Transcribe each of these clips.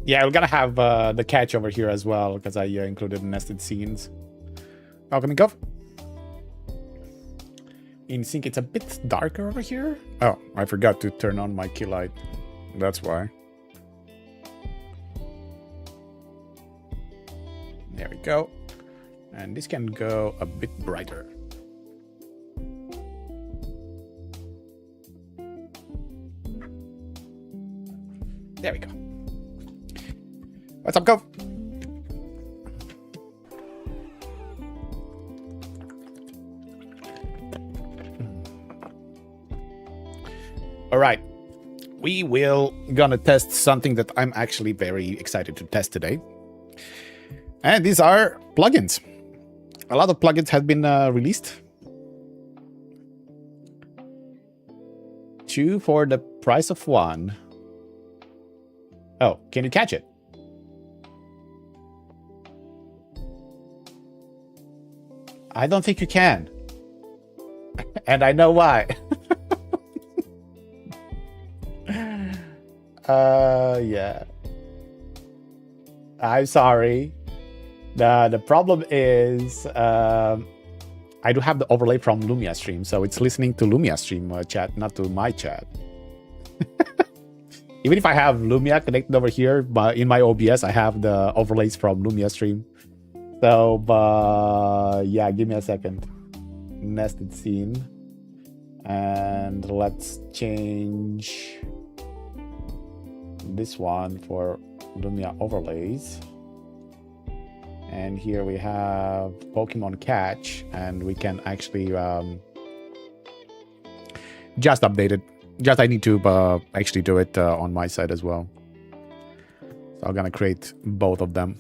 Yeah, we're gonna have the catch over here as well because I included nested scenes. Welcome, Gov. In sync, it's a bit darker over here. Oh, I forgot to turn on my key light. That's why. There we go. And this can go a bit brighter. There we go. What's up, Gov? All right. We will gonna test something that I'm actually very excited to test today. And these are plugins. A lot of plugins have been released. 2 for the price of 1. Oh, can you catch it? I don't think you can. And I know why. Yeah. I'm sorry. The problem is I do have the overlay from Lumia Stream, so it's listening to Lumia Stream chat, not to my chat. Even if I have Lumia connected over here, but in my OBS, I have the overlays from Lumia Stream. So, yeah, give me a second. Nested scene. And let's change this one for Lumia overlays. And here we have Pokemon Catch, and we can actually just update it. Just I need to actually do it on my side as well. So I'm gonna create both of them.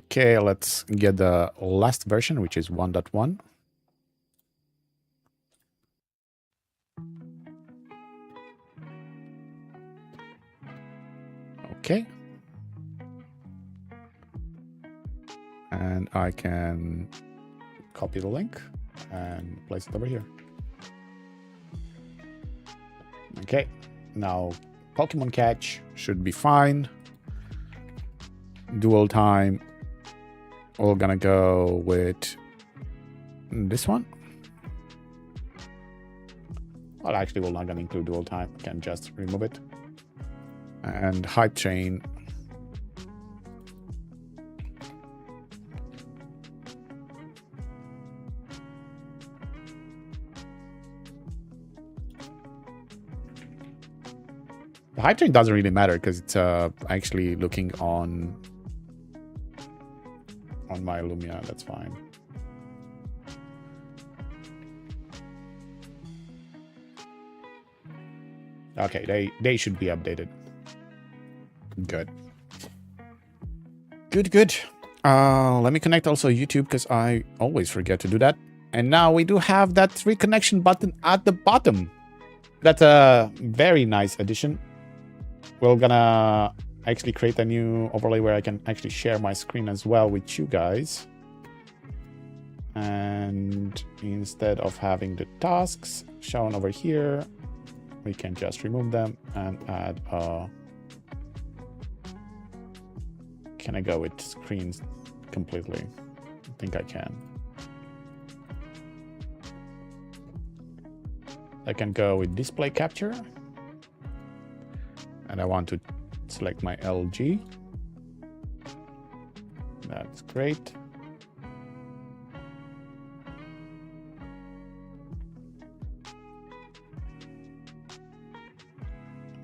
Okay, let's get the last version, which is 1.1. Okay. And I can copy the link and place it over here. Okay, now Pokemon Catch should be fine. Dual time, we're gonna go with this one. Well, actually, we're not gonna include dual time. We can just remove it. And hype chain. The hype chain doesn't really matter because it's actually looking on my Lumia. That's fine. Okay, they should be updated. Good. Good. Let me connect also YouTube because I always forget to do that. And now we do have that reconnection button at the bottom. That's a very nice addition. We're gonna actually create a new overlay where I can actually share my screen as well with you guys. And instead of having the tasks shown over here, we can just remove them and add a... Can I go with screens completely? I think I can. I can go with display capture. And I want to select my LG. That's great.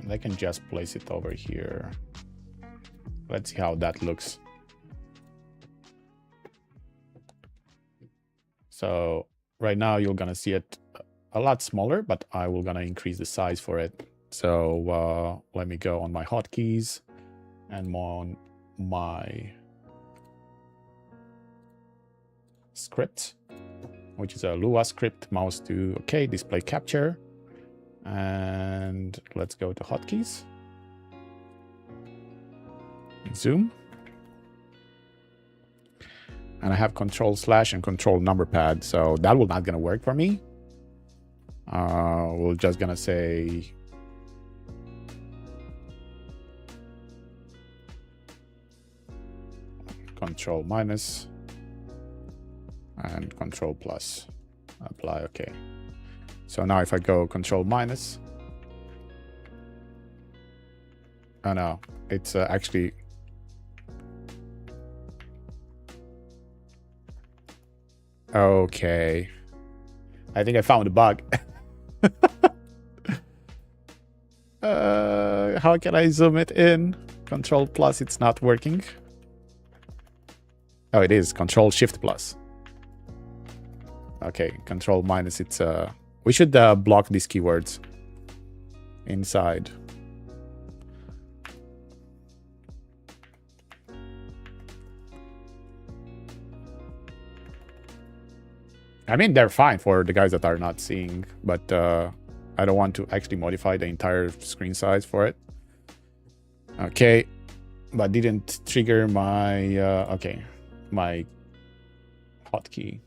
And I can just place it over here. Let's see how that looks. So right now you're gonna see it a lot smaller, but I will gonna increase the size for it. So let me go on my hotkeys and on my script, which is a Lua script, mouse to okay, display capture. And let's go to hotkeys. Zoom. And I have control slash and control number pad, so that will not gonna work for me. We're just gonna say Control minus and Control plus. Apply, okay. So now if I go Control minus, oh no, it's actually okay. I think I found a bug. How can I zoom it in? Control plus, it's not working. Oh, it is Control Shift plus. Okay, Control minus, it's we should block these keywords inside. I mean, they're fine for the guys that are not seeing, but I don't want to actually modify the entire screen size for it. Okay, but didn't trigger my okay, my hotkey.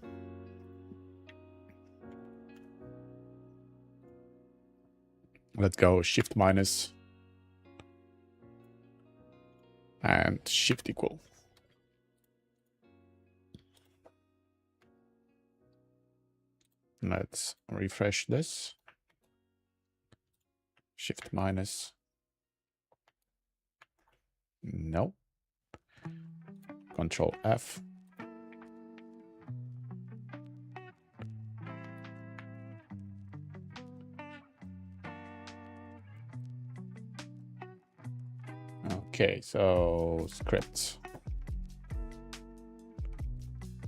Let's go Shift minus and Shift equal. Let's refresh this. Shift minus. No. Control F. Okay, so scripts.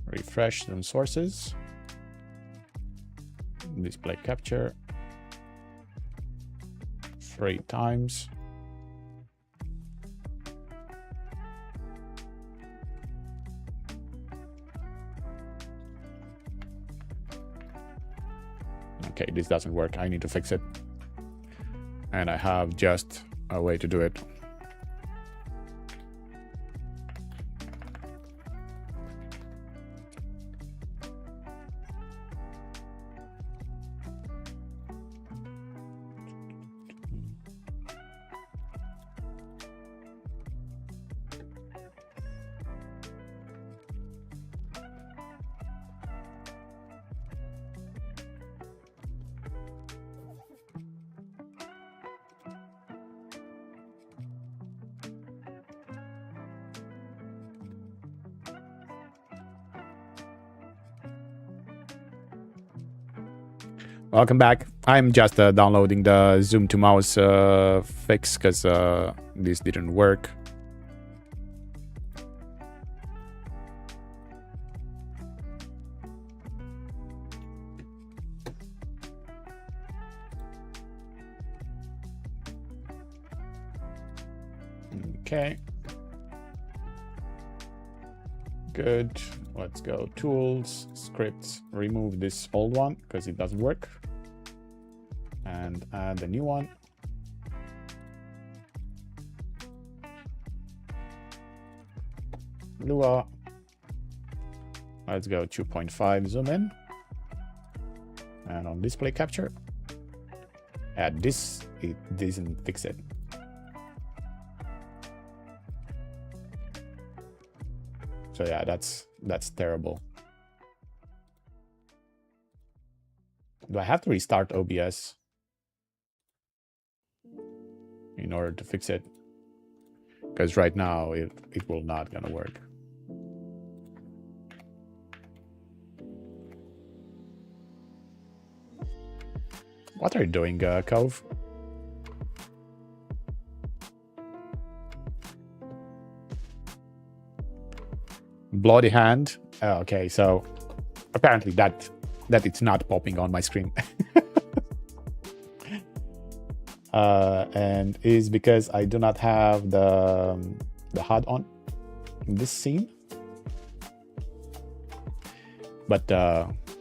Refresh some sources. Display capture 3 times. Okay, this doesn't work. I need to fix it. And I have just a way to do it. Welcome back. I'm just downloading the zoom to mouse fix because this didn't work. Okay. Good. Let's go tools, scripts, remove this old one because it doesn't work. And add a new one. Lua. Let's go 2.5 zoom in. And on display capture, add this. It doesn't fix it. So yeah, that's terrible. Do I have to restart OBS in order to fix it? Because right now it will not gonna work. What are you doing, Cove? Bloody hand. Okay, so apparently that it's not popping on my screen. And is because I do not have the HUD on in this scene. But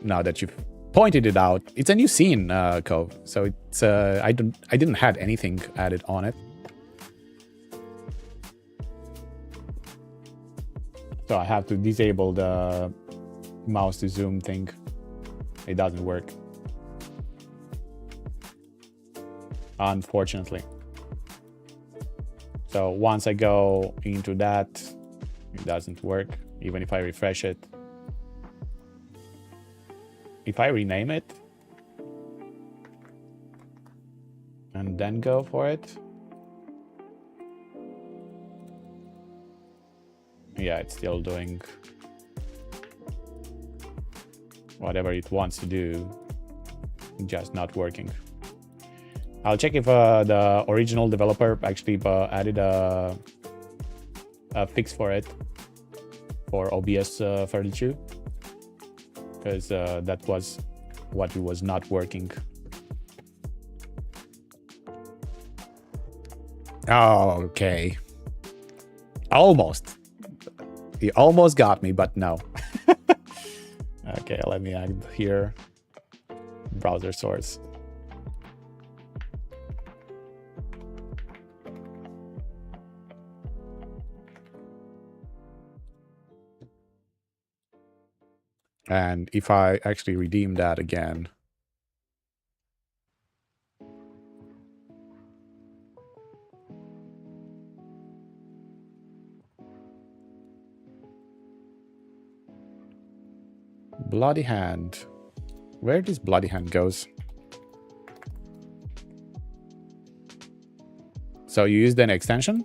now that you've pointed it out, it's a new scene, Cove. So it's I didn't have anything added on it. So I have to disable the mouse to zoom thing. It doesn't work. unfortunately. So once I go into that, it doesn't work, even if I refresh it. If I rename it and then go for it, yeah, it's still doing whatever it wants to do, just not working. I'll check if the original developer actually added a fix for it for OBS 32, because that was what was not working. Okay, almost. He almost got me, but no. Okay, let me add here browser source. And if I actually redeem that again, bloody hand. Where this bloody hand goes? So you used an extension?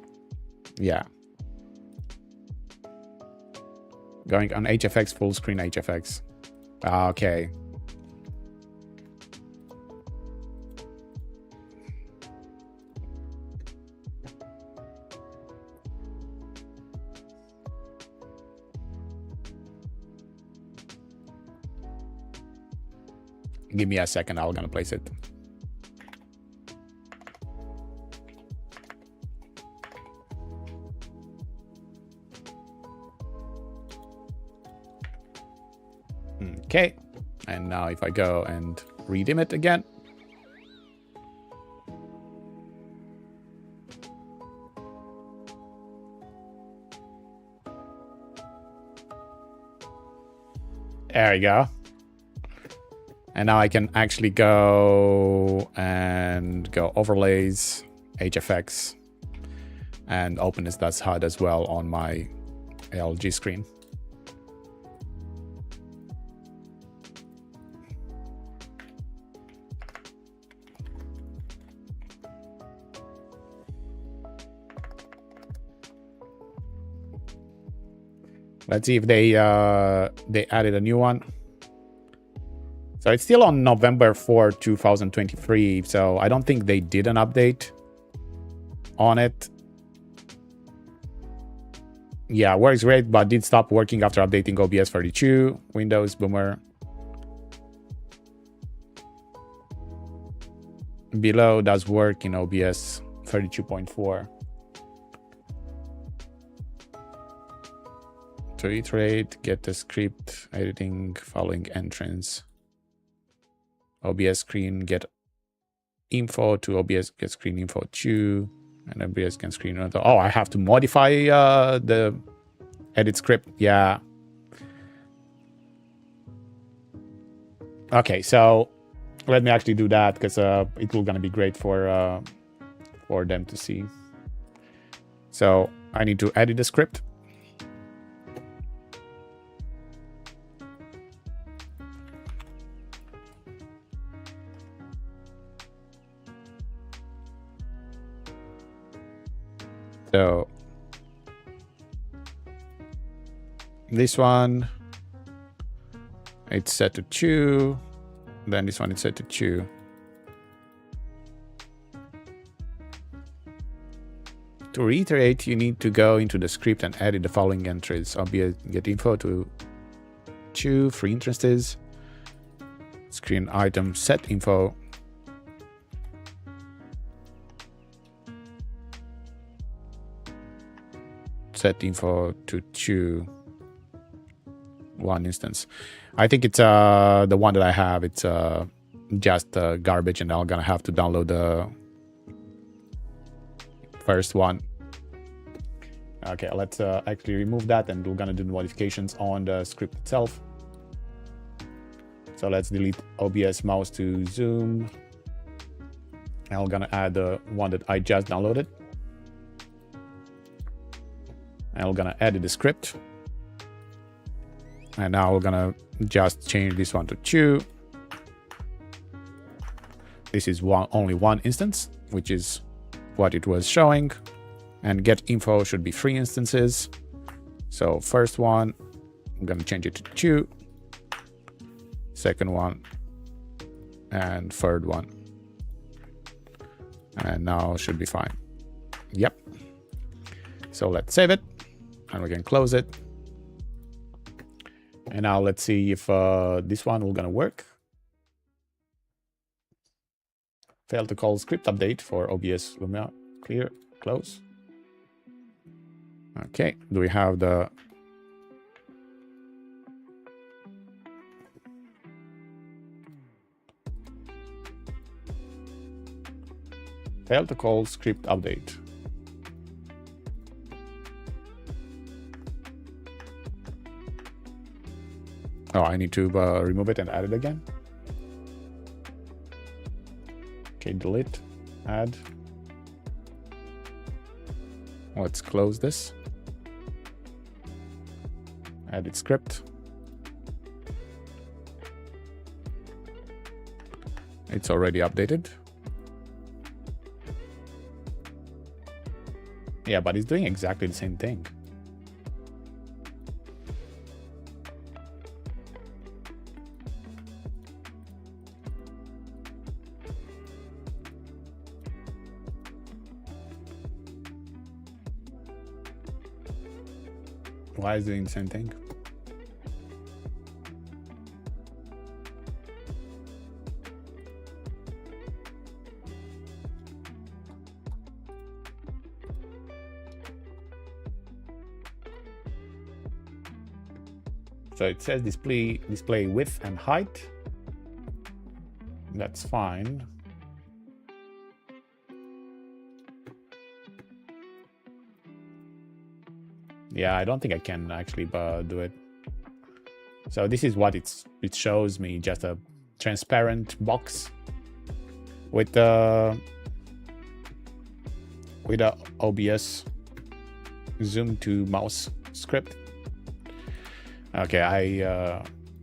Yeah. Going on HFX, full screen HFX. Okay. Give me a second, I'm gonna place it. Okay, and now if I go and redeem it again. There we go. And now I can actually go and go overlays, HFX, and open this HUD as well on my LG screen. Let's see if they added a new one. So it's still on November 4, 2023. So I don't think they did an update on it. Yeah, works great, but did stop working after updating OBS 32. Windows, boomer. Below does work in OBS 32.4. To iterate, get the script, editing, following entrance. OBS screen, get info to OBS, get screen info to, and OBS can screen. Oh, I have to modify the edit script. Yeah. Okay, so let me actually do that, because it will gonna be great for them to see. So I need to edit the script. So this one, it's set to 2. Then this one is set to 2. To reiterate, you need to go into the script and edit the following entries. OBS get info to 2 free instances. Screen item set info. Set info to 2. 1 instance. I think it's the one that I have. It's just garbage, and I'm gonna have to download the first one. Okay, let's actually remove that, and we're gonna do the modifications on the script itself. So let's delete OBS mouse to zoom. I'm gonna add the one that I just downloaded. And I'm gonna edit the script. And now we're gonna just change this one to 2. This is only one instance, which is what it was showing. And get info should be 3 instances. So first one, I'm gonna change it to 2. Second one, and third one. And now should be fine. Yep. So let's save it, and we can close it. And now let's see if this one will gonna work. Failed to call script update for OBS Lumia. Clear, close. Okay, do we have the... Failed to call script update. Oh, I need to remove it and add it again. Okay, delete, add. Let's close this. Edit script. It's already updated. Yeah, but it's doing exactly the same thing. Why is it doing the same thing? So it says display width and height. That's fine. Yeah, I don't think I can actually do it. So this is what it shows me, just a transparent box with the OBS zoom to mouse script. Okay,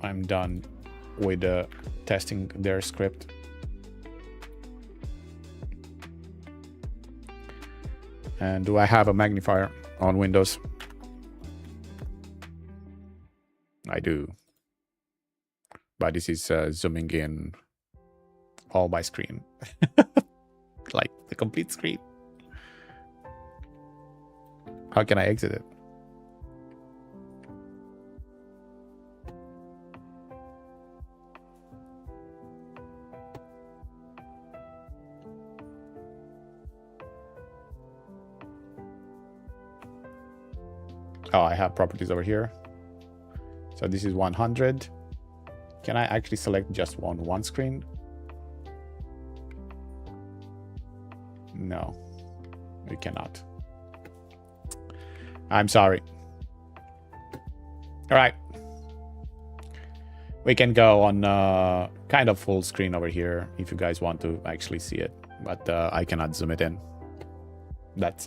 I'm done with testing their script. And do I have a magnifier on Windows? I do. But this is zooming in all my screen. Like the complete screen. How can I exit it? Oh, I have properties over here. So this is 100. Can I actually select just one screen? No, we cannot. I'm sorry. All right. We can go on kind of full screen over here if you guys want to actually see it, but I cannot zoom it in. That's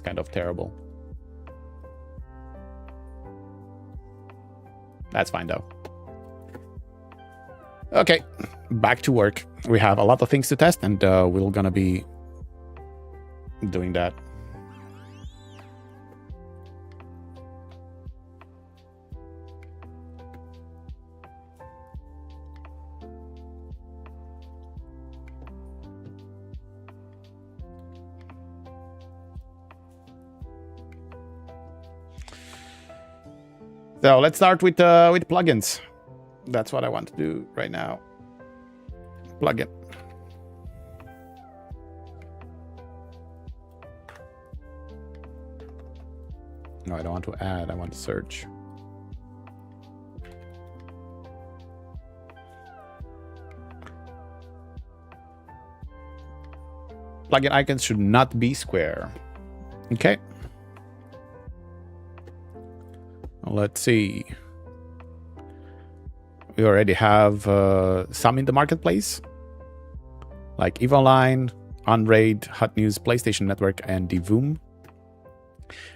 kind of terrible. That's fine though. Okay, back to work. We have a lot of things to test, and we're gonna be doing that. So let's start with plugins. That's what I want to do right now. Plugin. No, I don't want to add. I want to search. Plugin icons should not be square. Okay. Let's see. We already have some in the marketplace. like EVE Online, Unraid, Hot News, PlayStation Network, and Divoom.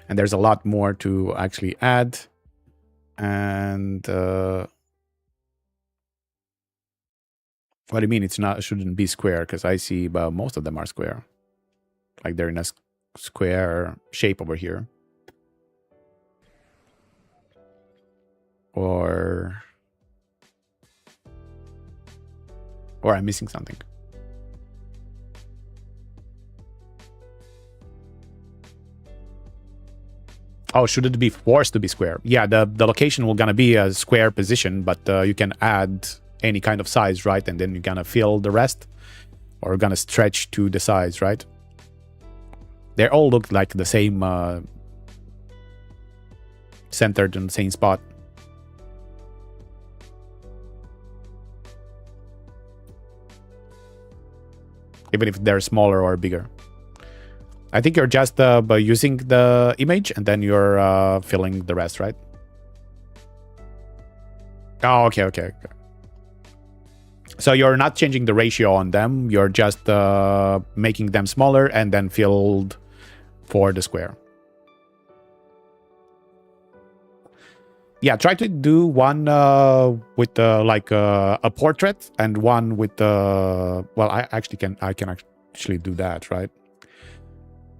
And there's a lot more to actually add. And what do you mean it shouldn't be square? Because I see most of them are square. Like they're in a square shape over here. Or I'm missing something. Oh, should it be forced to be square? Yeah, the location will gonna be a square position, but you can add any kind of size, right? And then you're gonna fill the rest, or gonna stretch to the size, right? They all look like the same, centered in the same spot. Even if they're smaller or bigger. I think you're just by using the image and then you're filling the rest, right? Oh, okay. So you're not changing the ratio on them. You're just making them smaller and then filled for the square. Yeah, try to do one with like a portrait and one with well, I can actually do that, right?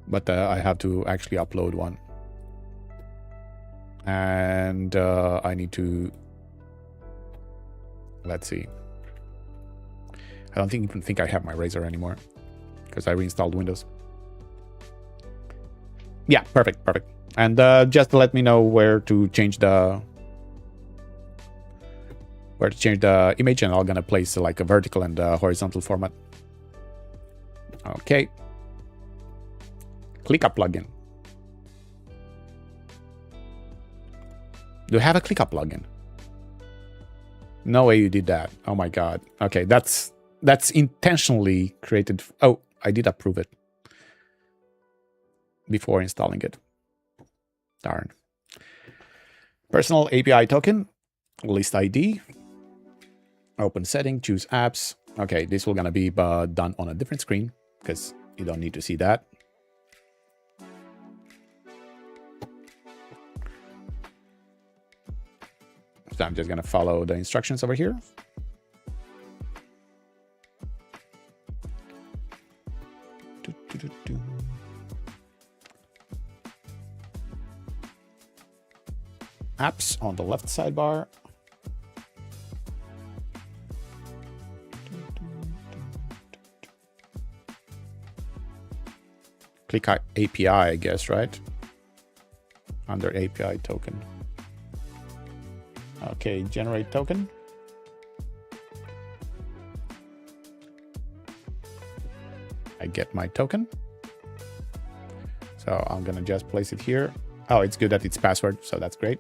But I have to actually upload one. And I need to, let's see. I don't even think I have my Razer anymore because I reinstalled Windows. Yeah, perfect. And just let me know where to change the image, and I'm gonna place like a vertical and horizontal format. Okay. ClickUp plugin. Do you have a ClickUp plugin? No way you did that. Oh my god. Okay, that's intentionally created. Oh, I did approve it before installing it. Darn. Personal API token, list ID, open setting, choose apps. Okay, this will gonna be done on a different screen because you don't need to see that. So I'm just gonna follow the instructions over here. Apps on the left sidebar. Click API, I guess, right? Under API token. Okay, generate token. I get my token. So I'm gonna just place it here. Oh, it's good that it's password, so that's great.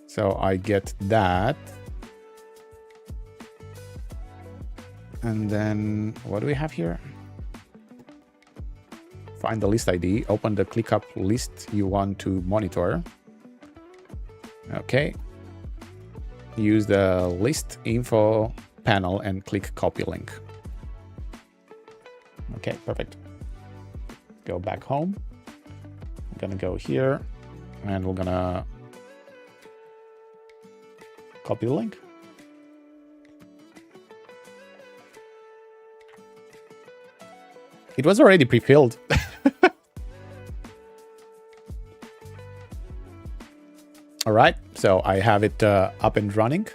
So I get that. And then what do we have here? Find the list ID, open the ClickUp list you want to monitor. Okay. Use the list info panel and click copy link. Okay, perfect. Go back home. I'm gonna go here and we're gonna copy the link. It was already pre-filled. All right, so I have it up and running,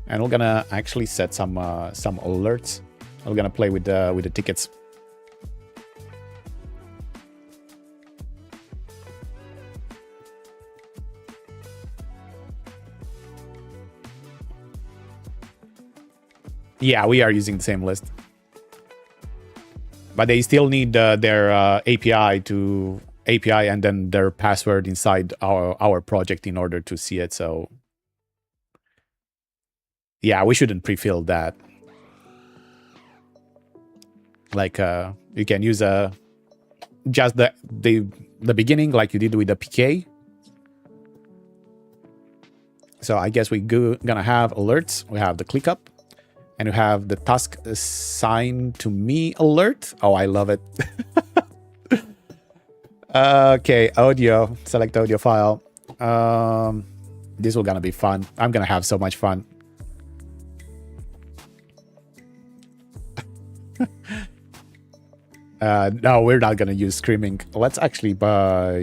and we're gonna actually set some alerts. We're gonna play with the tickets. Yeah, we are using the same list, but they still need their API and then their password inside our project in order to see it. So yeah, we shouldn't pre-fill that. Like you can use just the beginning like you did with the PK. So I guess we're gonna have alerts. We have the ClickUp, And you have the task assigned to me alert. Oh, I love it. Okay, audio. Select audio file. This is gonna be fun. I'm gonna have so much fun. No, we're not gonna use screaming. Let's actually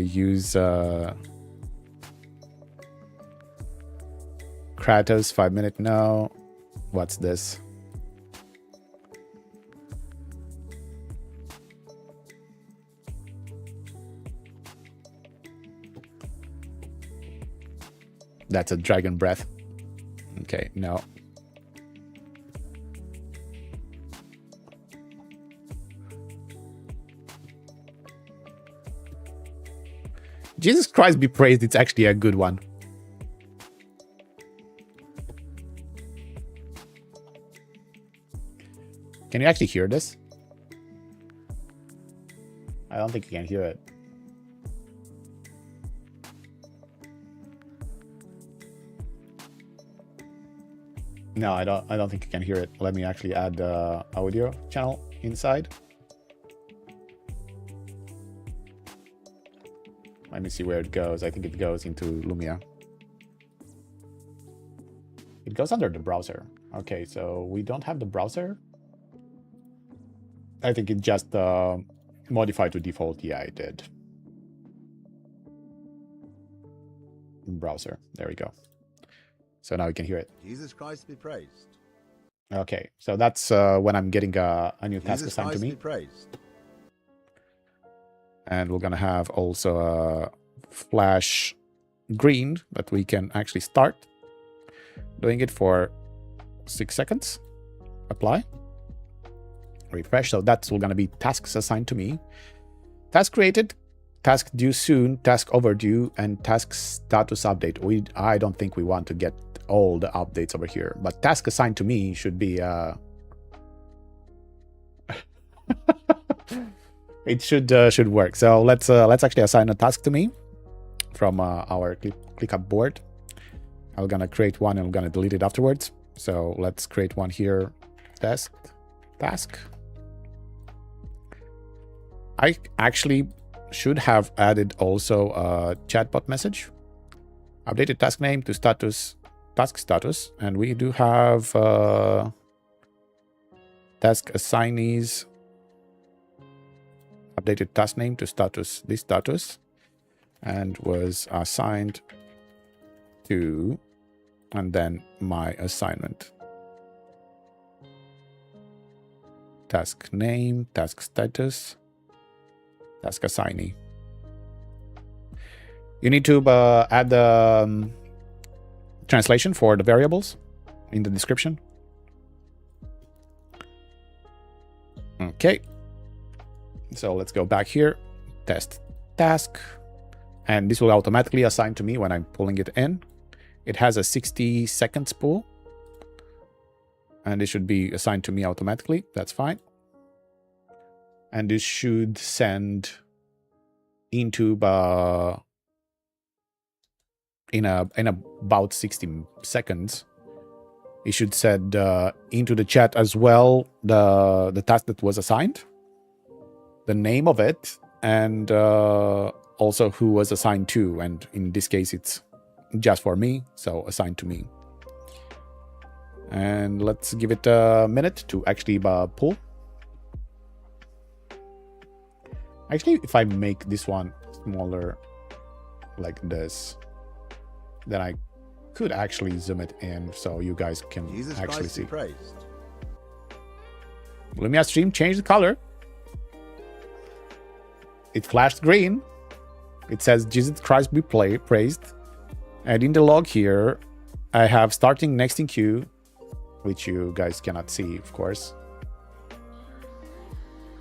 use Kratos 5-minute. No. What's this? That's a dragon breath. Okay, no. Jesus Christ be praised, it's actually a good one. Can you actually hear this? I don't think you can hear it. No, I don't think you can hear it. Let me actually add the audio channel inside. Let me see where it goes. I think it goes into Lumia. It goes under the browser. Okay, so we don't have the browser. I think it just modified to default. Yeah, it did. Browser. There we go. So now you can hear it. Jesus Christ be praised. Okay, so that's when I'm getting a new task assigned to me. Be praised. And we're gonna have also a flash green that we can actually start doing it for 6 seconds. Apply. Refresh. So that's gonna be tasks assigned to me. Task created, task due soon, task overdue, and task status update. I don't think we want to get all the updates over here, but task assigned to me should be it should work. So let's actually assign a task to me from our ClickUp board. I'm gonna create one and I'm gonna delete it afterwards. So let's create one here. Task. I actually should have added also a chatbot message. Updated task name to status, task status, and we do have task assignees. Updated task name to status, this status, and was assigned to, and then my assignment. Task name, task status, task assignee. You need to add the translation for the variables in the description. Okay. So let's go back here, test task, and this will automatically assign to me when I'm pulling it in. It has a 60 seconds pull, and it should be assigned to me automatically. That's fine. And this should send into in about 60 seconds. It should send into the chat as well the task that was assigned, the name of it, and also who was assigned to. And in this case, it's just for me, so assigned to me. And let's give it a minute to actually pull. Actually, if I make this one smaller like this, then I could actually zoom it in so you guys can Jesus actually Christ see. be praised. Lumia Stream changed the color. It flashed green. It says Jesus Christ be praised. And in the log here, I have starting next in queue, which you guys cannot see, of course.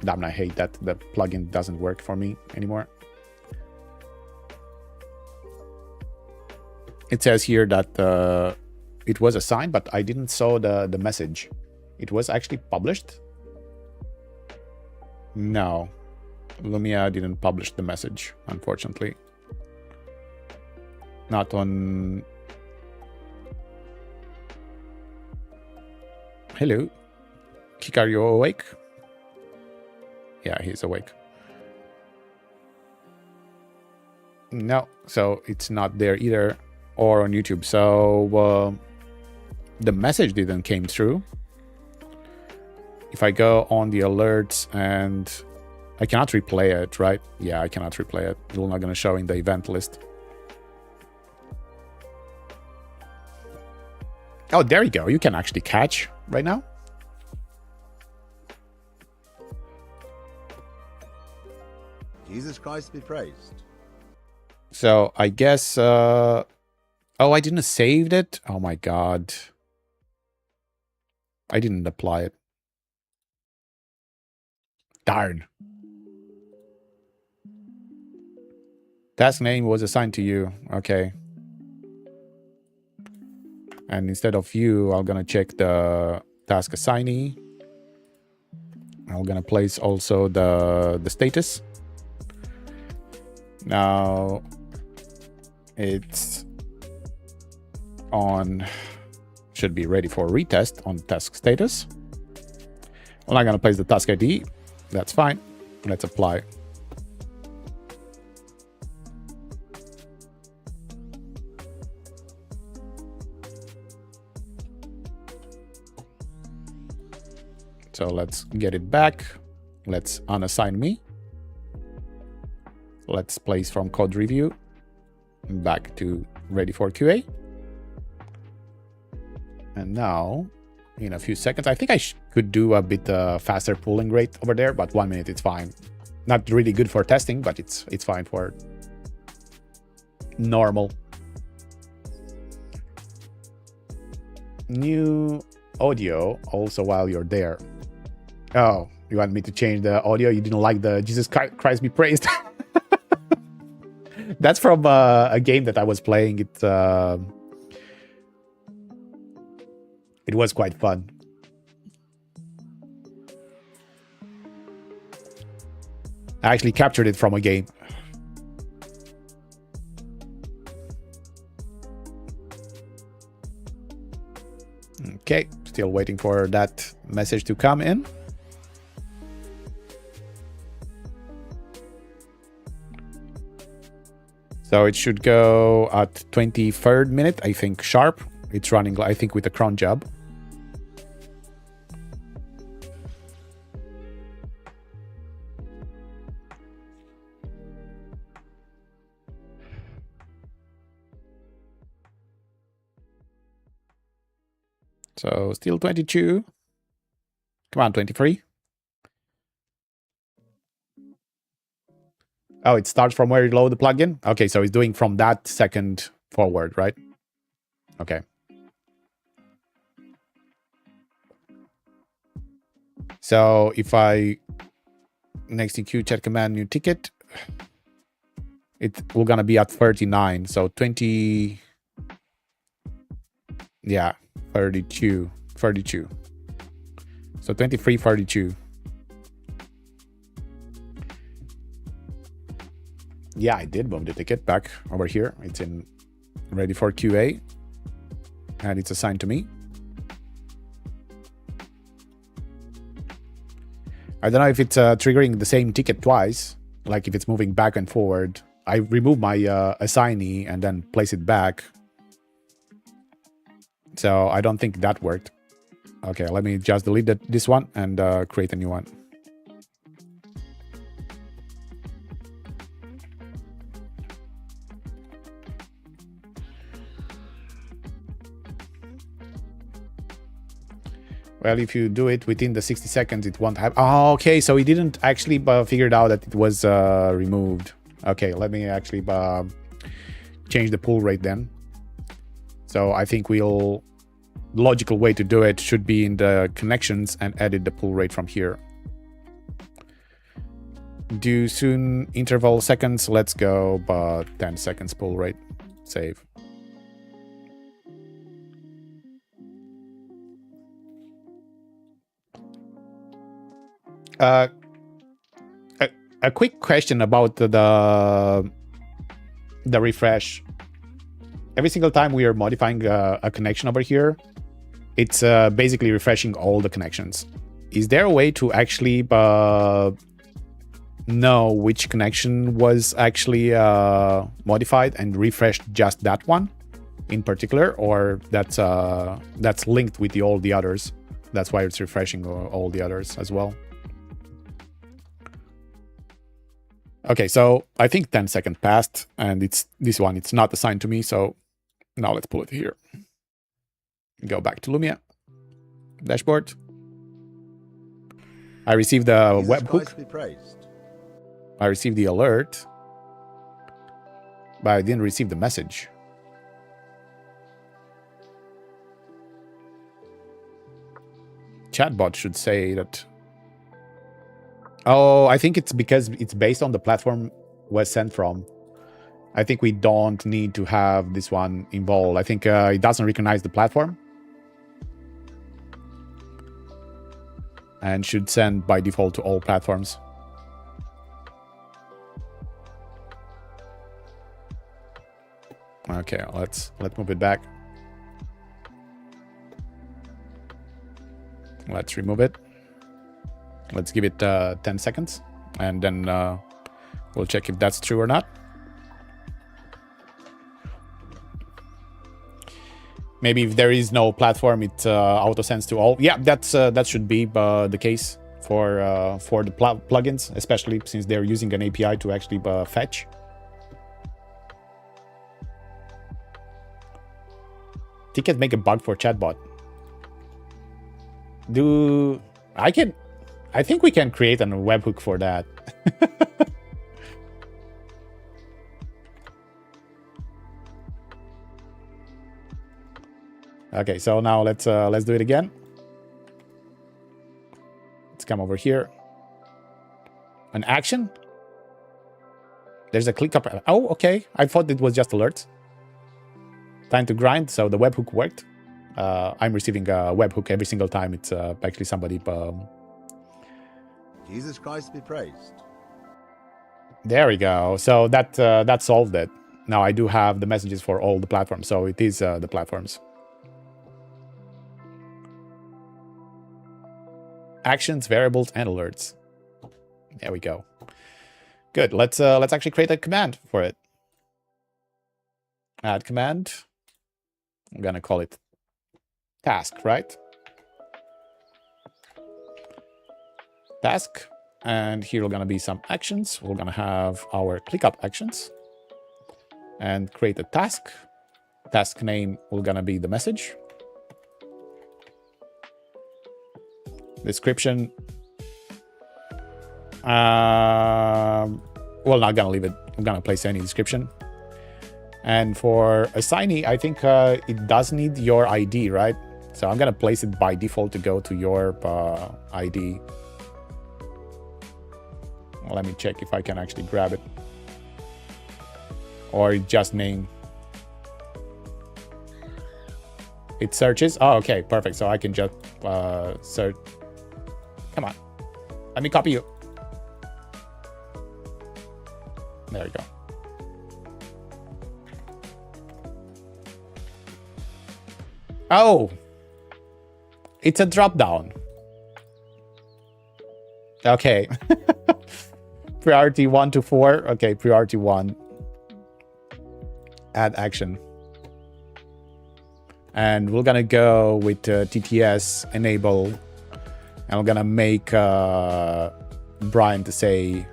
Damn, I hate that the plugin doesn't work for me anymore. It says here that it was assigned, but I didn't saw the message. It was actually published. No, Lumia didn't publish the message, unfortunately. Not on hello. Kik, are you awake? Yeah, he's awake. No, so it's not there either, or on YouTube. So the message didn't came through. If I go on the alerts and I cannot replay it, right? Yeah, I cannot replay it. It's not going to show in the event list. Oh, there you go. You can actually catch right now. Jesus Christ be praised. So I guess, oh, I didn't save it. Oh my God. I didn't apply it. Darn. Task name was assigned to you. Okay. And instead of you, I'm gonna check the task assignee. I'm gonna place also the status. Now it's on, should be ready for retest on task status. I'm not gonna place the task ID. That's fine. Let's apply. So let's get it back. Let's unassign me. Let's place from code review back to ready for QA. And now, in a few seconds, I think I could do a bit faster pooling rate over there, but 1 minute, it's fine. Not really good for testing, but it's fine for normal. New audio also while you're there. Oh, you want me to change the audio? You didn't like the Jesus Christ be praised? That's from a game that I was playing. It was quite fun. I actually captured it from a game. Okay, still waiting for that message to come in. So it should go at 23rd minute, I think, sharp. It's running, I think, with a cron job. So still 22. Come on, 23. Oh, it starts from where you load the plugin? Okay, so it's doing from that second forward, right? Okay. So if I next in queue chat command new ticket, we're gonna be at 39. So 20. Yeah, 32. So 23, 32. Yeah, I did move the ticket back over here. It's in ready for QA. And it's assigned to me. I don't know if it's triggering the same ticket twice. Like if it's moving back and forward. I remove my assignee and then place it back. So I don't think that worked. Okay, let me just delete this one and create a new one. Well, if you do it within the 60 seconds, it won't have... Oh, okay, so he didn't actually figure it out that it was removed. Okay, let me actually change the pull rate then. So I think the logical way to do it should be in the connections and edit the pull rate from here. Do soon interval seconds. Let's go, but 10 seconds pull rate. Save. A quick question about the refresh. Every single time we are modifying a connection over here, it's basically refreshing all the connections. Is there a way to actually know which connection was actually modified and refreshed just that one in particular, or that's linked with all the others? That's why it's refreshing all the others as well. Okay, so I think 10 seconds passed, and it's this one. It's not assigned to me, so now let's pull it here. Go back to Lumia dashboard. I received the webhook. I received the alert, but I didn't receive the message. Chatbot should say that. Oh, I think it's because it's based on the platform was sent from. I think we don't need to have this one involved. I think it doesn't recognize the platform and should send by default to all platforms. Okay, let's move it back. Let's remove it. Let's give it 10 seconds, and then we'll check if that's true or not. Maybe if there is no platform, it auto sends to all. Yeah, that should be the case for the plugins, especially since they're using an API to actually fetch. Ticket make a bug for chatbot. I think we can create a webhook for that. Okay, so now let's do it again. Let's come over here. An action. There's a click up. Oh, okay. I thought it was just alerts. Time to grind. So the webhook worked. I'm receiving a webhook every single time. It's actually somebody. Jesus Christ be praised. There we go. So that solved it. Now I do have the messages for all the platforms. So it is the platforms. Actions, variables, and alerts. There we go. Good. Let's actually create a command for it. Add command. I'm gonna call it task, right? Task. And here are gonna be some actions. We're gonna have our ClickUp actions and create a task. Task name will gonna be the message. Description. Well, not gonna leave it. I'm gonna place any description. And for assignee, I think it does need your ID, right? So I'm gonna place it by default to go to your ID. Well, let me check if I can actually grab it. Or just name. It searches. Oh, okay, perfect. So I can just search. Come on. Let me copy you. There we go. Oh, it's a drop down. Okay. Priority 1 to 4. Okay, priority 1. Add action. And we're gonna go with TTS enable. And we're gonna make Brian to say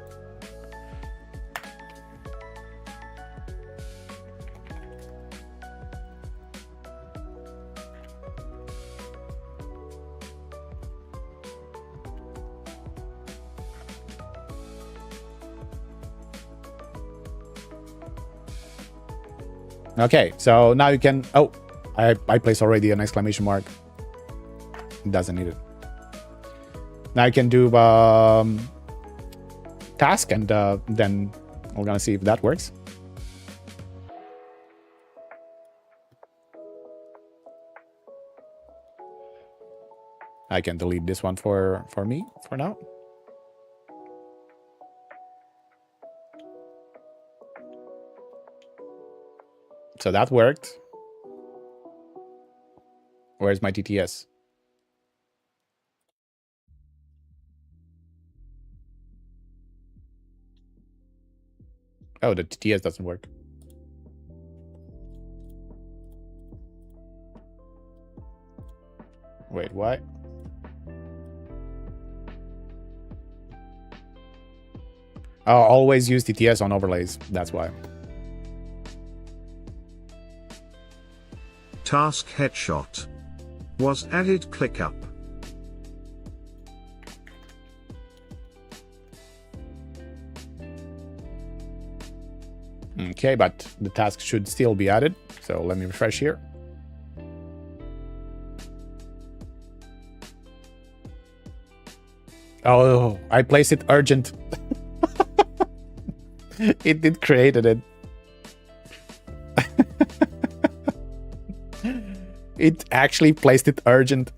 okay, so now you can. Oh, I placed already an exclamation mark. It doesn't need it. Now you can do task, and then we're gonna see if that works. I can delete this one for me for now. So that worked. Where's my TTS? Oh, the TTS doesn't work. Wait, what? Oh, always use TTS on overlays. That's why. Task headshot was added. ClickUp. Okay, but the task should still be added. So let me refresh here. Oh, I placed it urgent. It did created it. It actually placed it urgent.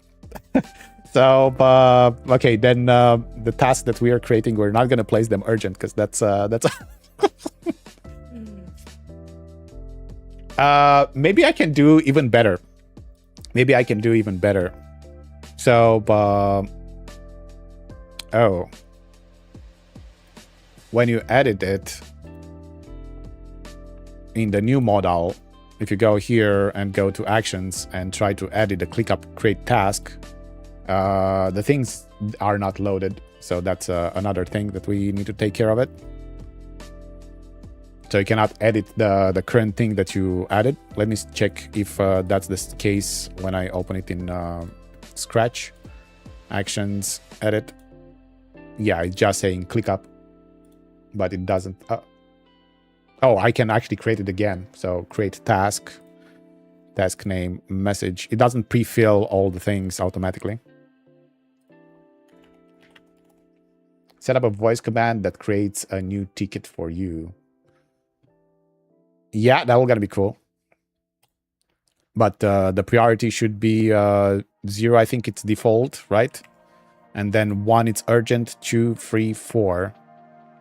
So, okay, then the task that we are creating, we're not gonna place them urgent because that's maybe I can do even better. Maybe I can do even better. So, oh, when you edit it in the new modal, if you go here and go to actions and try to edit the ClickUp create task, the things are not loaded. So that's another thing that we need to take care of it. So you cannot edit the current thing that you added. Let me check if that's the case when I open it in Scratch. Actions, edit. Yeah, it's just saying ClickUp, but it doesn't. Oh, I can actually create it again. So create task, task name, message. It doesn't pre-fill all the things automatically. Set up a voice command that creates a new ticket for you. Yeah, that will gonna be cool. But the priority should be 0. I think it's default, right? And then 1, it's urgent. 2, 3, 4,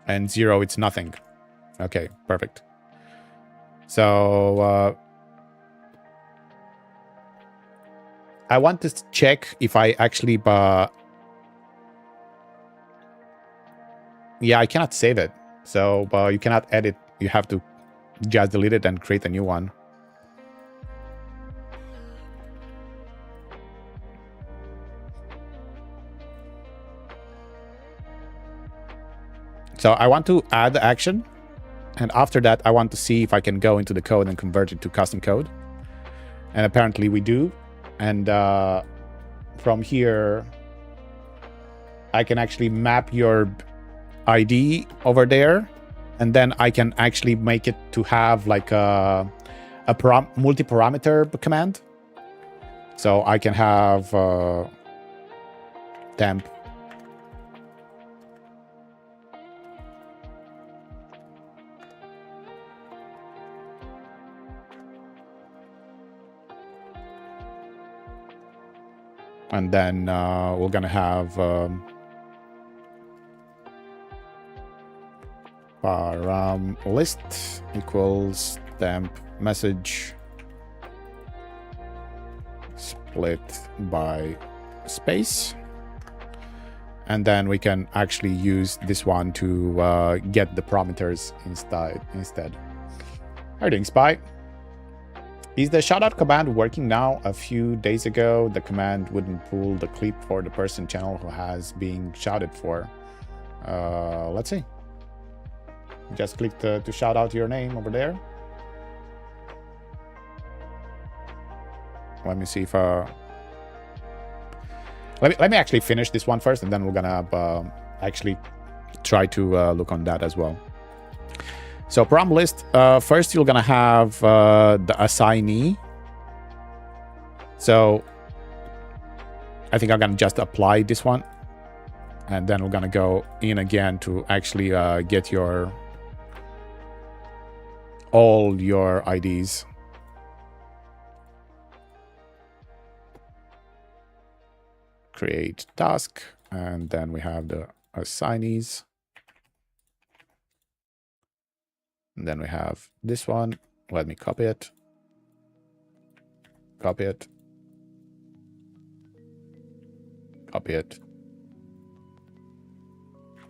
and 0, it's nothing. Okay, perfect. So I want to check if I actually yeah, I cannot save it. So you cannot edit. You have to just delete it and create a new one. So I want to add the action. And after that, I want to see if I can go into the code and convert it to custom code. And apparently we do. And from here, I can actually map your ID over there. And then I can actually make it to have like a multi-parameter command. So I can have temp. And then we're gonna have param list equals temp message split by space. And then we can actually use this one to get the parameters instead. How are you doing, Spy? Is the shoutout command working now? A few days ago, the command wouldn't pull the clip for the person channel who has being shouted for. Let's see. Just click to shout out your name over there. Let me see if let me actually finish this one first, and then we're gonna actually try to look on that as well. So param list, first you're gonna have the assignee. So I think I'm gonna just apply this one, and then we're gonna go in again to actually get all your IDs. Create task, and then we have the assignees. And then we have this one. Let me copy it. Copy it. Copy it.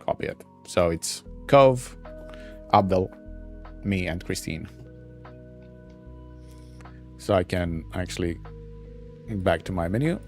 Copy it. So it's Cove, Abdel, me, and Christine. So I can actually back to my menu.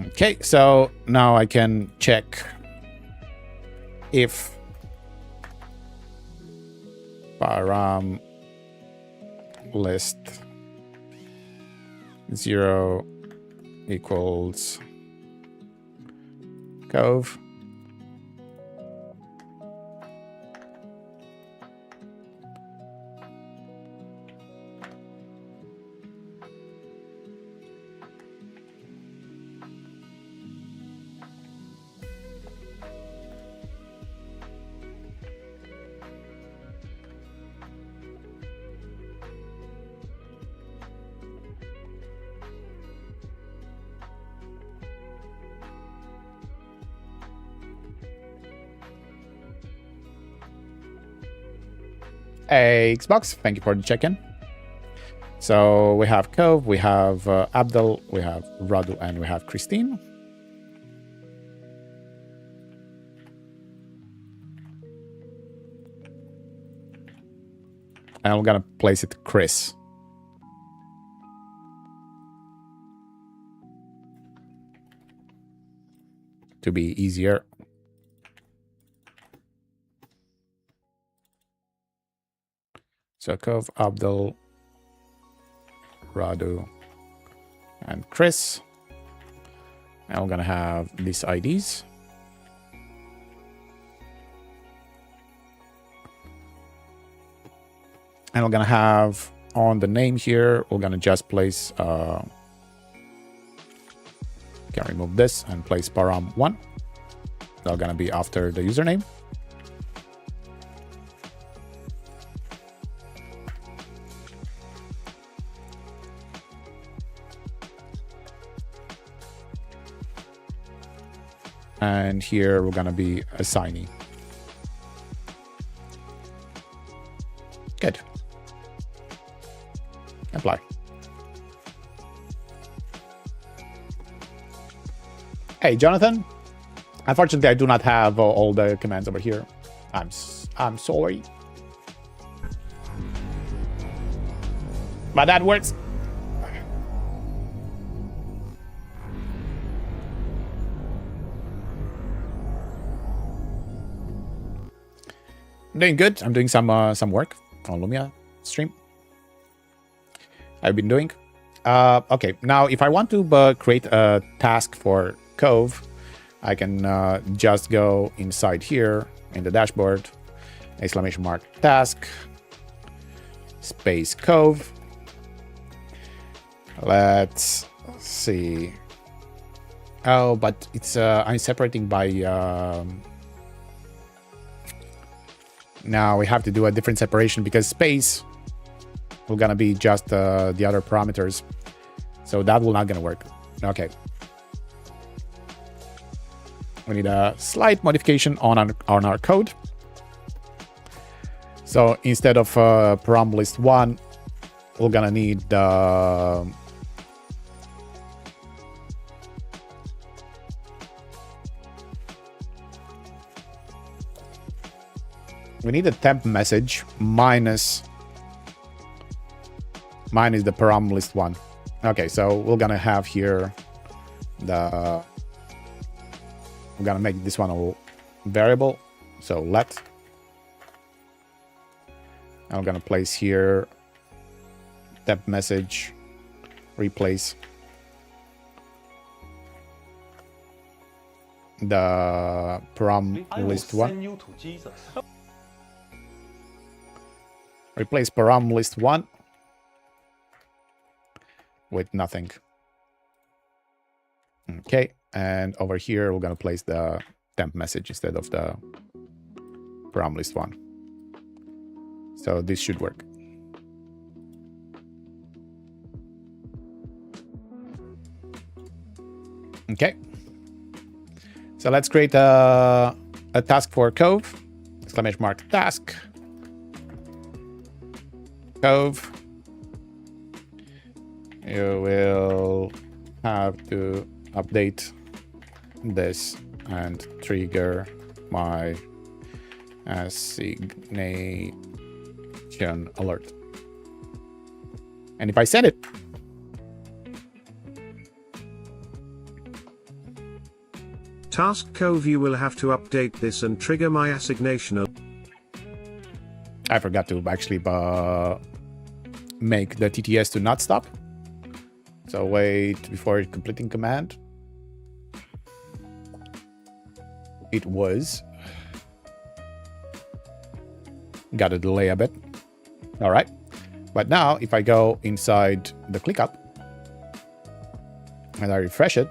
Okay, so now I can check if param list 0 equals Cove. Hey, Xbox, thank you for the check-in. So we have Cove, we have Abdel, we have Radu, and we have Christine. And I'm gonna place it Chris. To be easier. So Cove, Abdel, Radu, and Chris. And we're gonna have these IDs. And we're gonna have on the name here, we're gonna just place can remove this and place param1. They're gonna be after the username. And here we're gonna be assigning. Good. Apply. Hey, Jonathan. Unfortunately, I do not have all the commands over here. I'm sorry. But that works. I'm doing good. I'm doing some work on Lumia Stream. I've been doing. Okay, now if I want to create a task for Cove, I can just go inside here in the dashboard, ! task, space Cove. Let's see. Oh, but it's I'm separating by. Now we have to do a different separation because space will gonna be just the other parameters, so that will not gonna work. Okay, we need a slight modification on our code. So instead of param list 1, we're gonna need we need a temp message minus the param list 1. Okay, so we're gonna have here we're gonna make this one a variable. So let. I'm gonna place here temp message replace the param list 1. Replace param list 1 with nothing. Okay, and over here we're gonna place the temp message instead of the param list 1. So this should work. Okay. So let's create a task for Cove. Exclamation mark task. Cove. You will have to update this and trigger my assignation alert. And if I send it, Task Cove, you will have to update this and trigger my assignation. I forgot to actually make the TTS to not stop. So wait before completing command. It was. Got a delay a bit. All right. But now if I go inside the ClickUp and I refresh it,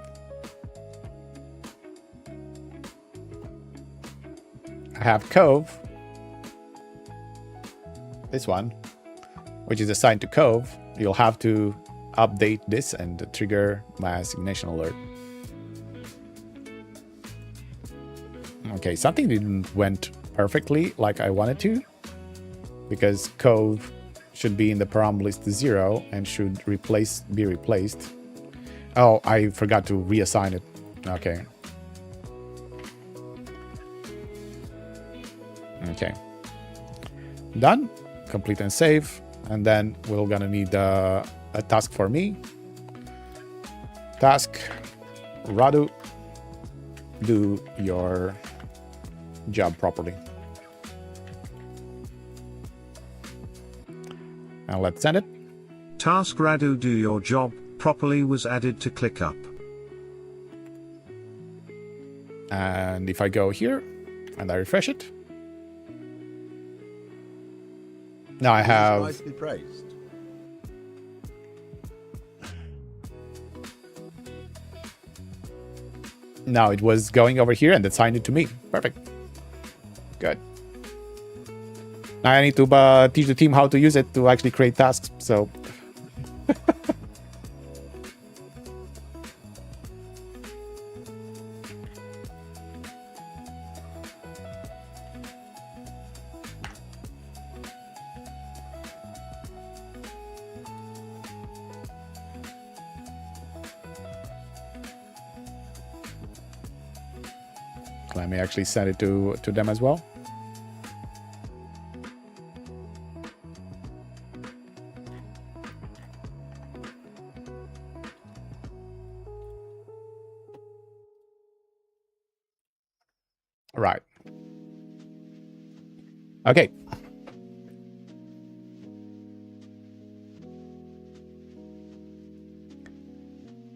I have Cove, this one, which is assigned to Cove. You'll have to update this and trigger my assignation alert. Okay, something didn't went perfectly like I wanted to, because Cove should be in the param list 0 and should be replaced. Oh, I forgot to reassign it. Okay. Okay. Done. Complete and save. And then we're gonna need a task for me. Task Radu, do your job properly. And let's send it. Task Radu, do your job properly was added to ClickUp. And if I go here and I refresh it, now I have. Christ be praised. Now it was going over here and assigned it to me. Perfect. Good. Now I need to teach the team how to use it to actually create tasks. So. Let me actually send it to them as well. Right. Okay.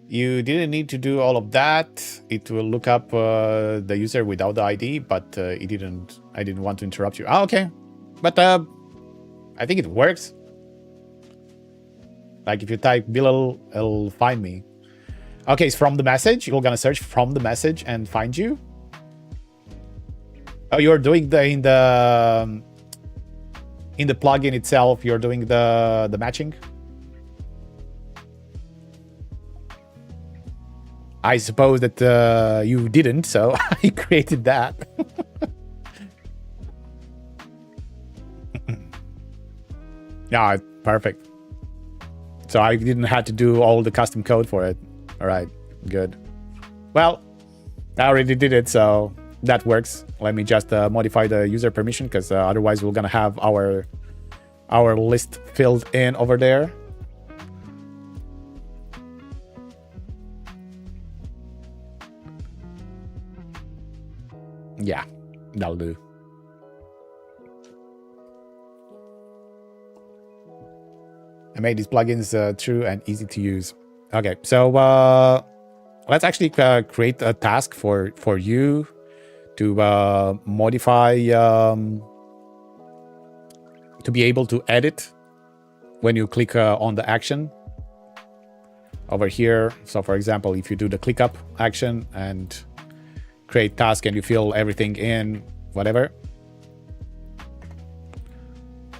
You didn't need to do all of that. It will look up the user without the ID, but it didn't. I didn't want to interrupt you. Oh, okay. But I think it works. Like if you type Bilal, it'll find me. Okay, it's from the message. You're gonna search from the message and find you. Oh, you're doing in the plugin itself. You're doing the matching. I suppose that you didn't, so I created that. Yeah, perfect. So I didn't have to do all the custom code for it. All right, good. Well, I already did it, so that works. Let me just modify the user permission, because otherwise we're gonna have our list filled in over there. Yeah, that'll do. I made these plugins true and easy to use. Okay, so let's actually create a task for you to modify, to be able to edit when you click on the action over here. So for example, if you do the click up action and create task and you fill everything in, whatever,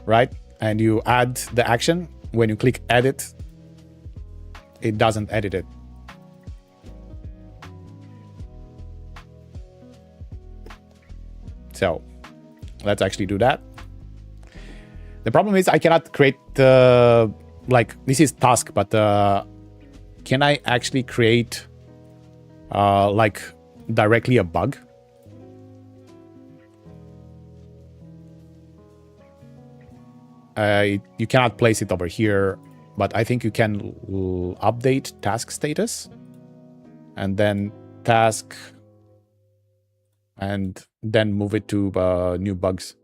right? And you add the action, when you click edit, it doesn't edit it. So let's actually do that. The problem is I cannot create like this is task, but can I actually create like directly a bug? You cannot place it over here, but I think you can update task status and then task and then move it to new bugs.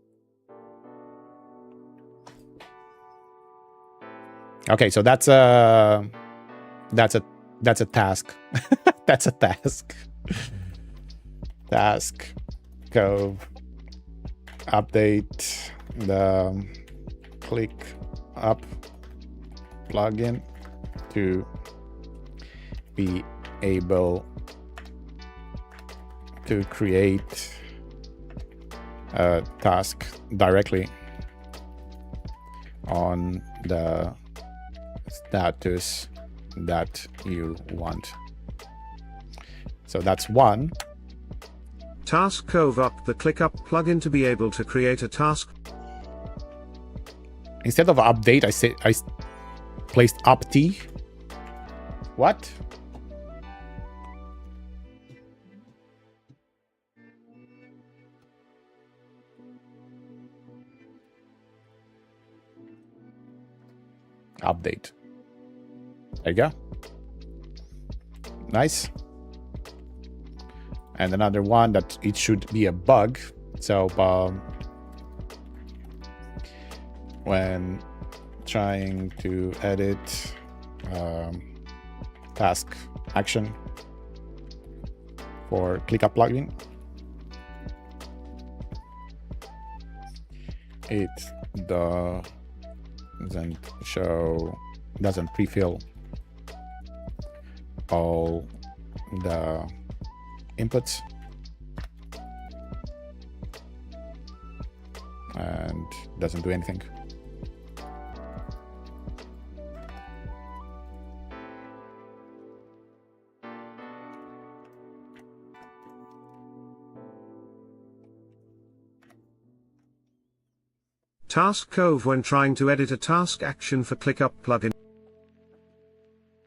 Okay, so that's a task. That's a task. Task cove update the click up plugin to be able to create a task directly on the status that you want. So that's one. Task Cove up the ClickUp plugin to be able to create a task. Instead of update, I placed upd. What? Update. There you go. Nice. And another one that it should be a bug. So when trying to edit task action for ClickUp plugin, it doesn't pre-fill all the inputs and doesn't do anything. Task Cove when trying to edit a task action for ClickUp plugin.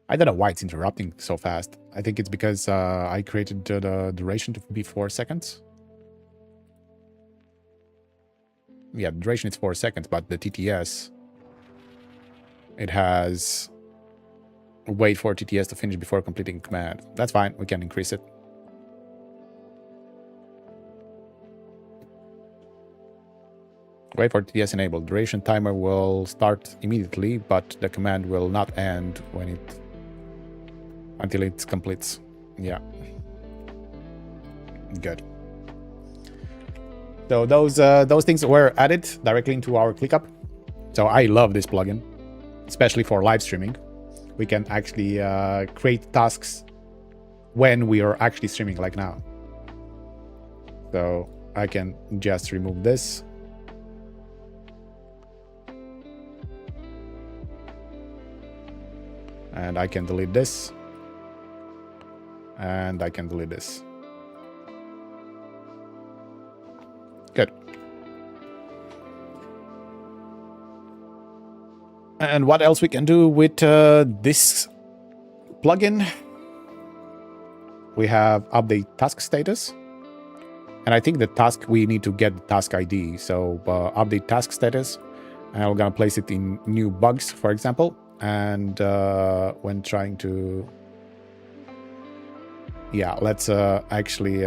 I don't know why it's interrupting so fast. I think it's because I created the duration to be 4 seconds. Yeah, the duration is 4 seconds, but the TTS, it has wait for TTS to finish before completing command. That's fine, we can increase it. Wait for TTS enabled. Duration timer will start immediately, but the command will not end until it completes. Yeah. Good. So those things were added directly into our ClickUp. So I love this plugin, especially for live streaming. We can actually create tasks when we are actually streaming, like now. So I can just remove this. And I can delete this. And I can delete this. Good. And what else we can do with this plugin? We have update task status. And I think the task, we need to get the task ID. So update task status. And we're going to place it in new bugs, for example. And when trying to... Yeah, let's actually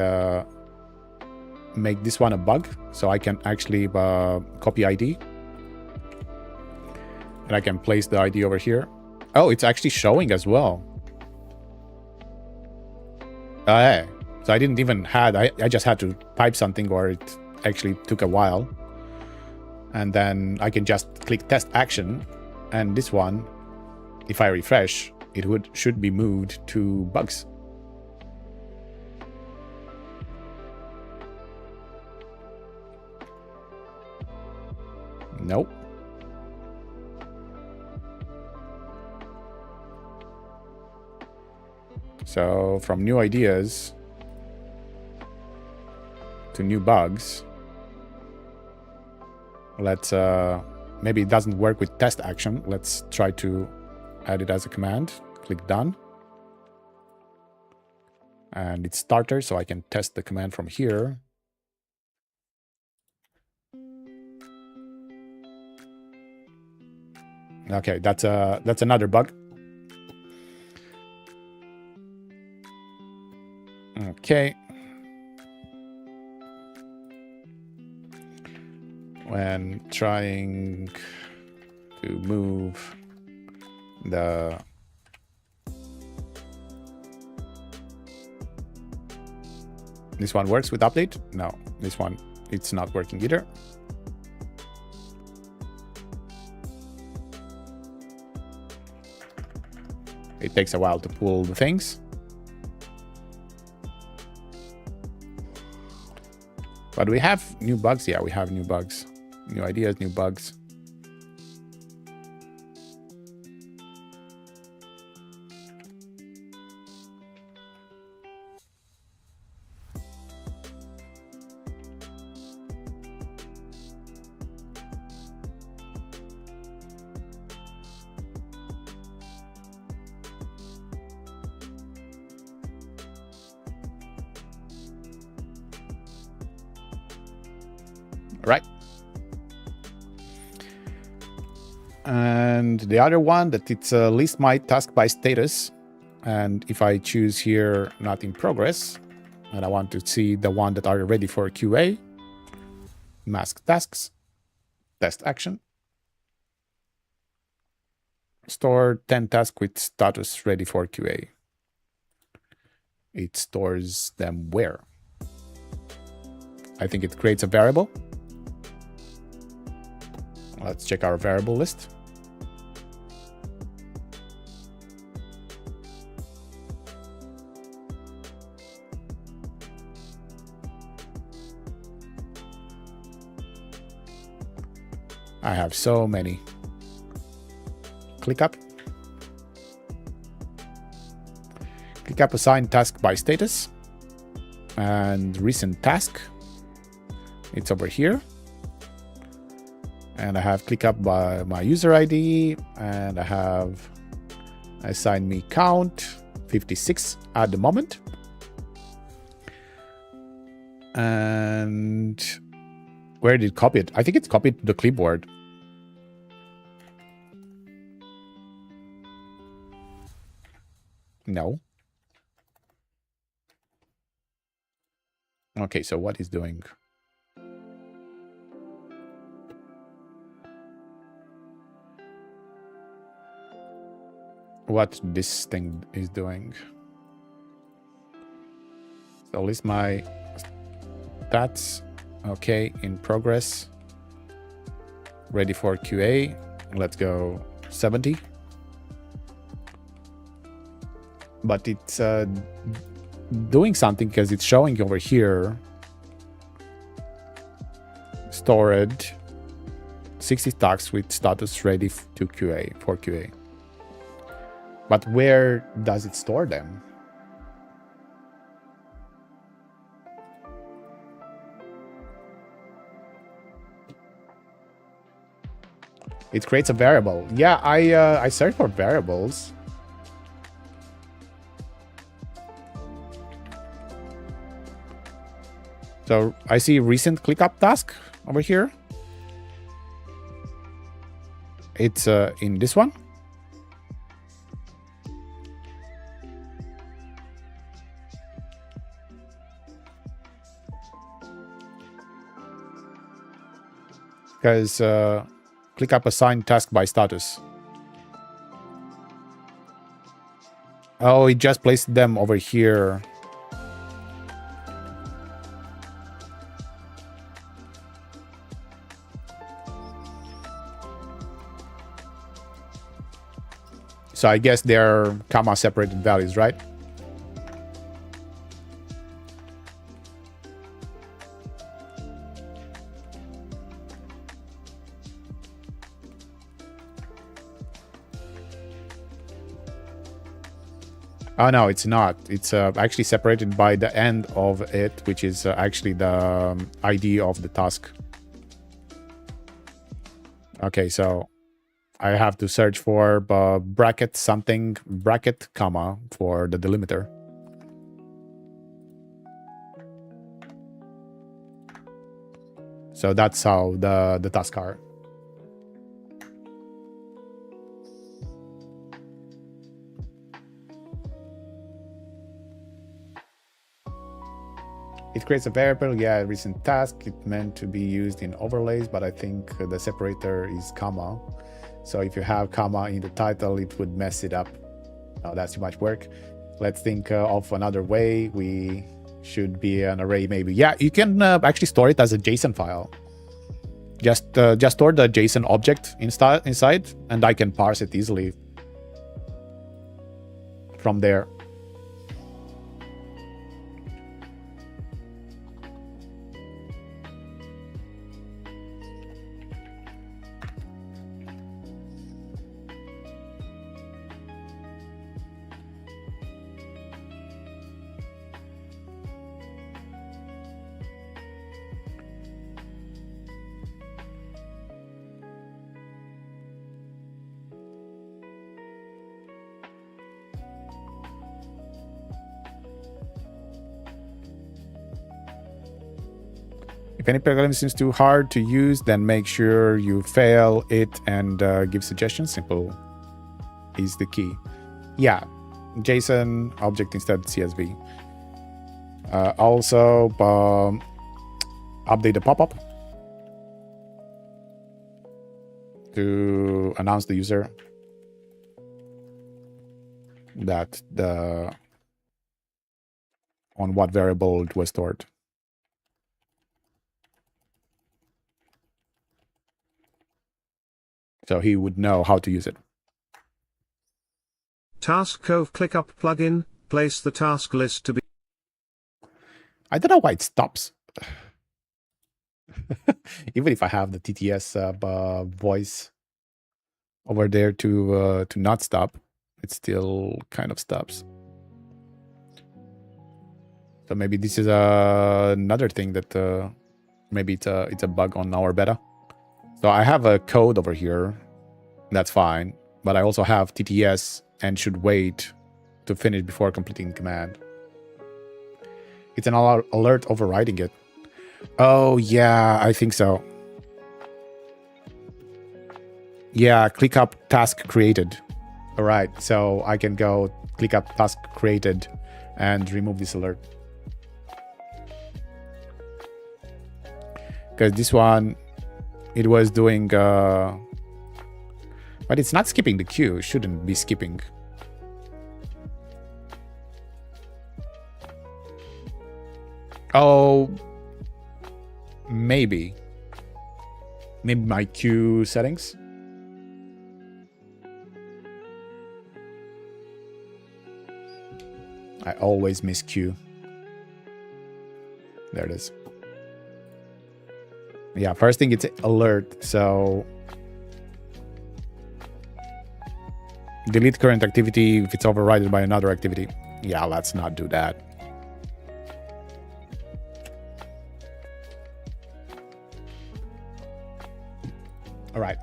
make this one a bug. So I can actually copy ID. And I can place the ID over here. Oh, it's actually showing as well. Yeah. So I didn't even had, I just had to type something, or it actually took a while. And then I can just click test action. And this one, if I refresh, it should be moved to bugs. Nope. So from new ideas to new bugs, let's maybe it doesn't work with test action. Let's try to add it as a command. Click done. And it's starter, so I can test the command from here. Okay, that's another bug. Okay. When trying to move the this one works with update? No, this one, it's not working either. It takes a while to pull the things. But we have new bugs. Yeah, we have new bugs. New ideas, new bugs. Right. And the other one that it's list my task by status. And if I choose here, not in progress, and I want to see the one that are ready for QA, mask tasks, test action, store 10 tasks with status ready for QA. It stores them where? I think it creates a variable. Let's check our variable list. I have so many. Click up. Click up assign task by status. And recent task. It's over here. And I have click up by my user ID. And I have assign me count 56 at the moment. And where did it copy it? I think it's copied to the clipboard. No. Okay, so what is doing? What this thing is doing? So list my stats. Okay, in progress. Ready for QA. Let's go 70. But it's doing something because it's showing over here. Stored 60 stacks with status ready to QA for QA. But where does it store them? It creates a variable. Yeah, I searched for variables. So I see recent ClickUp task over here. It's in this one. Because ClickUp assign task by status. Oh, it just placed them over here. So I guess they're comma separated values, right? Oh, no, it's not. It's actually separated by the end of it, which is actually the ID of the task. Okay, so I have to search for bracket something, bracket, comma, for the delimiter. So that's how the tasks are. It creates a variable, yeah, recent task. It meant to be used in overlays, but I think the separator is comma. So if you have comma in the title, it would mess it up. Oh, that's too much work. Let's think of another way. We should be an array, maybe. Yeah, you can actually store it as a JSON file. Just store the JSON object inside, and I can parse it easily from there. If any program seems too hard to use, then make sure you fail it and give suggestions. Simple is the key. Yeah, JSON object instead of CSV. Also, update the pop-up to announce the user that on what variable it was stored. So he would know how to use it. Task Cove ClickUp plugin, place the task list to be. I don't know why it stops. Even if I have the TTS voice over there to not stop, it still kind of stops. So maybe this is another thing that maybe it's a bug on our beta. So I have a code over here. That's fine. But I also have TTS and should wait to finish before completing the command. It's an alert overriding it. Oh, yeah, I think so. Yeah, click up task created. All right, so I can go click up task created and remove this alert. Because this one, it was doing, but it's not skipping the queue. It shouldn't be skipping. Oh, maybe my queue settings. I always miss queue. There it is. Yeah, first thing it's alert, so delete current activity if it's overridden by another activity. Yeah, let's not do that. All right.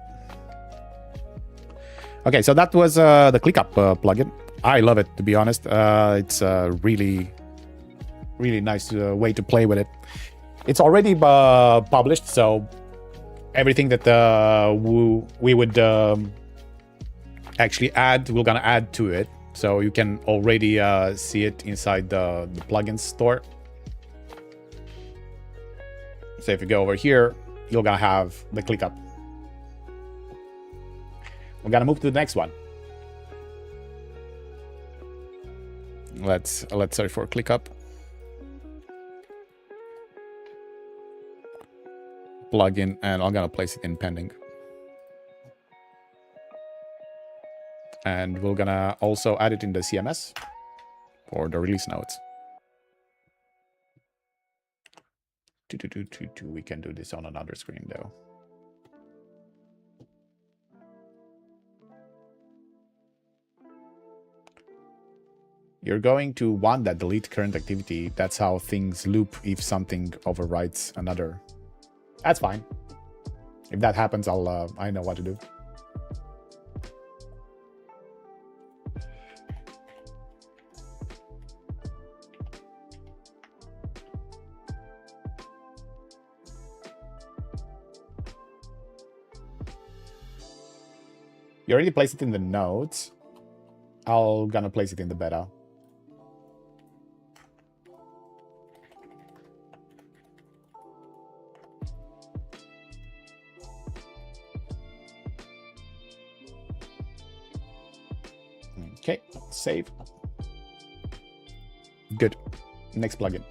Okay, so that was the ClickUp plugin. I love it, to be honest. It's a really nice way to play with it. It's already published, so everything that we would actually add, we're gonna add to it. So you can already see it inside the plugins store. So if you go over here, you're gonna have the ClickUp. We're gonna move to the next one. Let's search for ClickUp. Plugin, and I'm gonna place it in pending. And we're gonna also add it in the CMS for the release notes. We can do this on another screen though. You're going to want that delete current activity. That's how things loop if something overwrites another. That's fine. If that happens, I know what to do. You already placed it in the notes. I'm gonna place it in the beta. Okay, save. Good. Next plugin.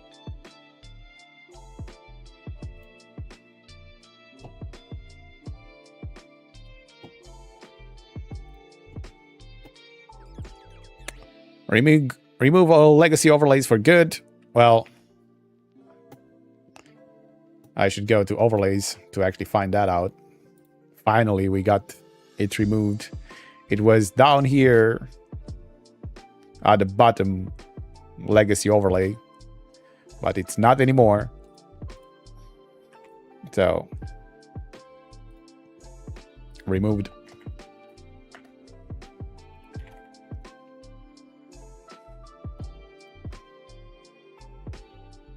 Remove all legacy overlays for good. Well, I should go to overlays to actually find that out. Finally, we got it removed. It was down here at the bottom, legacy overlay, but it's not anymore. So, removed.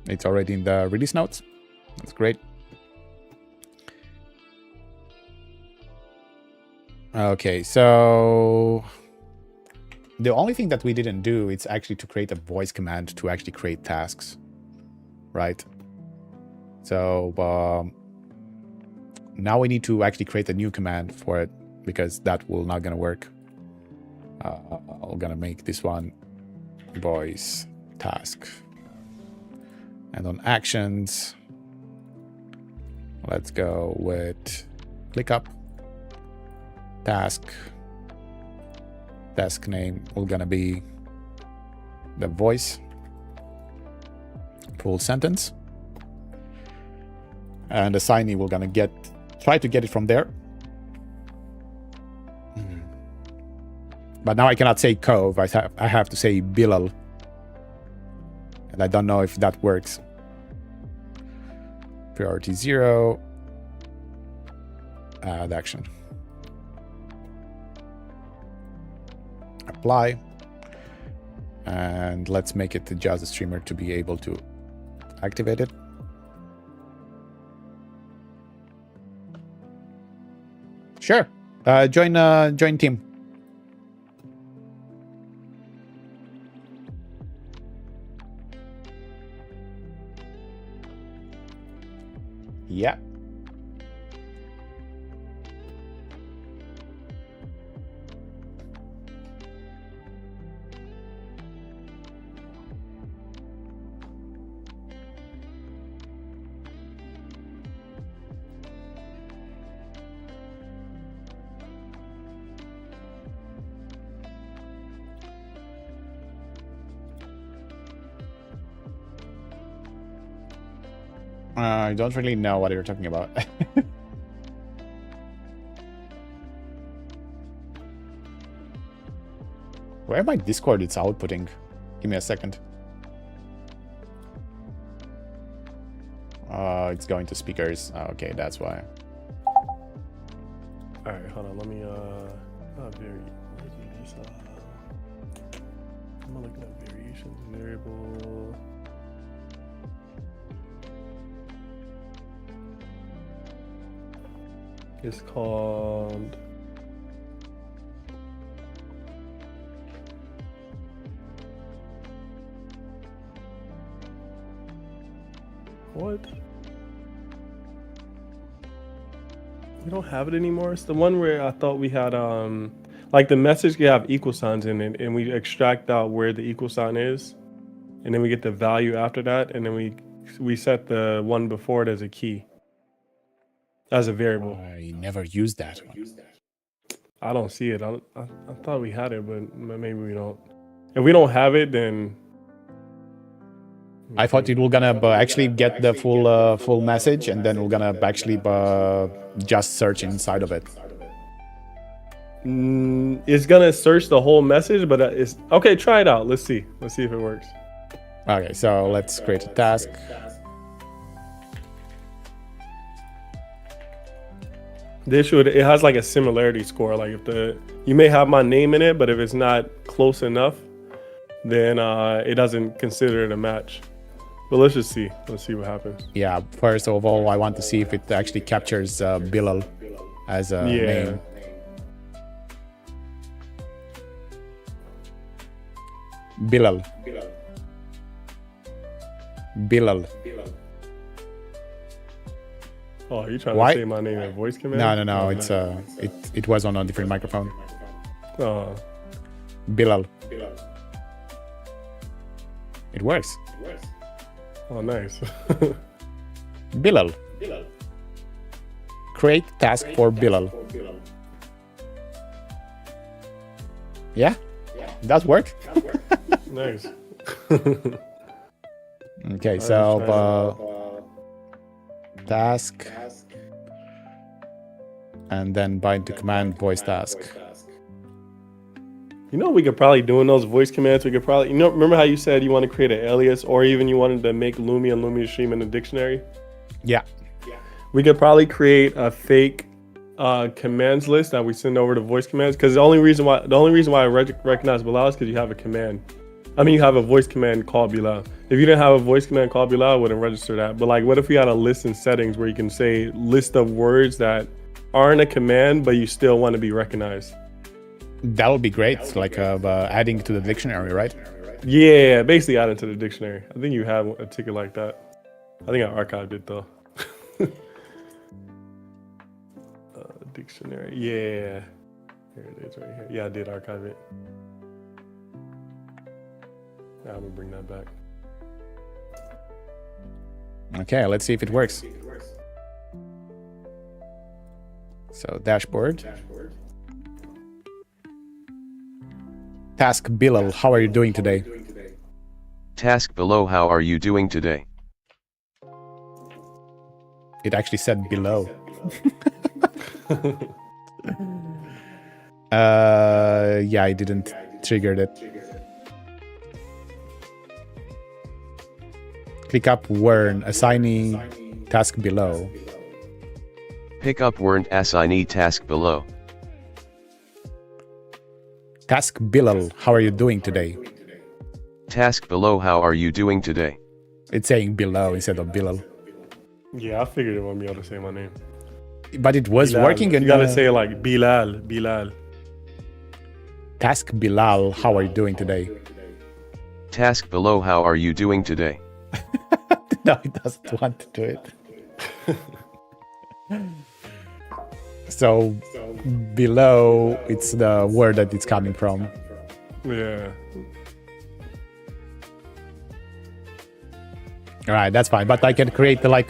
It's already in the release notes. That's great. Okay, so the only thing that we didn't do is actually to create a voice command to actually create tasks, right? So now we need to actually create a new command for it because that will not gonna work. I'm gonna make this one voice task. And on actions, let's go with ClickUp, task. Task name will gonna be the voice, full sentence. And the assignee will gonna try to get it from there. But now I cannot say Cove, I have to say Bilal. And I don't know if that works. Priority 0. Add action. Apply. And let's make it just a streamer to be able to activate it. Sure. Join team. Yeah. I don't really know what you're talking about. Where my Discord it's outputting? Give me a second. It's going to speakers. Okay, that's why. All right, hold on. Let me I'm looking at variations variable. It's called what? We don't have it anymore. It's the one where I thought we had like the message can have equal signs in it, and we extract out where the equal sign is, and then we get the value after that, and then we set the one before it as a key. As a variable. I never used that one. I don't see it. I thought we had it, but maybe we don't. If we don't have it, then I thought it will gonna actually get the full message, and then we're gonna actually just search inside of it. It's gonna search the whole message, but it's okay. Try it out. Let's see. Let's see if it works. Okay, so let's create a task. The issue, it has like a similarity score. Like if you may have my name in it, but if it's not close enough, then it doesn't consider it a match. But let's just see. Let's see what happens. Yeah, first of all, I want to see if it actually captures Bilal as a name. Bilal. Oh, you trying to say my name in voice command? No. It's it was on a different microphone. Oh. Bilal. It works. Oh, nice. Bilal. Create task for Bilal. Yeah? That work? Nice. Okay, so task, and then bind to command voice task. You know, we could probably do in those voice commands. We could probably, remember how you said you want to create an alias, or even you wanted to make Lumia and Lumia Stream in a dictionary? Yeah. We could probably create a fake commands list that we send over to voice commands. Because the only reason why I recognize Bilal is because you have a command. I mean, you have a voice command called Bilal. If you didn't have a voice command called Bilal, I wouldn't register that. But like, what if we had a list in settings where you can say list of words that aren't a command, but you still want to be recognized? That would be great, like adding to the dictionary, right? Yeah, basically adding to the dictionary. I think you have a ticket like that. I think I archived it though. Dictionary, yeah. Here it is right here. Yeah, I did archive it. I'm gonna bring that back. Okay, let's see if it works. So dashboard. Task Bilal, how are you doing today? Task below, how are you doing today? It actually said below. Yeah, I didn't trigger it. Click up Wern, assignee task below. Pick up weren't assignee task below. Task Bilal, how are you doing today? Task below, how are you doing today? It's saying below instead of Bilal. Yeah, I figured it wouldn't be able to say my name. But it was Bilal. working. You gotta say like Bilal. Task Bilal, how are you doing today? Task below, how are you doing today? No, it doesn't want to do it. So below, it's the word that it's coming from. Yeah. All right, that's fine. But I can create like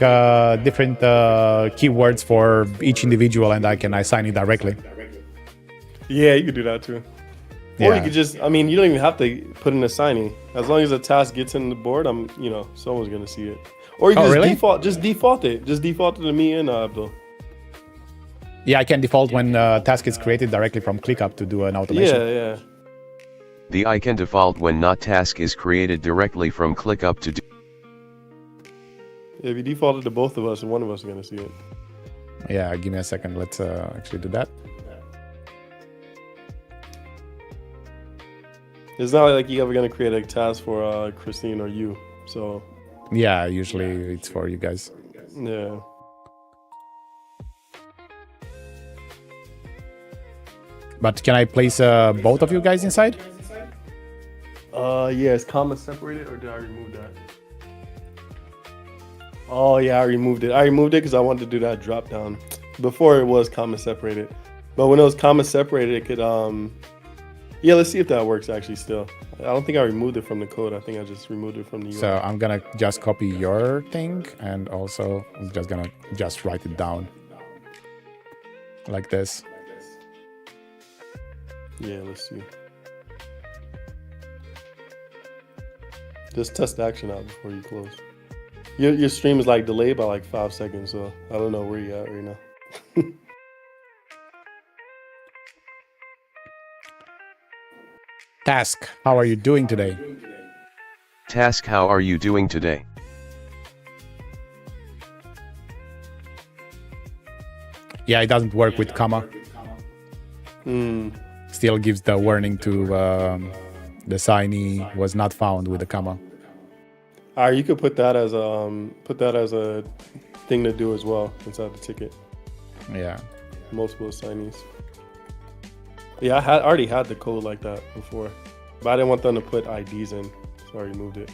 different keywords for each individual, and I can assign it directly. Yeah, you could do that too. Or you could just, I mean, you don't even have to put an assignee. As long as a task gets in the board, someone's gonna see it. Or you can default it. Just default it to me and Abdul. Yeah, I can default when task is created directly from ClickUp to do an automation. Yeah. The I can default when not task is created directly from ClickUp to do. If you default it to both of us, and one of us is gonna see it. Yeah, give me a second. Let's actually do that. It's not like you're ever gonna create a task for Christine or you. So. Yeah, usually it's for you guys. Yeah. But can I place both of you guys inside? Yeah, is comma separated, or did I remove that? Oh yeah, I removed it. I removed it because I wanted to do that drop down. Before it was comma separated, but when it was comma separated, it could yeah, let's see if that works actually still. I don't think I removed it from the code. I think I just removed it from the UI. So I'm gonna just copy your thing, and also I'm just gonna write it down like this. Yeah, let's see. Just test the action out before you close. Your stream is like delayed by like 5 seconds, so I don't know where you at right now. Task, how are you doing today? Task, how are you doing today? Yeah, it doesn't work with comma. Still gives the warning to the signee was not found with the comma. You could put that as a thing to do as well inside the ticket. Yeah. Multiple assignees. Yeah, I already had the code like that before, but I didn't want them to put IDs in, so I removed it.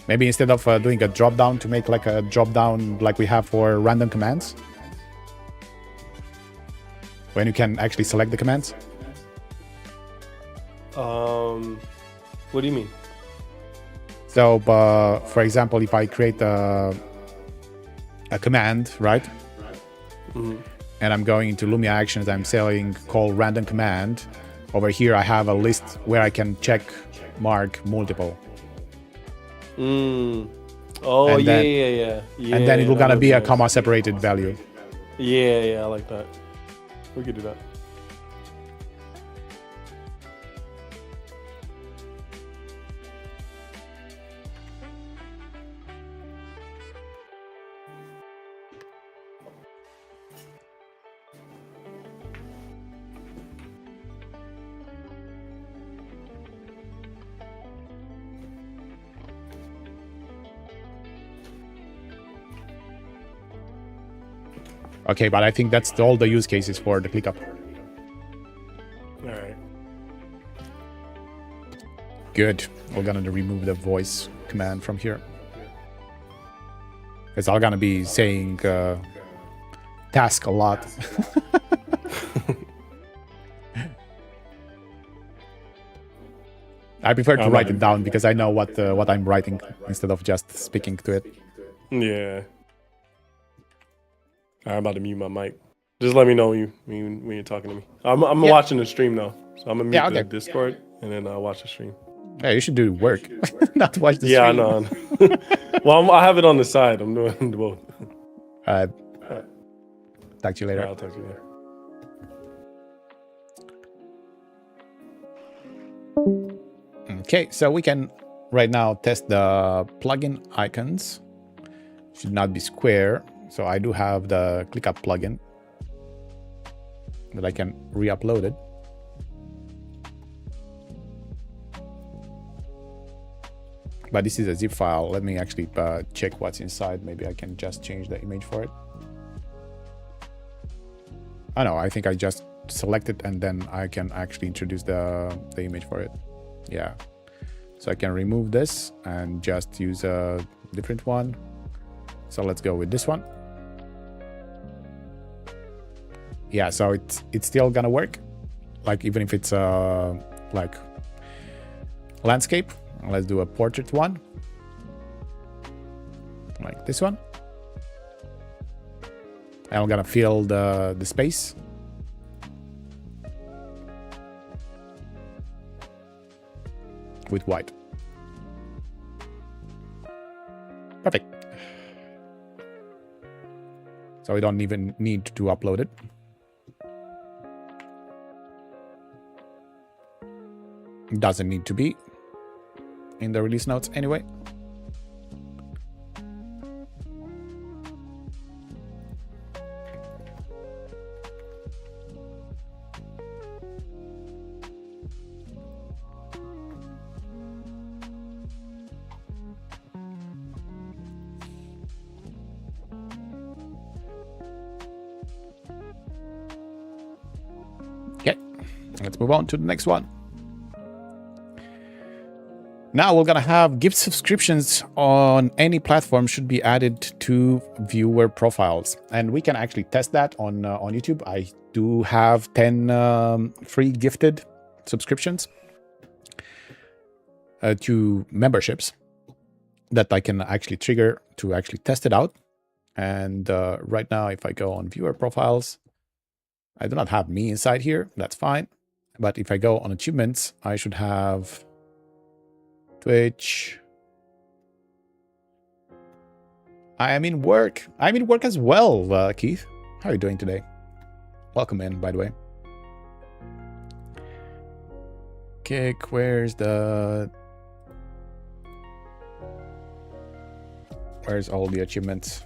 Maybe instead of doing a drop down, to make like a drop down like we have for random commands, when you can actually select the commands. What do you mean? So, for example, if I create a command, right? And I'm going into Lumia Actions, I'm saying call random command. Over here, I have a list where I can check mark multiple. Oh, And then- yeah. And then it will gonna be a comma separated value. Yeah, I like that. We could do that. Okay, but I think that's all the use cases for the ClickUp. All right. Good. We're gonna remove the voice command from here. Because I'm gonna be saying task a lot. I prefer to write it down because I know what I'm writing instead of just speaking to it. Yeah. I'm about to mute my mic. Just let me know when you're talking to me. I'm watching the stream now, so I'm gonna mute the Discord and then I'll watch the stream. Yeah, you should do work, not watch the stream. Yeah, I know. Well, I have it on the side. I'm doing both. Talk to you later. I'll talk to you later. Okay, so we can right now test the plugin icons. Should not be square. So I do have the ClickUp plugin that I can re-upload it. But this is a zip file. Let me actually check what's inside. Maybe I can just change the image for it. I know, I think I just select it and then I can actually introduce the image for it. Yeah. So I can remove this and just use a different one. So let's go with this one. Yeah, so it's still gonna work. Like even if it's like landscape. Let's do a portrait one. Like this one. And I'm gonna fill the space. With white. Perfect. So we don't even need to upload it. Doesn't need to be in the release notes anyway. Okay, let's move on to the next one. Now we're gonna have gift subscriptions on any platform should be added to viewer profiles, and we can actually test that on YouTube. I do have 10 free gifted subscriptions to memberships that I can actually trigger to actually test it out. And right now, if I go on viewer profiles, I do not have me inside here. That's fine. But if I go on achievements, I should have Twitch. I am in work. I'm in work as well, Keith. How are you doing today? Welcome in, by the way. Kick, where's all the achievements?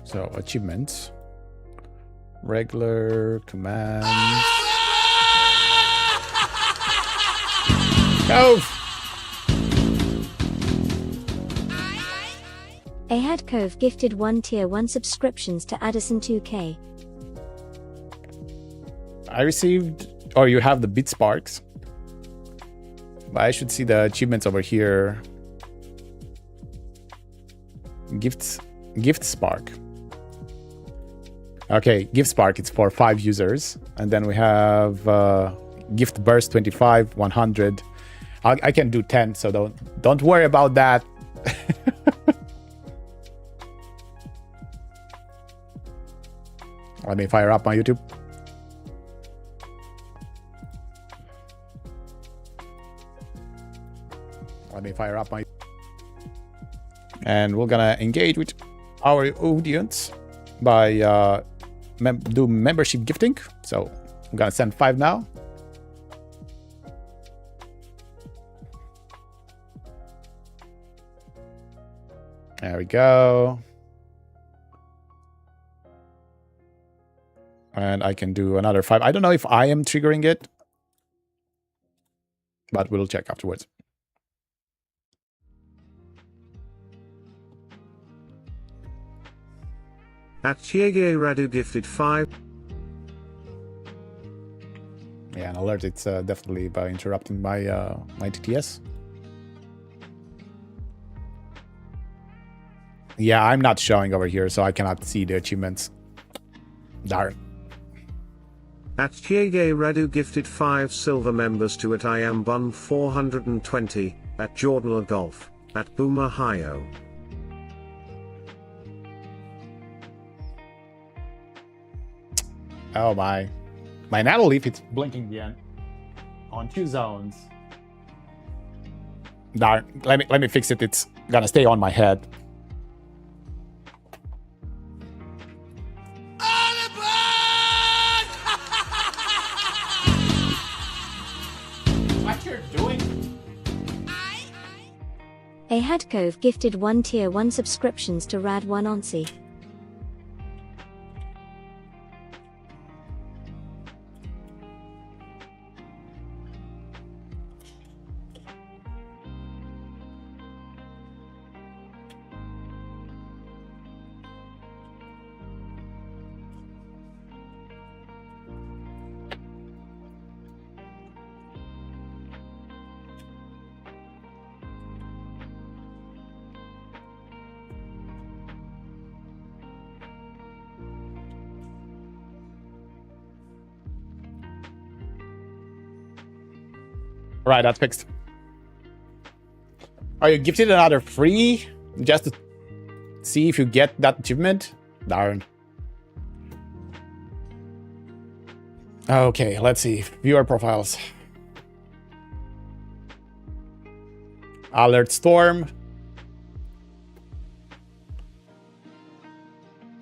So achievements, regular commands. Go! Ahad Cove gifted 1 tier 1 subscriptions to Addison 2K. I received, or you have the bit sparks. But I should see the achievements over here. Gift spark. Okay, gift spark, it's for 5 users. And then we have gift burst 25, 100. I can do 10, so don't worry about that. Let me fire up my YouTube. And we're gonna engage with our audience by do membership gifting. So I'm gonna send 5 now. There we go. And I can do another 5. I don't know if I am triggering it, but we'll check afterwards. At Chiege Radu gifted 5. Yeah, an alert. It's definitely by interrupting my my TTS. Yeah, I'm not showing over here, so I cannot see the achievements. Darn. At Chiege Radu gifted 5 silver members to at I am Bun 420, at Jordan Golf, at Boomer Hio. Oh my nano leaf, it's blinking again on 2 zones. Darn. Let me fix it. It's gonna stay on my head. What you're doing? Ahad Cove gifted 1 tier 1 subscriptions to Rad1 Onsi. Right, that's fixed. Are you gifted another free just to see if you get that achievement? Darn. Okay, let's see. Viewer profiles. Alert Storm.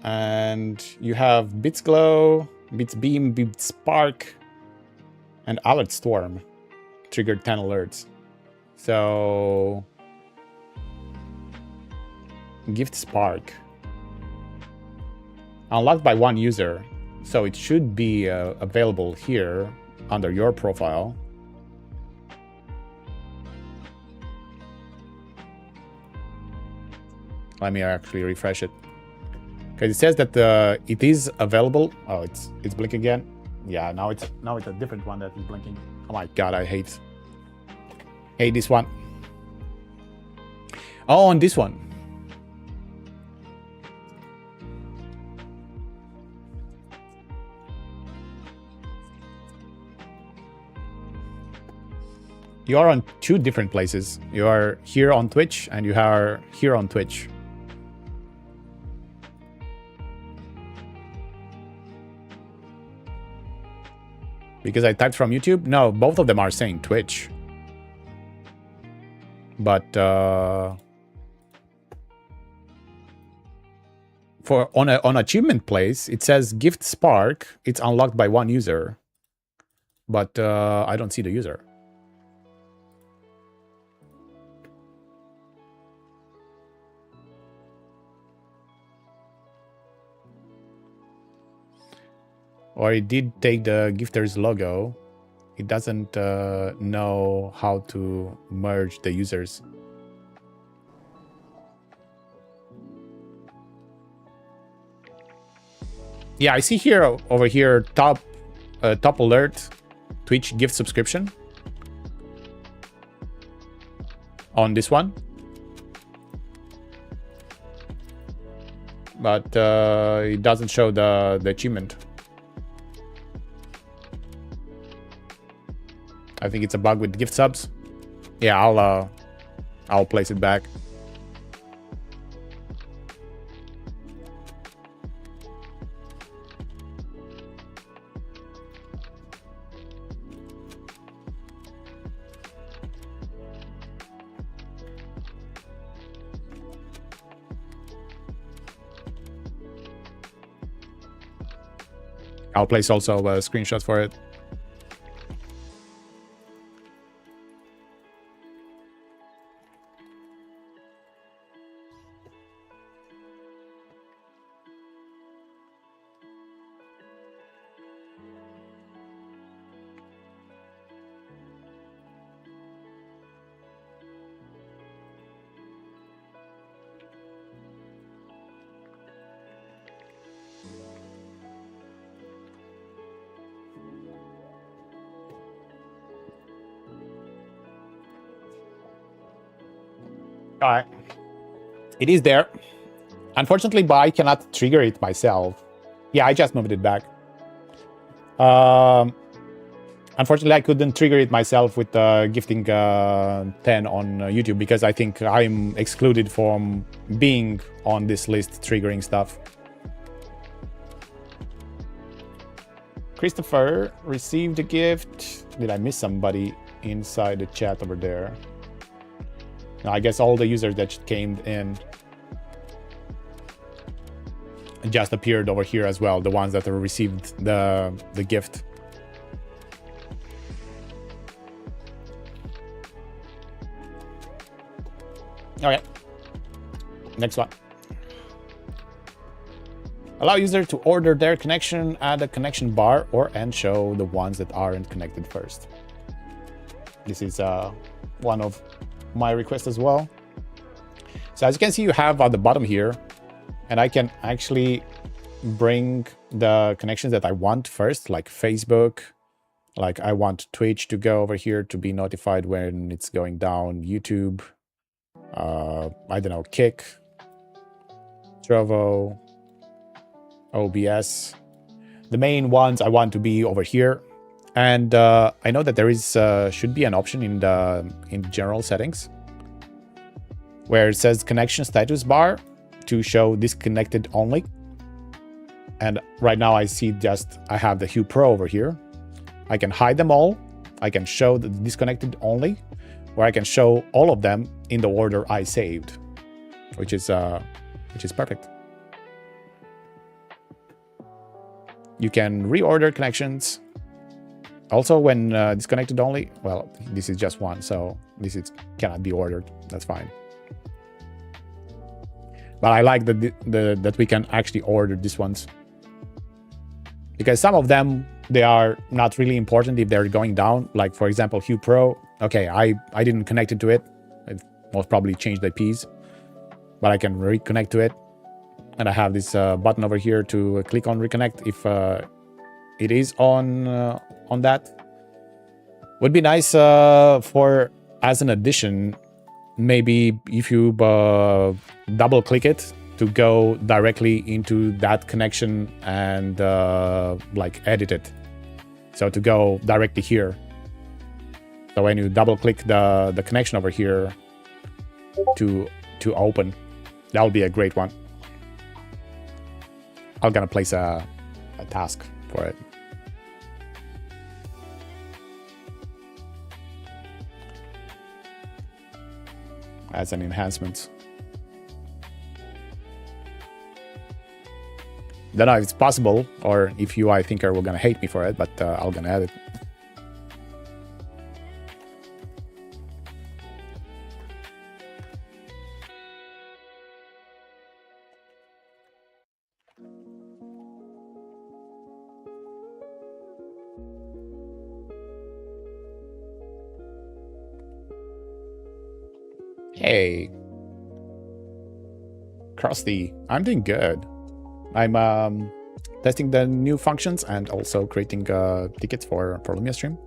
And you have Bits Glow, Bits Beam, Bits Spark, and Alert Storm. Triggered 10 alerts. So Gift Spark unlocked by 1 user, so it should be available here under your profile. Let me actually refresh it, because it says that it is available. Oh, it's blinking again. Yeah, now it's a different one that is blinking. Oh my god, I hate this one. Oh, on this one. You are on 2 different places. You are here on Twitch and you are here on Twitch. Because I typed from YouTube? No, both of them are saying Twitch. But for on achievement place, it says Gift Spark. It's unlocked by 1 user. But I don't see the user. Or it did take the gifter's logo. It doesn't know how to merge the users. Yeah, I see here over here top alert, Twitch gift subscription on this one. But it doesn't show the achievement. I think it's a bug with gift subs. Yeah, I'll place it back. I'll place also a screenshot for it. All right. It is there. Unfortunately, but I cannot trigger it myself. Yeah, I just moved it back. Unfortunately, I couldn't trigger it myself with gifting 10 on YouTube because I think I'm excluded from being on this list triggering stuff. Christopher received a gift. Did I miss somebody inside the chat over there? No, I guess all the users that came in just appeared over here as well, the ones that received the gift. Okay, next one. Allow user to order their connection, add a connection bar, and show the ones that aren't connected first. This is one of my requests as well. So as you can see, you have at the bottom here, and I can actually bring the connections that I want first, like Facebook, like I want Twitch to go over here to be notified when it's going down, YouTube, I don't know, Kick, Trovo, OBS. The main ones I want to be over here. And I know that there is should be an option in the general settings where it says connection status bar to show disconnected only. And right now I see I have the Hue Pro over here. I can hide them all. I can show the disconnected only, or I can show all of them in the order I saved, which is perfect. You can reorder connections. Also, when disconnected only, well, this is just one, so cannot be ordered. That's fine. But I like that we can actually order these ones, because some of them, they are not really important if they're going down. Like for example, Hue Pro. Okay, I didn't connect it to it. It most probably changed IPs, but I can reconnect to it, and I have this button over here to click on reconnect if it is on that. Would be nice for as an addition, maybe if you double click it to go directly into that connection and like edit it. So to go directly here. So when you double click the connection over here to open, that will be a great one. I'm gonna place a task for it. As an enhancement. Don't know if it's possible or if UI thinker will gonna hate me for it, but I'm gonna add it. Hey, Krusty, I'm doing good. I'm testing the new functions and also creating tickets for Lumia Stream.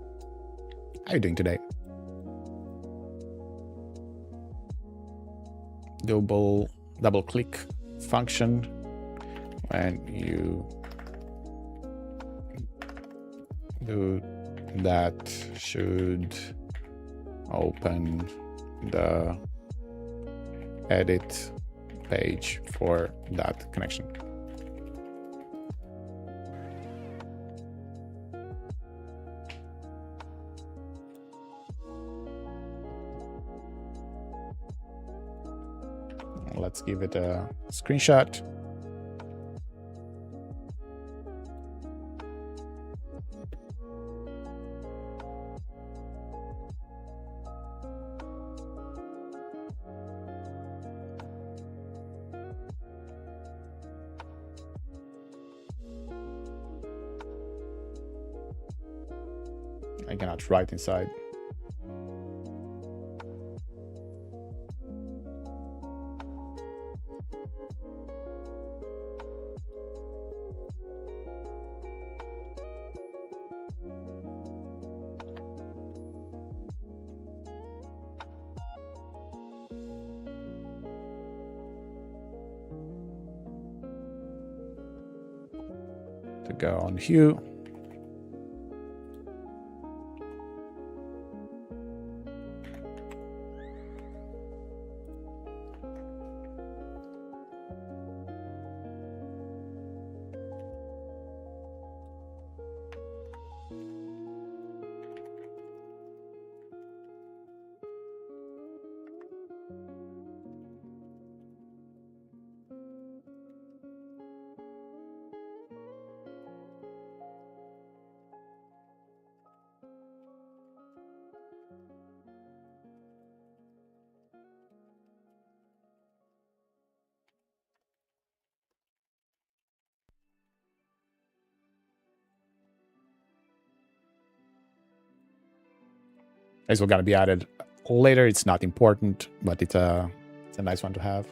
How are you doing today? Double click function when you do that should open the edit page for that connection. Let's give it a screenshot. I cannot write inside. To go on hue. This will gonna be added later. It's not important, but it's a nice one to have.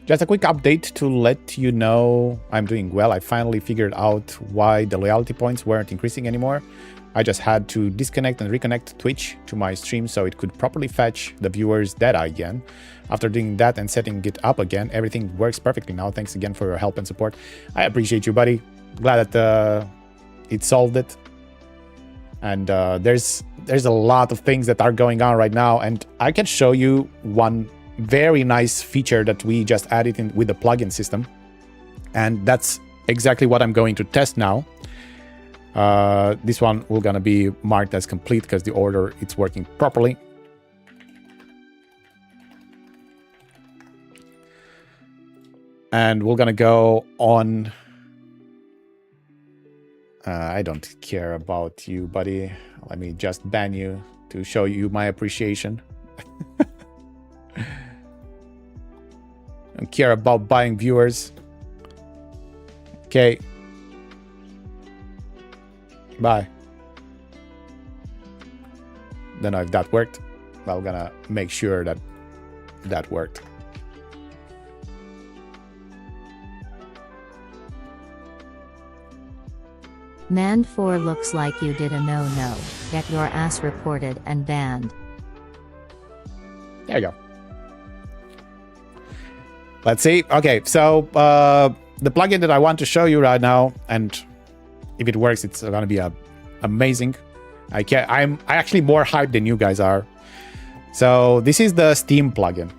Just a quick update to let you know I'm doing well. I finally figured out why the loyalty points weren't increasing anymore. I just had to disconnect and reconnect Twitch to my stream so it could properly fetch the viewer's data again. After doing that and setting it up again, everything works perfectly now. Thanks again for your help and support. I appreciate you, buddy. Glad that it solved it. And there's a lot of things that are going on right now, and I can show you one very nice feature that we just added in with the plugin system, and that's exactly what I'm going to test now. This one will gonna be marked as complete because the order it's working properly. And we're gonna go on. I don't care about you, buddy. Let me just ban you to show you my appreciation. Don't care about buying viewers. Okay. Bye. Don't know if that worked. But I'm gonna make sure that that worked. Man4 looks like you did a no-no. Get your ass reported and banned. There you go. Let's see. Okay, so the plugin that I want to show you right now, and if it works, it's gonna be amazing. I'm actually more hyped than you guys are. So this is the Steam plugin.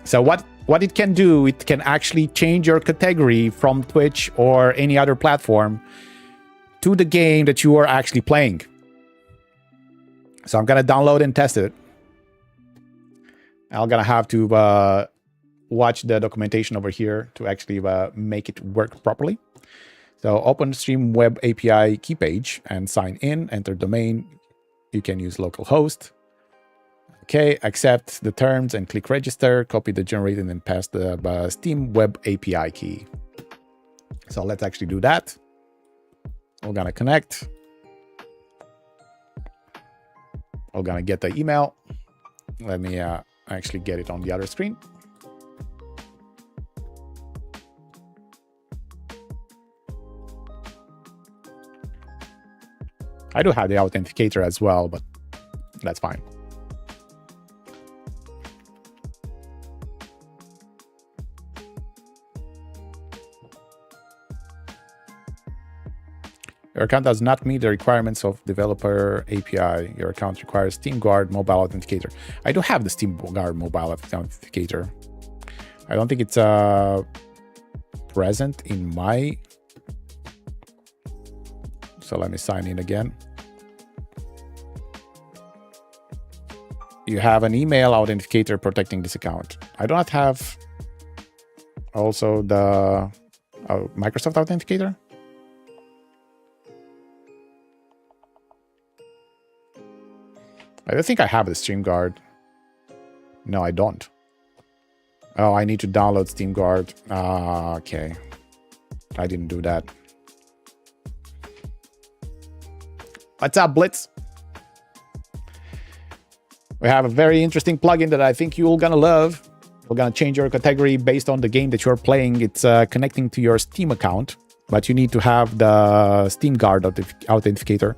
So what it can do, it can actually change your category from Twitch or any other platform to the game that you are actually playing. So I'm gonna download and test it. I'm gonna have to watch the documentation over here to actually make it work properly. So open Stream Web API key page and sign in, enter domain. You can use localhost. Okay, accept the terms and click register, copy the generated and pass the Steam Web API key. So let's actually do that. We're gonna connect. We're gonna get the email. Let me actually get it on the other screen. I do have the authenticator as well, but that's fine. Your account does not meet the requirements of developer API. Your account requires Steam Guard mobile authenticator. I do have the Steam Guard mobile authenticator. I don't think it's present in my... So let me sign in again. You have an email authenticator protecting this account. I do not have also the Microsoft Authenticator. I don't think I have the Stream Guard. No, I don't. Oh, I need to download Steam Guard. Okay. I didn't do that. What's up, Blitz? We have a very interesting plugin that I think you're gonna love. We're gonna change your category based on the game that you're playing. It's connecting to your Steam account, but you need to have the Steam Guard authenticator.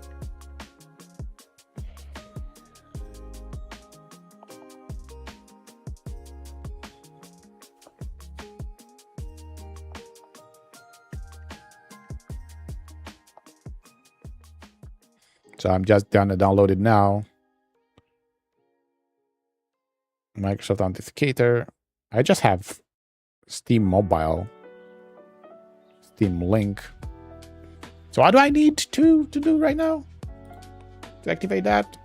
So I'm just gonna download it now. Microsoft Authenticator. I just have Steam Mobile, Steam Link. So what do I need to do right now to activate that?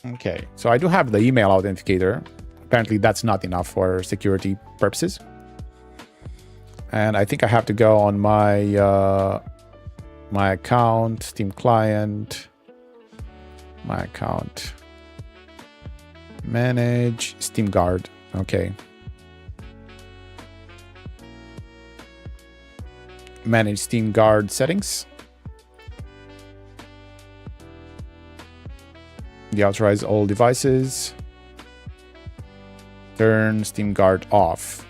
Okay, so I do have the email authenticator. Apparently that's not enough for security purposes. And I think I have to go on my my account, Steam client, my account, manage, Steam Guard. Okay. Manage Steam Guard settings. Deauthorize all devices. Turn Steam Guard off.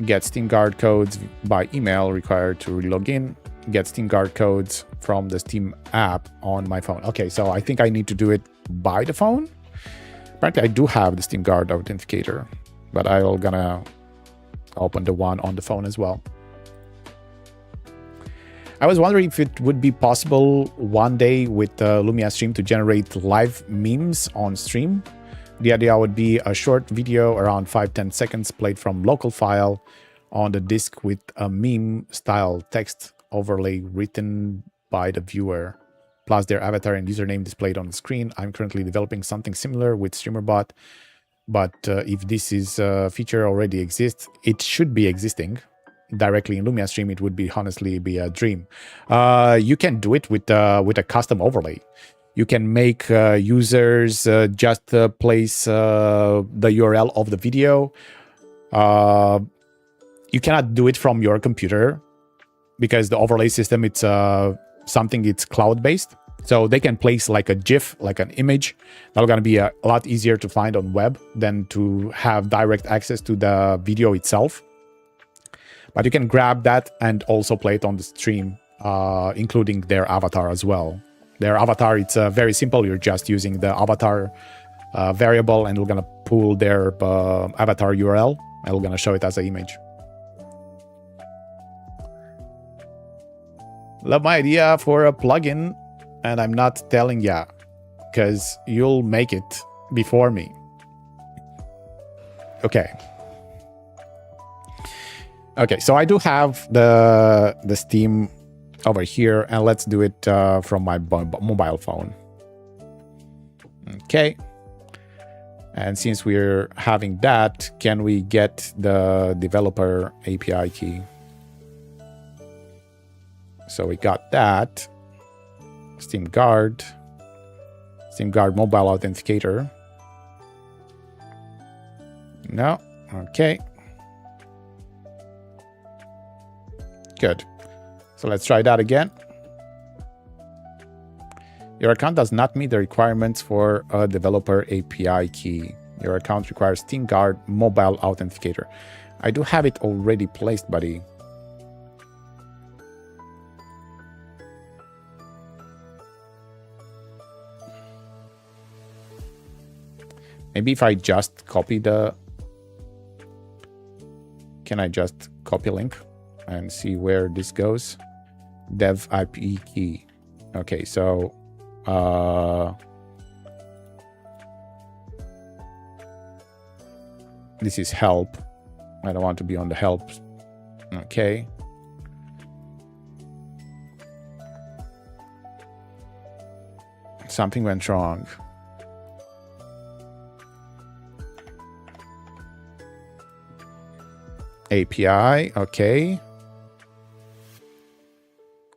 Get Steam Guard codes by email required to relog in. Get Steam Guard codes from the Steam app on my phone. Okay, so I think I need to do it by the phone. Apparently I do have the Steam Guard authenticator, but I'm gonna open the one on the phone as well. I was wondering if it would be possible one day with Lumia Stream to generate live memes on stream. The idea would be a short video around 5-10 seconds played from local file on the disk with a meme style text overlay written by the viewer, plus their avatar and username displayed on the screen. I'm currently developing something similar with StreamerBot, but if this feature already exists, it should be existing directly in Lumia Stream. It would be honestly be a dream. You can do it with a custom overlay. You can make users just place the URL of the video. You cannot do it from your computer because the overlay system, it's something it's cloud-based. So they can place like a GIF, like an image. That's going to be a lot easier to find on web than to have direct access to the video itself. But you can grab that and also play it on the stream, including their avatar as well. Their avatar, it's very simple. You're just using the avatar variable, and we're going to pull their avatar URL, and we're going to show it as an image. Love my idea for a plugin, and I'm not telling ya, because you'll make it before me. Okay. Okay, so I do have the Steam over here, and let's do it from my mobile phone. Okay. And since we're having that, can we get the developer API key? So we got that. Steam Guard mobile authenticator. No. Okay. Good. So let's try that again. Your account does not meet the requirements for a developer API key. Your account requires Steam Guard mobile authenticator. I do have it already placed, buddy. Maybe if I just copy the... Can I just copy link and see where this goes? Dev IP key. Okay, so... this is help. I don't want to be on the help. Okay. Something went wrong. API, okay.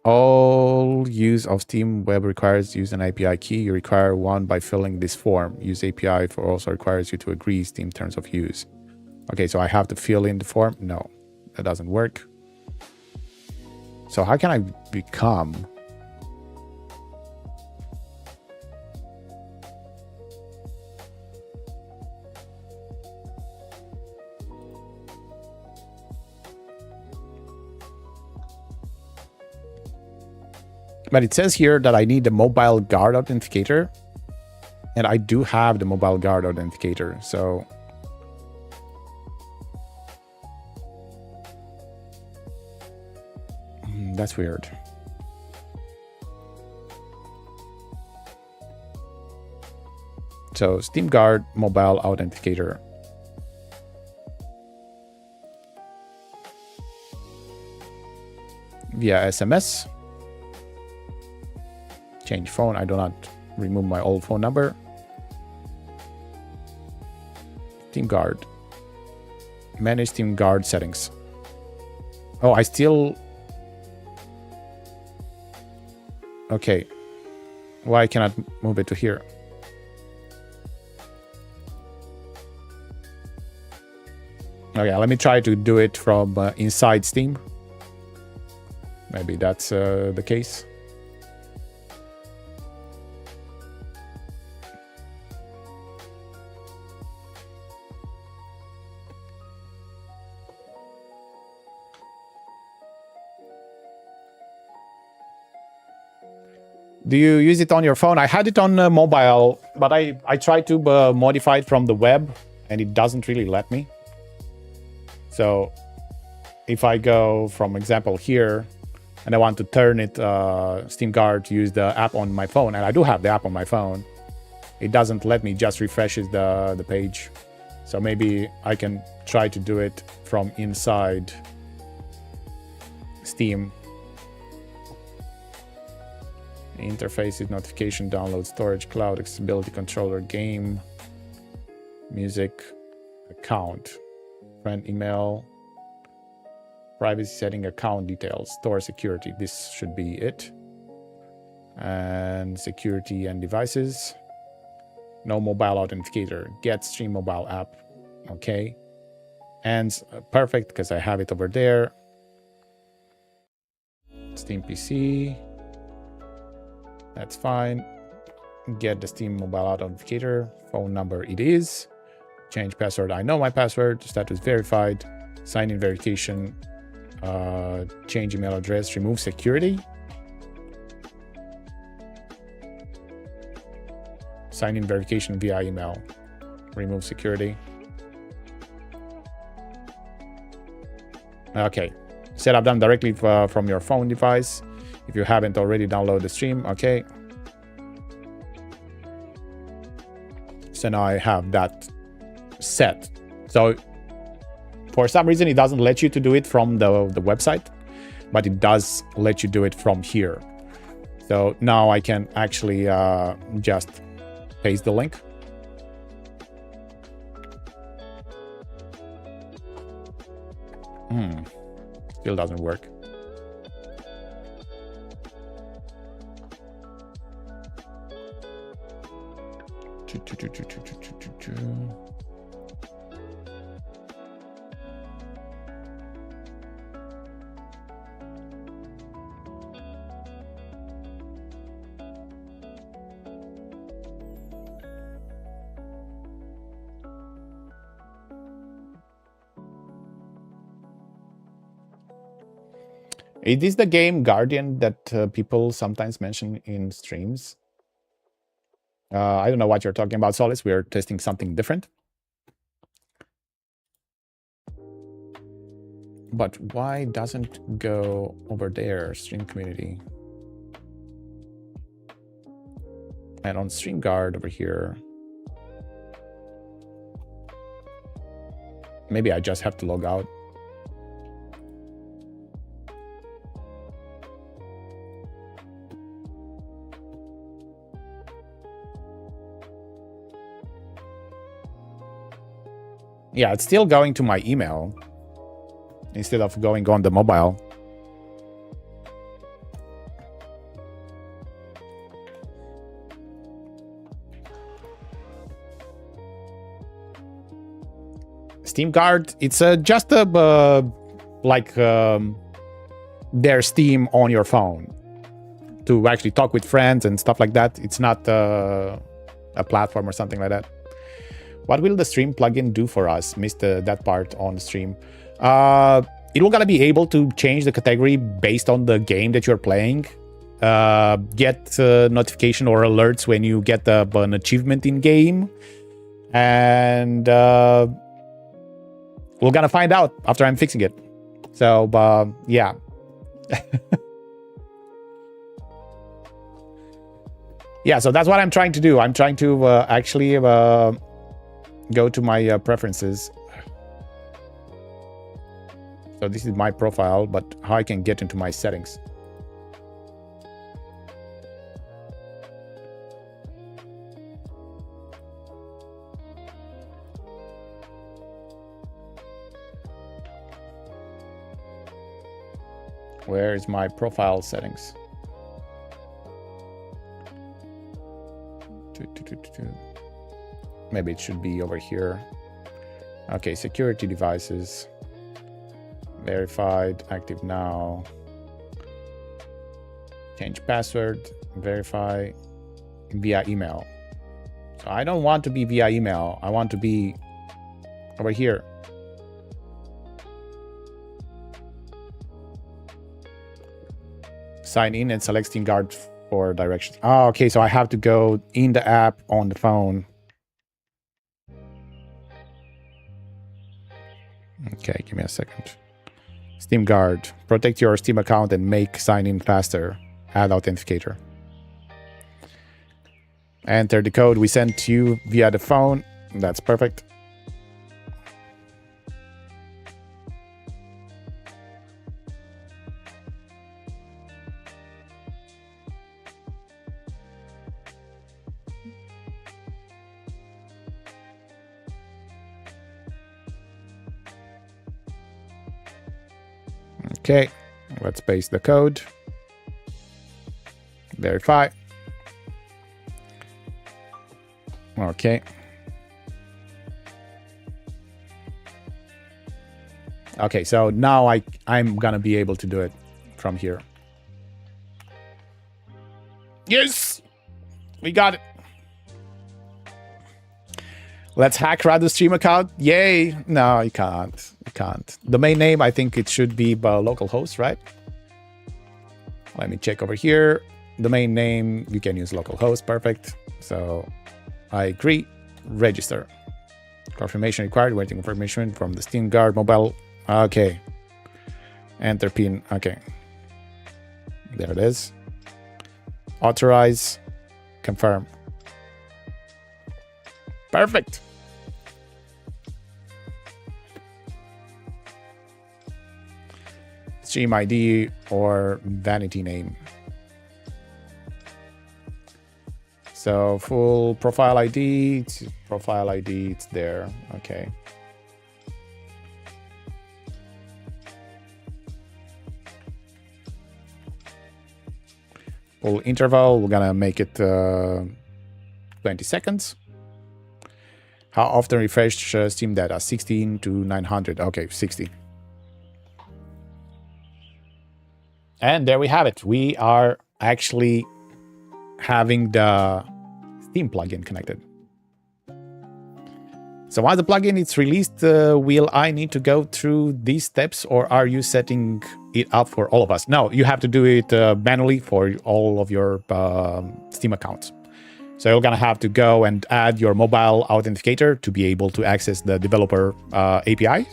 All use of Steam Web requires use an API key. You require one by filling this form. Use API for also requires you to agree Steam terms of use. Okay, so I have to fill in the form? No, that doesn't work. So how can I become? But it says here that I need the mobile guard authenticator. And I do have the mobile guard authenticator, so... that's weird. So, Steam Guard mobile authenticator. Via SMS. Change phone. I do not remove my old phone number. Steam Guard. Manage Steam Guard settings. Oh, I still... Okay. Why cannot move it to here? Okay, let me try to do it from inside Steam. Maybe that's the case. Do you use it on your phone? I had it on mobile, but I tried to modify it from the web, and it doesn't really let me. So if I go, from example here, and I want to turn it, Steam Guard, to use the app on my phone, and I do have the app on my phone, it doesn't let me, just refreshes the page. So maybe I can try to do it from inside Steam. Interfaces, notification, download, storage, cloud, accessibility, controller, game, music, account, friend, email, privacy setting, account details, store security. This should be it. And security and devices. No mobile authenticator. Get Stream mobile app. Okay. And perfect, because I have it over there. Steam PC. That's fine. Get the Steam mobile authenticator. Phone number it is. Change password. I know my password. Status verified. Sign in verification. Change email address. Remove security. Sign in verification via email. Remove security. Okay. Setup done directly from your phone device. If you haven't already downloaded the stream, okay. So now I have that set. So for some reason, it doesn't let you to do it from the website, but it does let you do it from here. So now I can actually just paste the link. Still doesn't work. Is this the game Guardian that people sometimes mention in streams? I don't know what you're talking about, Solis. We're testing something different. But why doesn't go over there, stream community? And on StreamGuard over here. Maybe I just have to log out. Yeah, it's still going to my email instead of going on the mobile. SteamGuard, it's just like their Steam on your phone to actually talk with friends and stuff like that. It's not a platform or something like that. What will the stream plugin do for us? Missed that part on the stream. It will gonna be able to change the category based on the game that you're playing. Get notification or alerts when you get an achievement in game. And we're gonna find out after I'm fixing it. So, yeah. Yeah, so that's what I'm trying to do. I'm trying to actually go to my preferences. So this is my profile, but how I can get into my settings. Where is my profile settings? Maybe it should be over here. Okay, security devices. Verified, active now. Change password, verify via email. So I don't want to be via email. I want to be over here. Sign in and select SteamGuard for directions. Oh, okay, so I have to go in the app on the phone. Okay, give me a second. SteamGuard. Protect your Steam account and make sign-in faster. Add authenticator. Enter the code we sent to you via the phone. That's perfect. Okay, let's paste the code. Verify. Okay. Okay, so now I'm gonna be able to do it from here. Yes! We got it. Let's hack Radu's stream account. Yay! No, you can't. You can't. Domain name, I think it should be localhost, right? Let me check over here. Domain name, you can use localhost. Perfect. So I agree. Register. Confirmation required. Waiting confirmation from the Steam Guard mobile. Okay. Enter PIN. Okay. There it is. Authorize. Confirm. Perfect. Stream ID or vanity name. So full profile ID, it's there. Okay. Full interval, we're gonna make it 20 seconds. How often refresh Steam data? 16 to 900. Okay, 60. And there we have it. We are actually having the Steam plugin connected. So once the plugin is released, will I need to go through these steps, or are you setting it up for all of us? No, you have to do it manually for all of your Steam accounts. So you're gonna have to go and add your mobile authenticator to be able to access the developer API.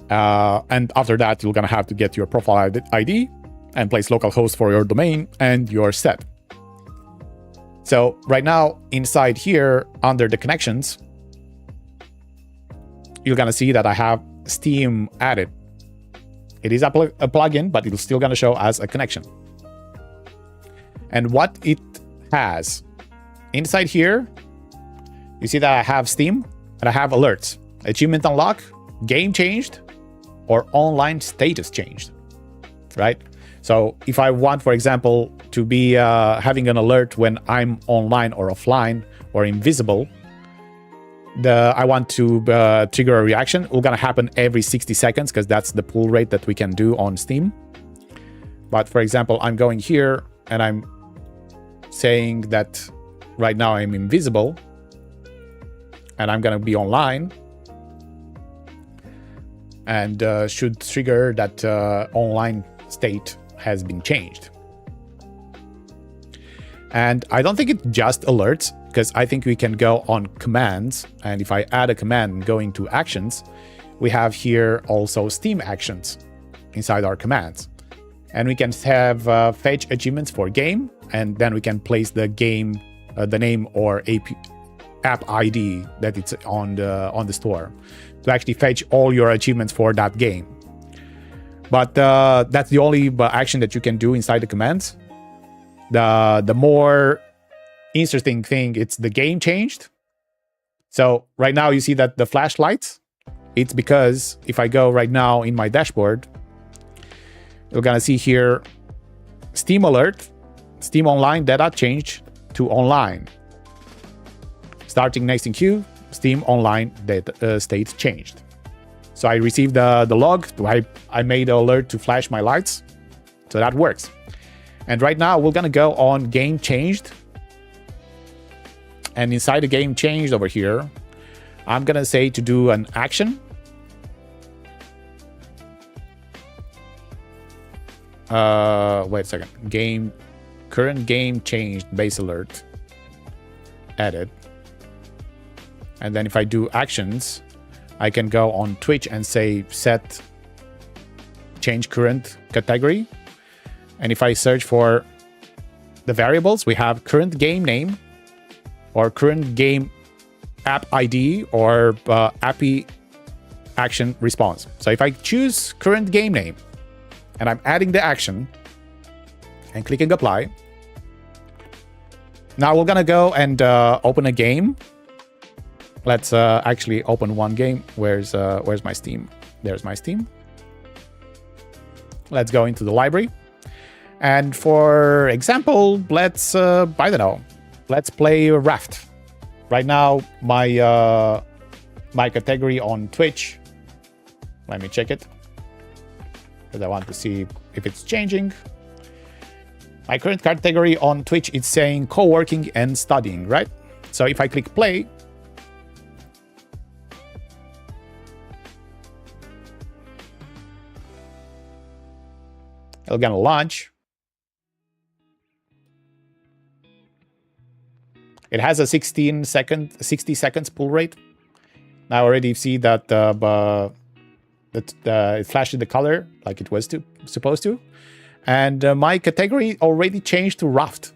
And after that, you're gonna have to get your profile ID and place localhost for your domain, and you're set. So right now, inside here, under the connections, you're gonna see that I have Steam added. It is a plugin, but it's still gonna show as a connection. And what it has inside here, you see that I have Steam and I have alerts, achievement unlock, game changed, or online status changed, right? So if I want, for example, to be having an alert when I'm online or offline or invisible, I want to trigger a reaction. It's gonna happen every 60 seconds because that's the pull rate that we can do on Steam. But for example, I'm going here and I'm saying that right now I'm invisible and I'm gonna be online, and should trigger that online state has been changed. And I don't think it just alerts, because I think we can go on commands, and if I add a command going to actions, we have here also Steam actions inside our commands. And we can have fetch achievements for game, and then we can place the game, the name or app ID that it's on the store to actually fetch all your achievements for that game. But that's the only action that you can do inside the commands. The more interesting thing, it's the game changed. So right now you see that the flashlights, it's because if I go right now in my dashboard, you're gonna see here Steam alert, Steam online data changed to online. Starting next in queue, Steam online data state changed. So I received the log, I made an alert to flash my lights, so that works. And right now we're gonna go on game changed. And inside the game changed over here, I'm gonna say to do an action. Wait a second. Current game changed base alert. Edit. And then if I do actions, I can go on Twitch and say set change current category. And if I search for the variables, we have current game name or current game app ID or API action response. So if I choose current game name and I'm adding the action and clicking apply, now we're gonna go and open a game. Let's actually open one game. Where's my Steam? There's my Steam. Let's go into the library. And for example, let's, I don't know, let's play Raft. Right now, my category on Twitch, let me check it, because I want to see if it's changing. My current category on Twitch is saying co-working and studying, right? So if I click play, it'll gonna launch. It has a 60 seconds pull rate. Now already see that it flashed the color like it was supposed to. And my category already changed to Raft.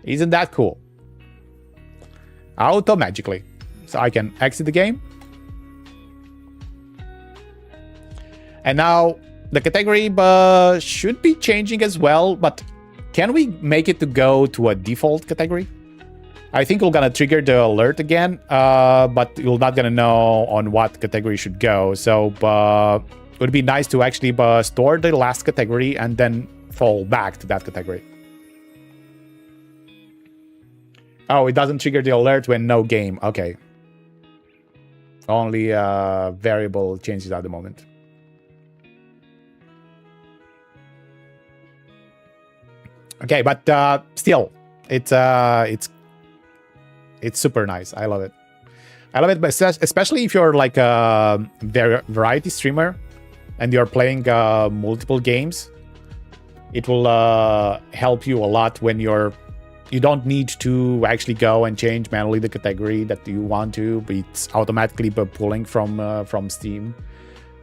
Isn't that cool? Magically. So I can exit the game. And now the category should be changing as well, but can we make it to go to a default category? I think we're gonna trigger the alert again, but we're not gonna know on what category should go. So it would be nice to actually store the last category and then fall back to that category. Oh, it doesn't trigger the alert when no game. Okay. Only variable changes at the moment. Okay, but still, it's super nice. I love it. I love it, but especially if you're like a variety streamer and you're playing multiple games. It will help you a lot when you don't need to actually go and change manually the category that you want to, but it's automatically pulling from Steam,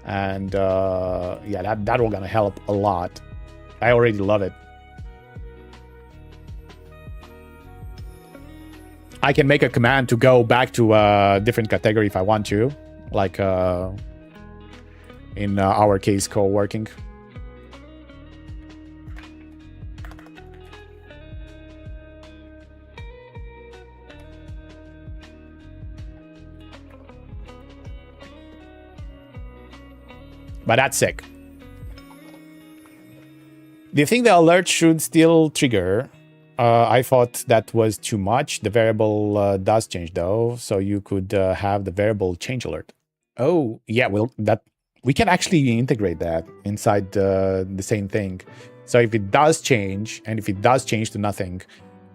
and yeah, that will gonna help a lot. I already love it. I can make a command to go back to a different category if I want to, like in our case, co-working. But that's sick. Do you think the alert should still trigger? I thought that was too much. The variable does change though, so you could have the variable change alert. Oh, yeah, well, that we can actually integrate that inside the same thing. So if it does change, and if it does change to nothing,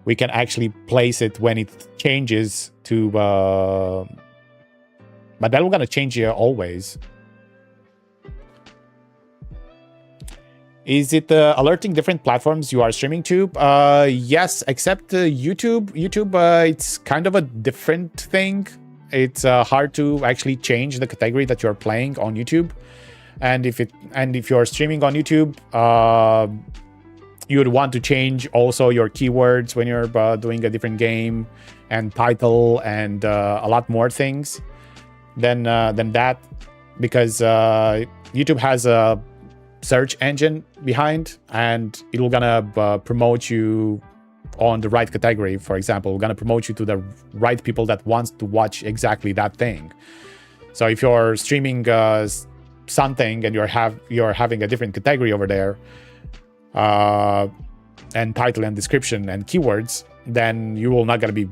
we can actually place it when it changes to... but that we're gonna change here always. Is it alerting different platforms you are streaming to? Yes, except YouTube. YouTube, it's kind of a different thing. It's hard to actually change the category that you're playing on YouTube. And if you're streaming on YouTube, you would want to change also your keywords when you're doing a different game, and title, and a lot more things than that, because YouTube has a search engine behind, and it'll gonna promote you on the right category. For example, we're gonna promote you to the right people that wants to watch exactly that thing. So if you're streaming something and you're having a different category over there, and title and description and keywords, then you will not gonna be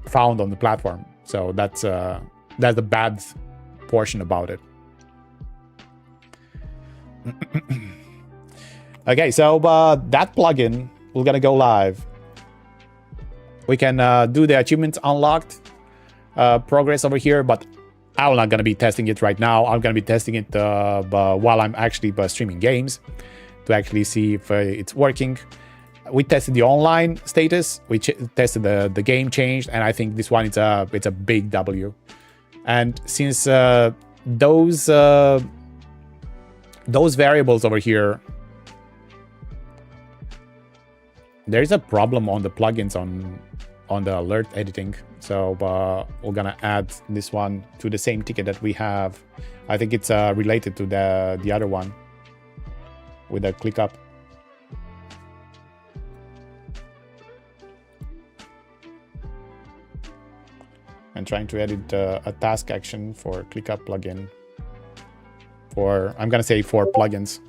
found on the platform. So that's the bad portion about it. Okay, so that plugin will gonna go live. We can do the achievements unlocked progress over here, but I'm not gonna be testing it right now. I'm gonna be testing it while I'm actually streaming games to actually see if it's working. We tested the online status. We tested the game changed, and I think this one it's a big W. And since those variables over here, there's a problem on the plugins on the alert editing. So we're gonna add this one to the same ticket that we have. I think it's related to the other one with a ClickUp. I'm trying to edit a task action for ClickUp plugin. I'm gonna say 4 plugins.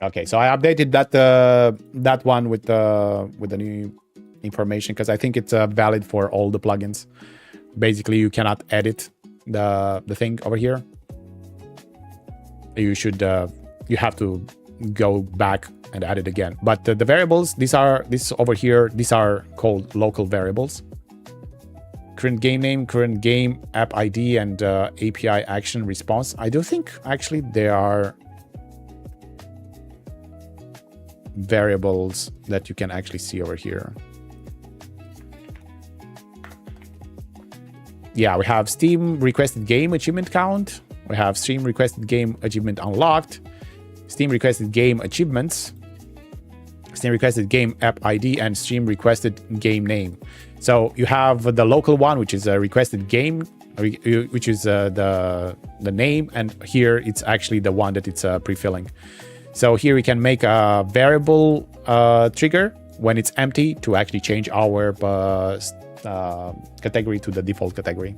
Okay, so I updated that that one with the new information because I think it's valid for all the plugins. Basically, you cannot edit the thing over here. You should you have to go back and add it again. But the variables, this over here, these are called local variables. Current game name, current game app ID, and API action response. I do think actually they are variables that you can actually see over here. Yeah, we have Steam requested game achievement count. We have Steam requested game achievement unlocked. Steam requested game achievements. Steam requested game app ID, and Steam requested game name. So you have the local one, which is a requested game, which is the name, and here it's actually the one that it's pre-filling. So here we can make a variable trigger when it's empty to actually change our category to the default category.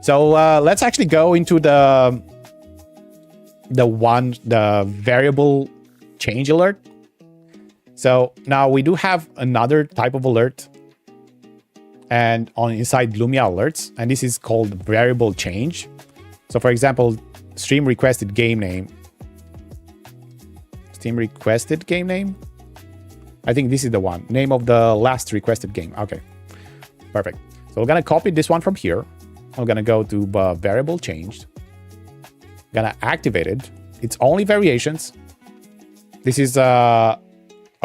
So let's actually go into the variable change alert. So now we do have another type of alert and on inside Lumia alerts, and this is called variable change. So for example, stream requested game name. Steam requested game name. I think this is the one. Name of the last requested game. Okay, perfect. So we're gonna copy this one from here. I'm gonna go to variable changed. Gonna activate it. It's only variations. This is a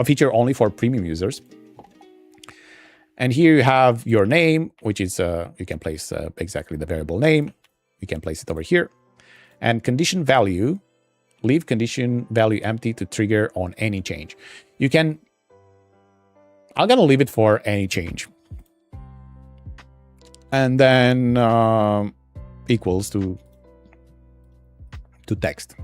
feature only for premium users. And here you have your name, which is you can place exactly the variable name. You can place it over here. And condition value, leave condition value empty to trigger on any change. You can. I'm gonna leave it for any change. And then equals to text.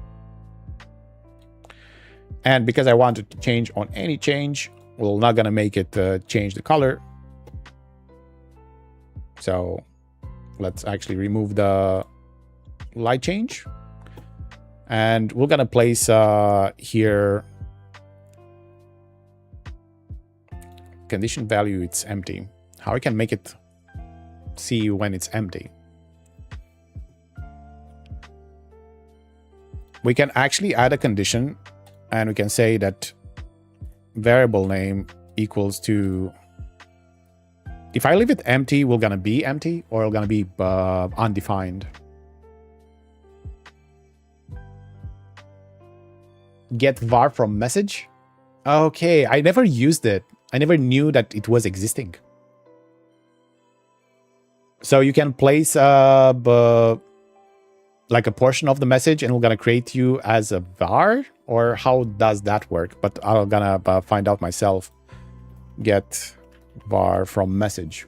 And because I wanted to change on any change, we're not gonna make it change the color. So let's actually remove the light change. And we're gonna place here condition value, it's empty. How I can make it see when it's empty? We can actually add a condition and we can say that variable name equals to, if I leave it empty, we're gonna be empty or we're gonna be undefined. Get var from message. Okay, I never used it. I never knew that it was existing. So you can place like a portion of the message and we're gonna create you as a var, or how does that work? But I'm gonna find out myself. Get var from message.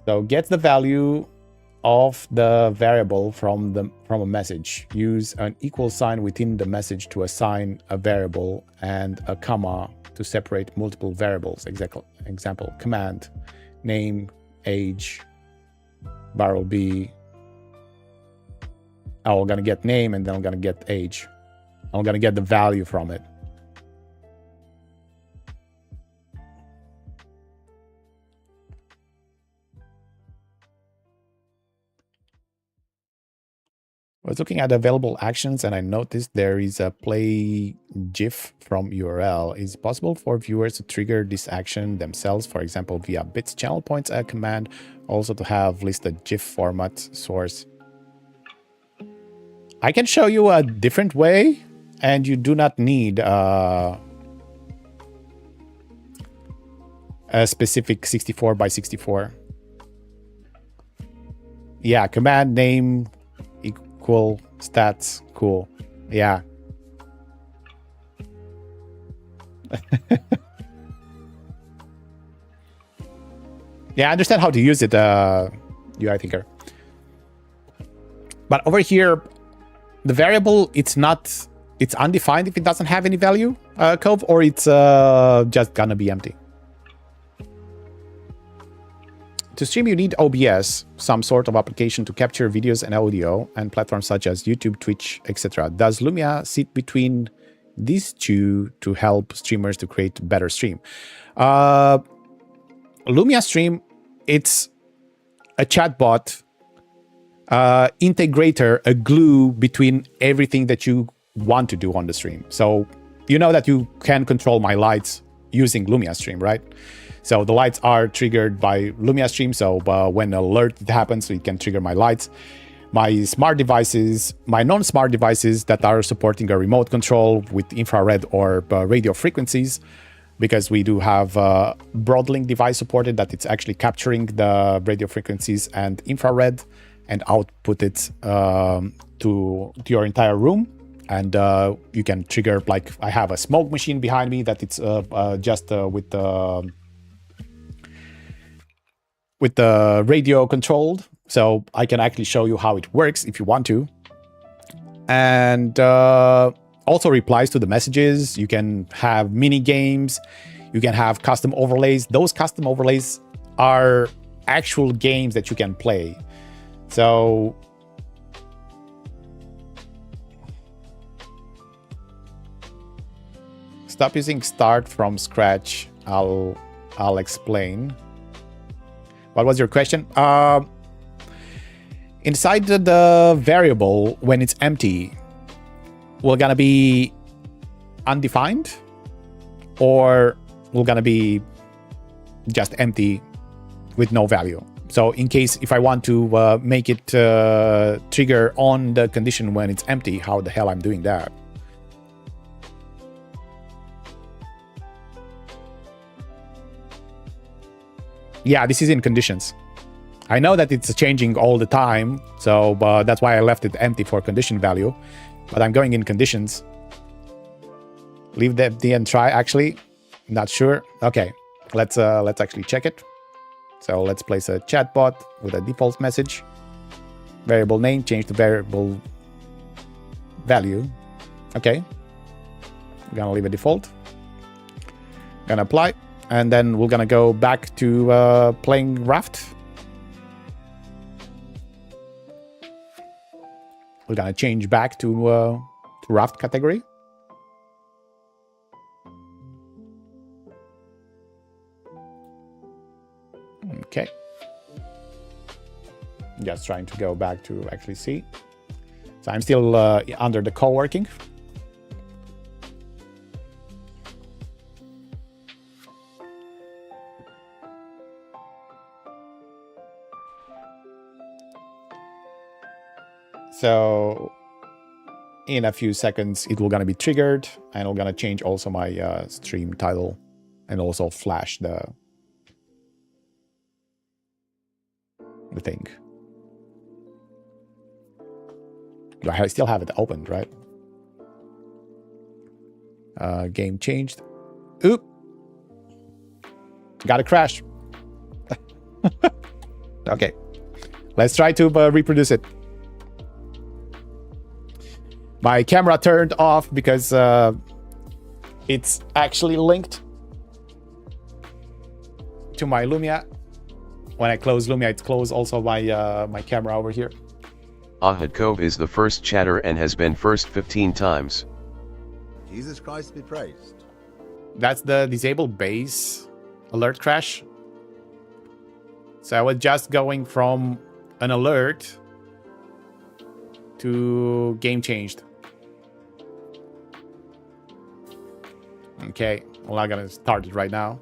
So get the value of the variable from a message. Use an equal sign within the message to assign a variable and a comma to separate multiple variables. Example, command, name, age, var will be, we're gonna get name and then I'm gonna get age. I'm gonna get the value from it. I was looking at available actions and I noticed there is a play GIF from URL. Is it possible for viewers to trigger this action themselves, for example, via bits channel points a command, also to have listed GIF format source? I can show you a different way, and you do not need a specific 64 by 64. Yeah, command name equal stats, cool. Yeah. Yeah, I understand how to use it, UI thinker. But over here, the variable, it's undefined if it doesn't have any value, Cove, or it's just gonna be empty. To stream, you need OBS, some sort of application to capture videos and audio, and platforms such as YouTube, Twitch, etc. Does Lumia sit between these two to help streamers to create better stream? Lumia Stream, it's a chatbot integrator, a glue between everything that you want to do on the stream. So you know that you can control my lights using Lumia Stream, right? So the lights are triggered by Lumia Stream. So when an alert happens, it can trigger my lights. My smart devices, my non-smart devices that are supporting a remote control with infrared or radio frequencies, because we do have a Broadlink device supported that it's actually capturing the radio frequencies and infrared and output it to your entire room. And you can trigger, like I have a smoke machine behind me that it's just with the radio controlled. So I can actually show you how it works if you want to. And also replies to the messages. You can have mini games. You can have custom overlays. Those custom overlays are actual games that you can play. So stop using start from scratch. I'll explain. What was your question? Inside the variable, when it's empty, we're gonna be undefined, or we're gonna be just empty with no value. So in case if I want to make it trigger on the condition when it's empty, how the hell I'm doing that? Yeah, this is in conditions. I know that it's changing all the time, so that's why I left it empty for condition value. But I'm going in conditions. Leave the empty and try. Actually, not sure. Okay, let's actually check it. So let's place a chatbot with a default message. Variable name, change the variable value. Okay, we're gonna leave a default. Gonna apply, and then we're gonna go back to playing Raft. We're gonna change back to Raft category. Okay. Just trying to go back to actually see. So I'm still under the co-working. So in a few seconds, it will gonna be triggered, and I'm gonna change also my stream title and also flash the thing. I still have it opened, right? Game changed. Oop! Got a crash. Okay, let's try to reproduce it. My camera turned off because it's actually linked to my Lumia. When I close Lumia, it closed also my my camera over here. Ahadkov is the first chatter and has been first 15 times. Jesus Christ be praised. That's the disable base alert crash. So I was just going from an alert to game changed. Okay, well, I'm gonna start it right now.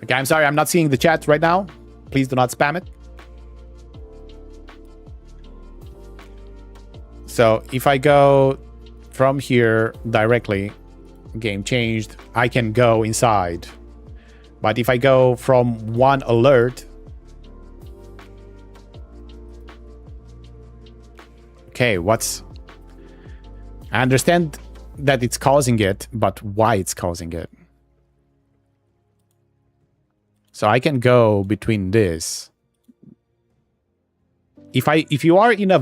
Okay, I'm sorry, I'm not seeing the chat right now. Please do not spam it. So if I go from here directly, game changed, I can go inside. But if I go from one alert, okay, I understand that it's causing it, but why it's causing it? So I can go between this. If you are in a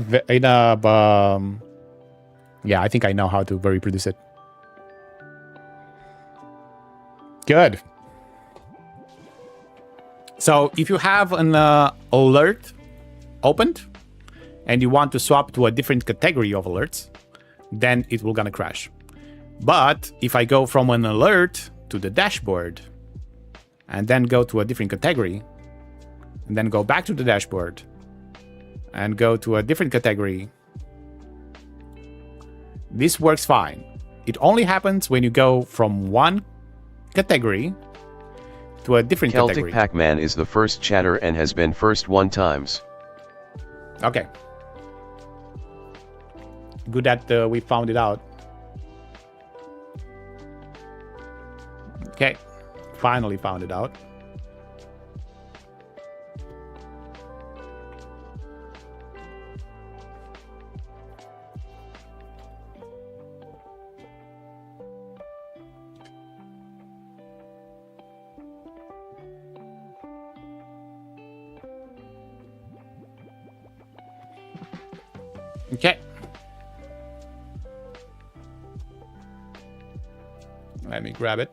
yeah, I think I know how to reproduce it. Good. So if you have an alert opened and you want to swap to a different category of alerts, then it will gonna crash. But if I go from an alert to the dashboard and then go to a different category and then go back to the dashboard and go to a different category, this works fine. It only happens when you go from one category to a different Celtic category. Pac-Man is the first chatter and has been first 1 times. Okay. Good that we found it out. Okay. Finally found it out. Okay. Let me grab it.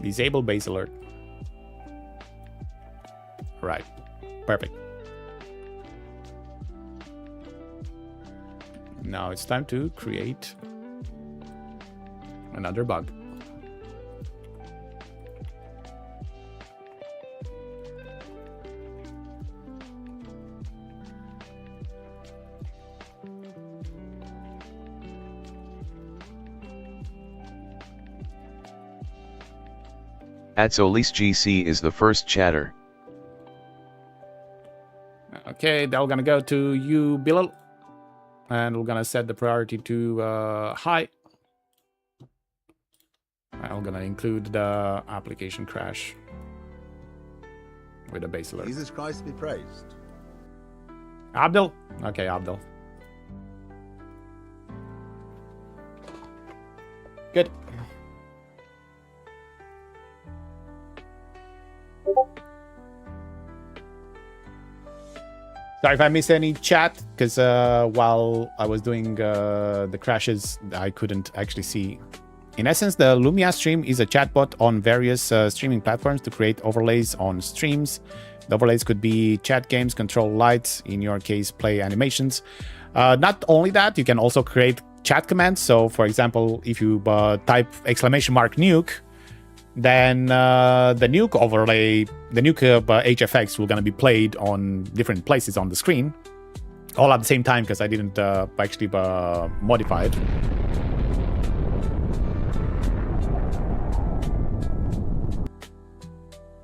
Disable base alert. Right. Perfect. Now it's time to create another bug. @SolisGC is the first chatter. Okay, now we're gonna go to you, Bilal, and we're gonna set the priority to high. And we're gonna include the application crash with a base alert. Jesus Christ be praised. Abdul? Okay, Abdul. Good. Sorry if I missed any chat, because while I was doing the crashes, I couldn't actually see. In essence, the Lumia Stream is a chatbot on various streaming platforms to create overlays on streams. The overlays could be chat games, control lights, in your case, play animations. Not only that, you can also create chat commands. So, for example, if you type !nuke, then the nuke overlay, the nuke HFX will gonna be played on different places on the screen, all at the same time, because I didn't actually modify it.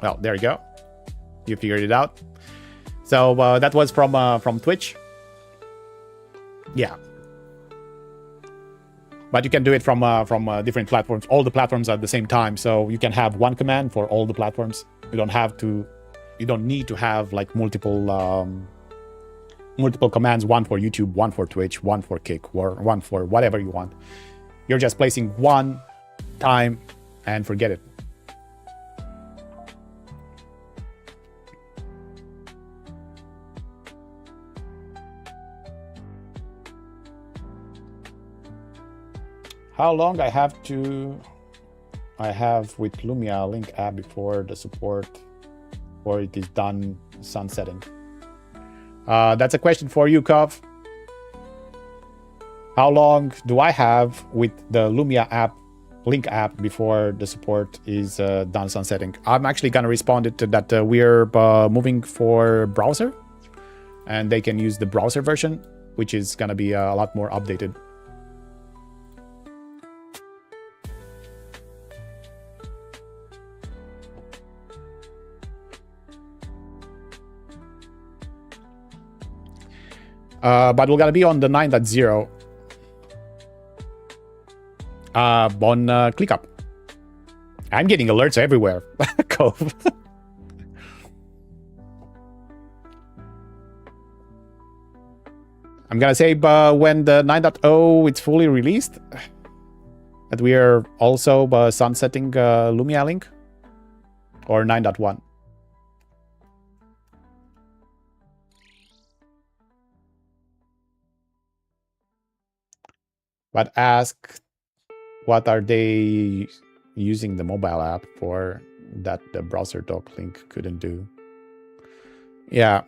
Well, there you go. You figured it out. So that was from Twitch. Yeah. But you can do it from different platforms, all the platforms at the same time. So you can have one command for all the platforms. You don't need to have like multiple commands, one for YouTube, one for Twitch, one for Kick, or one for whatever you want. You're just placing one time and forget it. How long I have with Lumia Link app before the support or it is done sunsetting? That's a question for you, Kov. How long do I have with the Lumia app, Link app, before the support is done sunsetting? I'm actually gonna respond to that we're moving for browser, and they can use the browser version, which is gonna be a lot more updated. But we're gonna be on the 9.0 on ClickUp. I'm getting alerts everywhere. Cove. I'm gonna say when the 9.0 it's fully released, that we are also sunsetting Lumia Link, or 9.1. But ask, what are they using the mobile app for? that the browser doc link couldn't do. Yeah.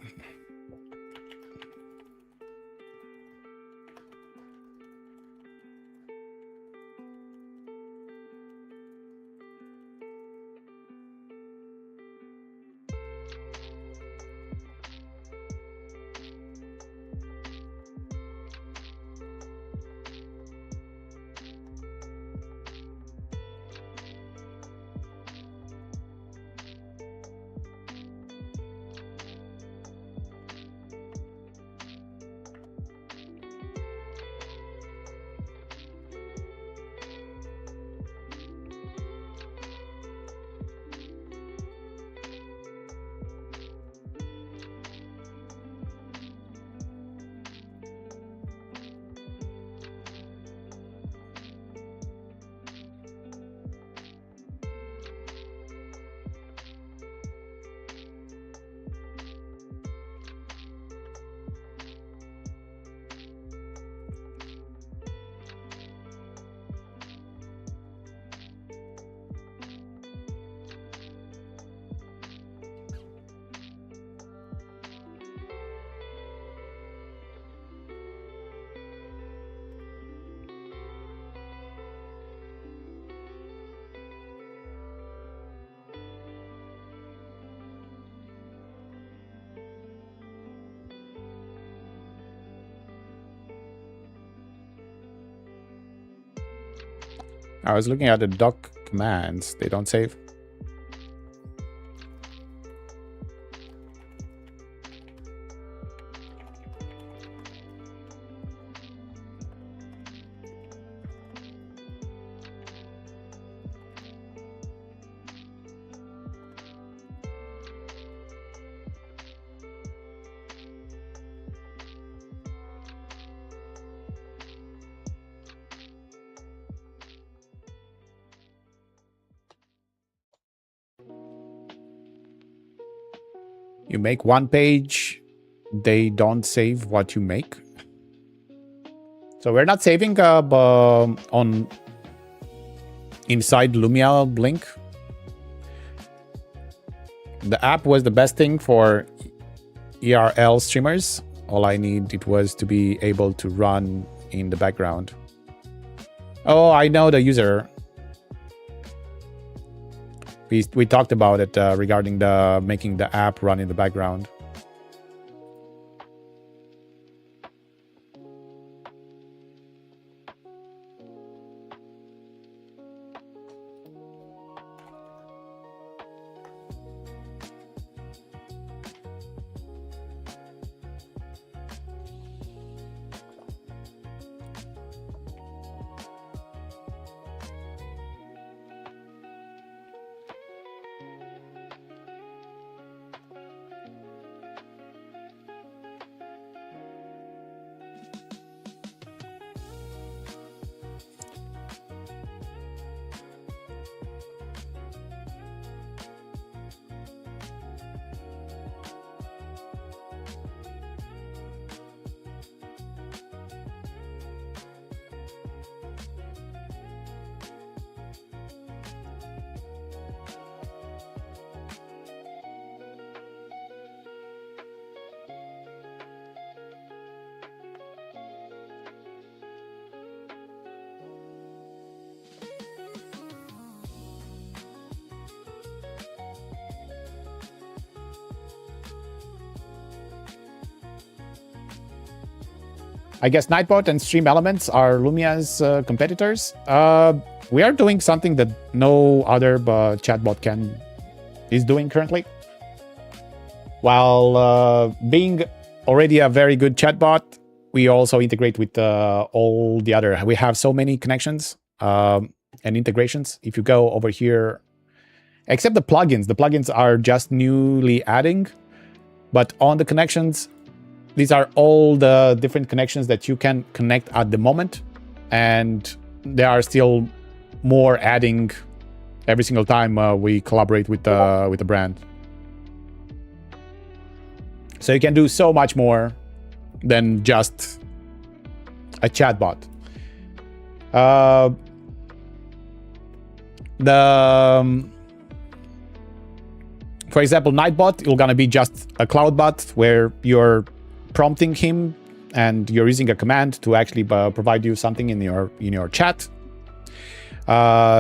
I was looking at the doc commands. They don't save. You make one page, they don't save what you make. So we're not saving on inside Lumia Blink. The app was the best thing for ERL streamers. All I need it was to be able to run in the background. Oh, I know the user. We talked about it regarding the making the app run in the background. I guess Nightbot and Stream Elements are Lumia's competitors. We are doing something that no other chatbot is doing currently. While being already a very good chatbot, we also integrate with all the other. We have so many connections and integrations. If you go over here, except the plugins are just newly adding. But on the connections, these are all the different connections that you can connect at the moment. And there are still more adding every single time we collaborate with the brand. So you can do so much more than just a chatbot. For example, Nightbot, it's gonna be just a cloud bot where you're prompting him and you're using a command to actually provide you something in your chat.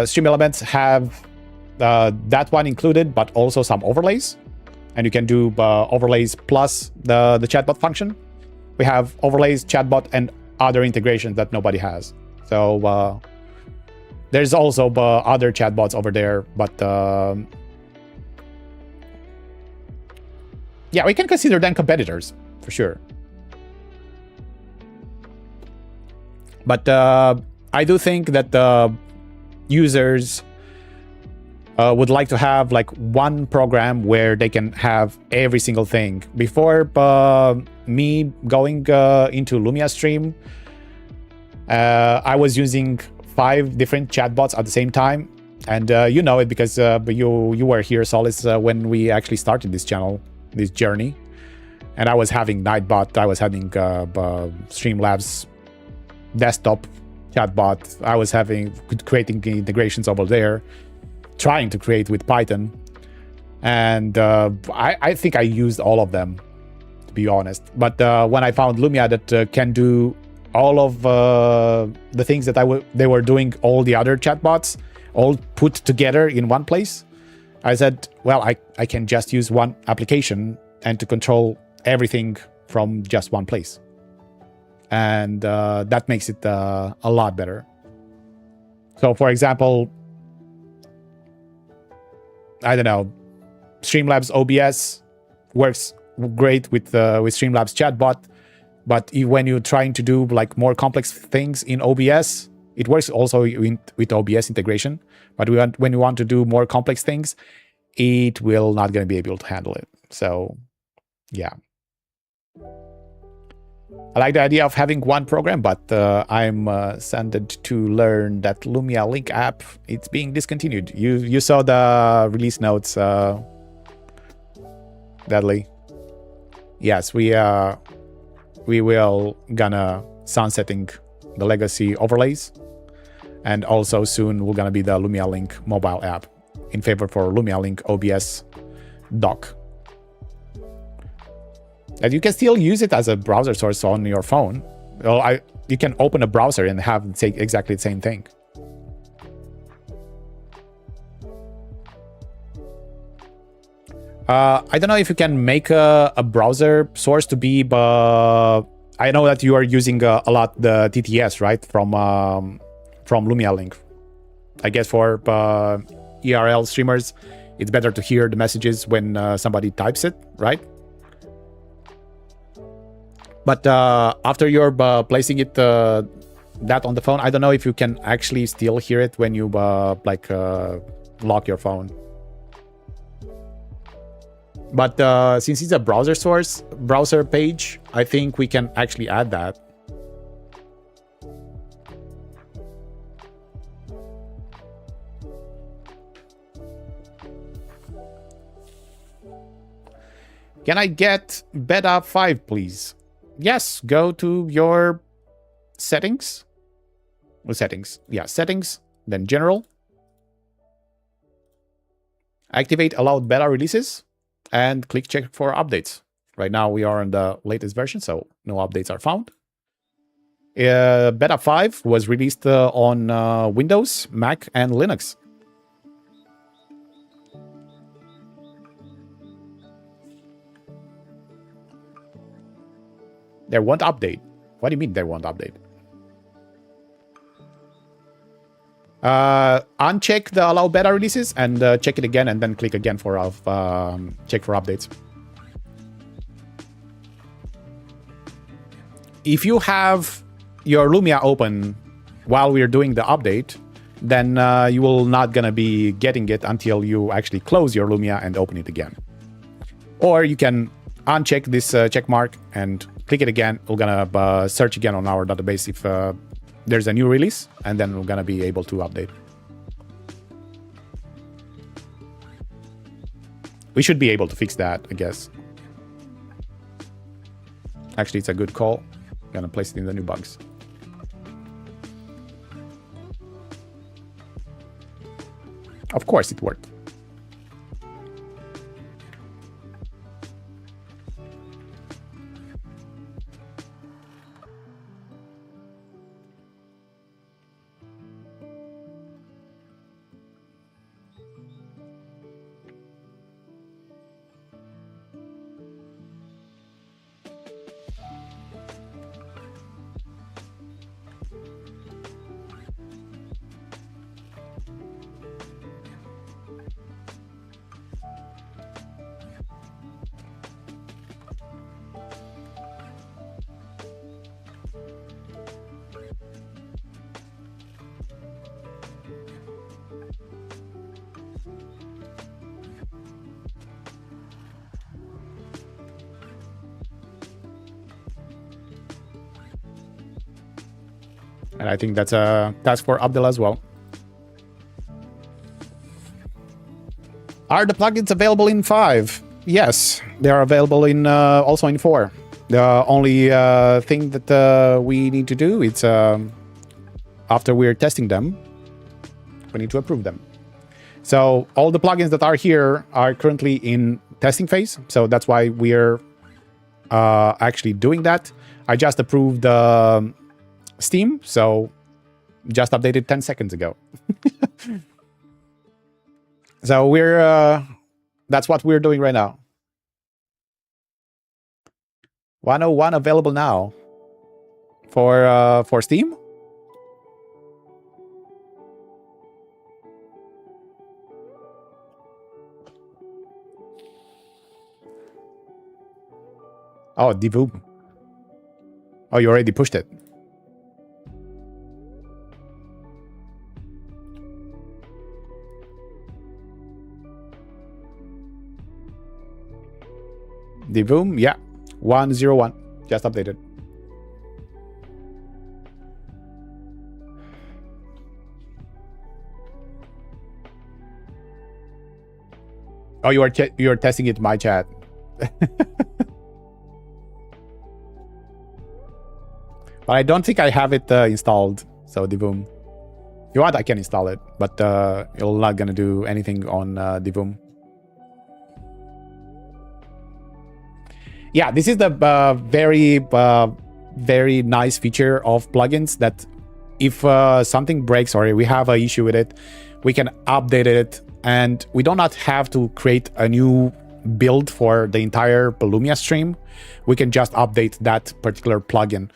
Stream Elements have that one included, but also some overlays, and you can do overlays plus the chatbot function. We have overlays, chatbot, and other integrations that nobody has. So there's also other chatbots over there, but yeah, we can consider them competitors for sure. But I do think that users would like to have like one program where they can have every single thing. Before me going into Lumia Stream, I was using 5 different chatbots at the same time, and you know it because you were here, Solis, when we actually started this channel, this journey. And I was having Nightbot, I was having Streamlabs desktop chatbot, I was creating integrations over there, trying to create with Python, and I think I used all of them, to be honest. But when I found Lumia that can do all of the things that they were doing, all the other chatbots, all put together in one place, I said, well, I can just use one application and to control everything from just one place. And that makes it a lot better. So, for example, I don't know, Streamlabs OBS works great with Streamlabs chatbot, but when you're trying to do like more complex things in OBS, it works also with OBS integration. But when you want to do more complex things, it will not going to be able to handle it. So, yeah. I like the idea of having one program, but I'm saddened to learn that Lumia Link app, it's being discontinued. You saw the release notes, Dudley. Yes, we will gonna sunsetting the legacy overlays, and also soon we're gonna be the Lumia Link mobile app in favor for Lumia Link OBS dock. And you can still use it as a browser source on your phone. Well, you can open a browser and have exactly the same thing. I don't know if you can make a browser source to be, but I know that you are using a lot the TTS, right? From Lumia Link. I guess for ERL streamers, it's better to hear the messages when somebody types it, right? But after you're placing it that on the phone, I don't know if you can actually still hear it when you lock your phone. But since it's a browser page, I think we can actually add that. Can I get Beta.5, please? Yes, go to your settings. Settings. Yeah, settings, then general. Activate allowed beta releases and click check for updates. Right now we are on the latest version, so no updates are found. Beta 5 was released on Windows, Mac, and Linux. There won't update. What do you mean there won't update? Uncheck the allow beta releases and check it again, and then click again for check for updates. If you have your Lumia open while we're doing the update, then you will not gonna be getting it until you actually close your Lumia and open it again. Or you can uncheck this check mark and click it again. We're gonna search again on our database if there's a new release, and then we're gonna be able to update. We should be able to fix that, I guess. Actually, it's a good call. Gonna place it in the new bugs. Of course it worked. And I think that's a task for Abdul as well. Are the plugins available in 5? Yes, they are available in also in 4. The only thing that we need to do is after we're testing them, we need to approve them. So all the plugins that are here are currently in testing phase. So that's why we're actually doing that. I just approved Steam, so just updated 10 seconds ago. So we're that's what we're doing right now. 101 available now for Steam. Oh, Divu. Oh, you already pushed it. Divoom, yeah. 101. Just updated. Oh, you are testing it in my chat. But I don't think I have it installed. So Divoom. If you want, I can install it, but you're not gonna do anything on Divoom. Yeah, this is the very nice feature of plugins that if something breaks or we have an issue with it, we can update it and we do not have to create a new build for the entire Lumia stream. We can just update that particular plugin.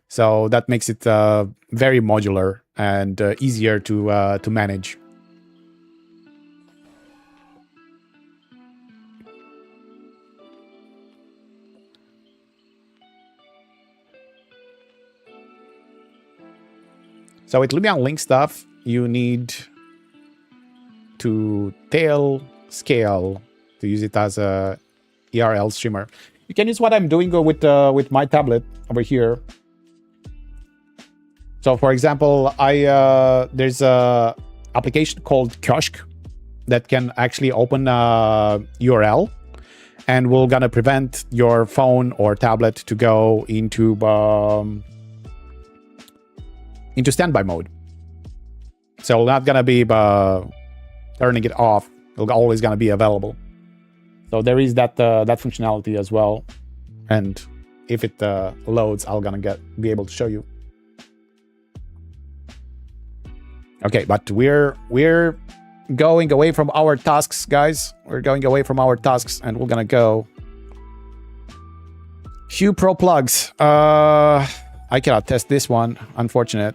So that makes it very modular and easier to manage. So with Lumia Link stuff, you need to tail scale to use it as a ERL streamer. You can use what I'm doing with my tablet over here. So for example, there's a application called Kiosk that can actually open a URL, and we're gonna prevent your phone or tablet to go into standby mode. So we're not gonna be turning it off. It's always gonna be available. So there is that functionality as well. And if it loads, I'm gonna be able to show you. Okay, but we're going away from our tasks, guys. We're going away from our tasks, and we're gonna go. Hue Pro plugs. I cannot test this one. Unfortunate.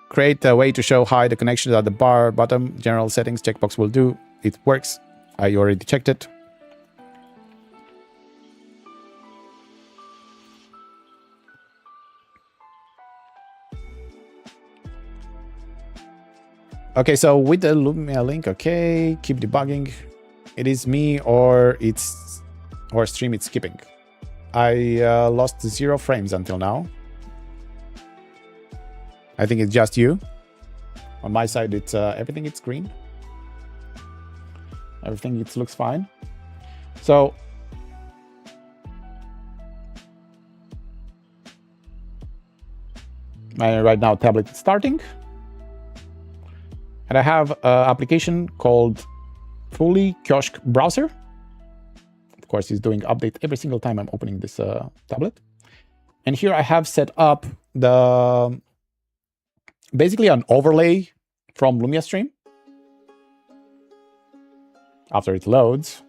Create a way to show hide the connections at the bar bottom. General settings checkbox will do. It works. I already checked it. Okay, so with the Lumia link, okay, keep debugging. It is me or stream it's skipping. I lost 0 frames until now. I think it's just you. On my side, it's everything. It's green. Everything looks fine. So my right now tablet is starting. And I have an application called Fully Kiosk Browser. Of course, it's doing update every single time I'm opening this tablet. And here I have set up basically an overlay from Lumia Stream. After it loads,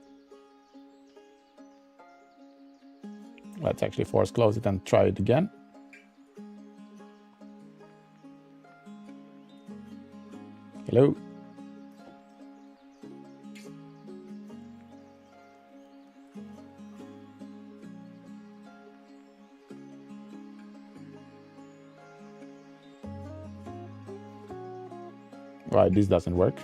let's actually force close it and try it again. Hello. Right, this doesn't work.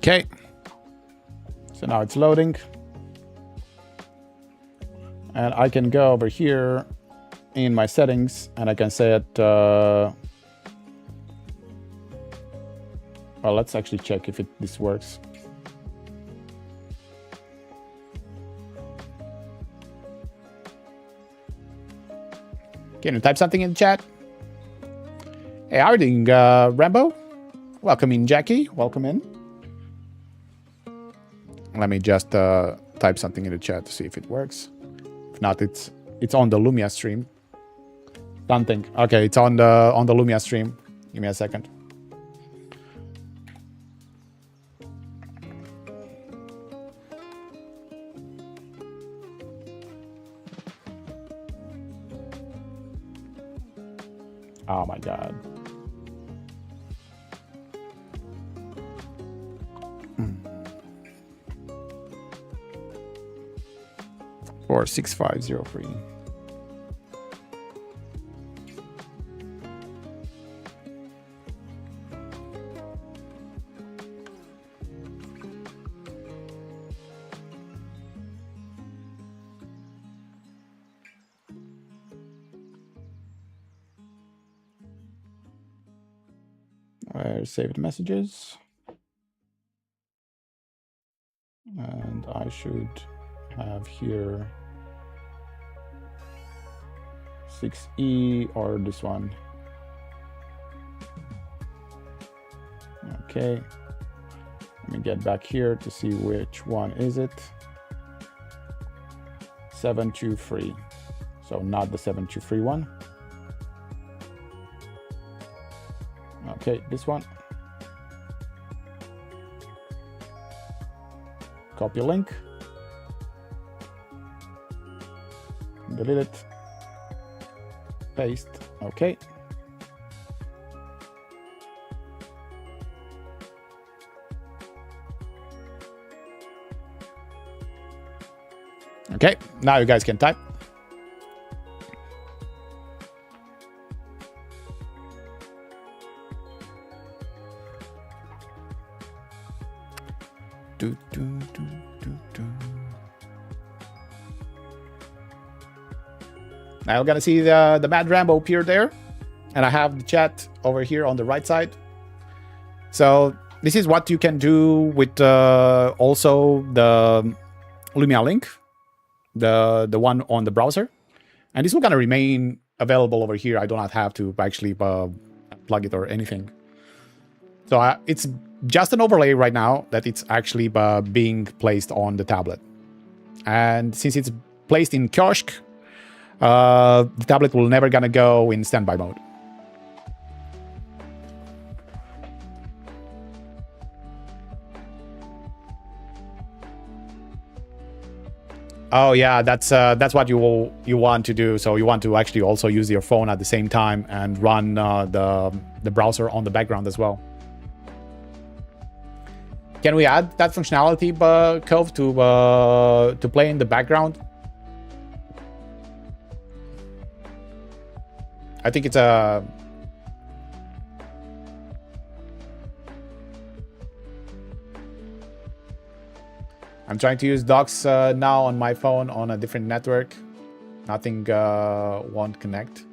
Okay. So now it's loading. And I can go over here in my settings and I can set, well, let's actually check if this works. Can you type something in the chat? Hey, how are you doing, Rambo? Welcome in, Jackie. Welcome in. Let me just type something in the chat to see if it works. If not, it's on the Lumia stream. Something. Okay, it's on the Lumia stream. Give me a second. Oh my god. 46503. Saved messages. And I should have here 6E or this one. Okay. Let me get back here to see which one is it. 723. So not the 723 one. Okay, this one. Copy link. Delete it. Paste. Okay. Okay, now you guys can type. Now you're gonna see the Mad Rambo appear there, and I have the chat over here on the right side. So this is what you can do with also the Lumia link, the one on the browser, and this will gonna remain available over here. I do not have to actually plug it or anything. So it's just an overlay right now that it's actually being placed on the tablet. And since it's placed in kiosk, the tablet will never gonna go in standby mode. Oh yeah, that's what you want to do. So you want to actually also use your phone at the same time and run the browser on the background as well. Can we add that functionality, Cove, to play in the background? I think it's a... I'm trying to use docs now on my phone on a different network. Nothing won't connect.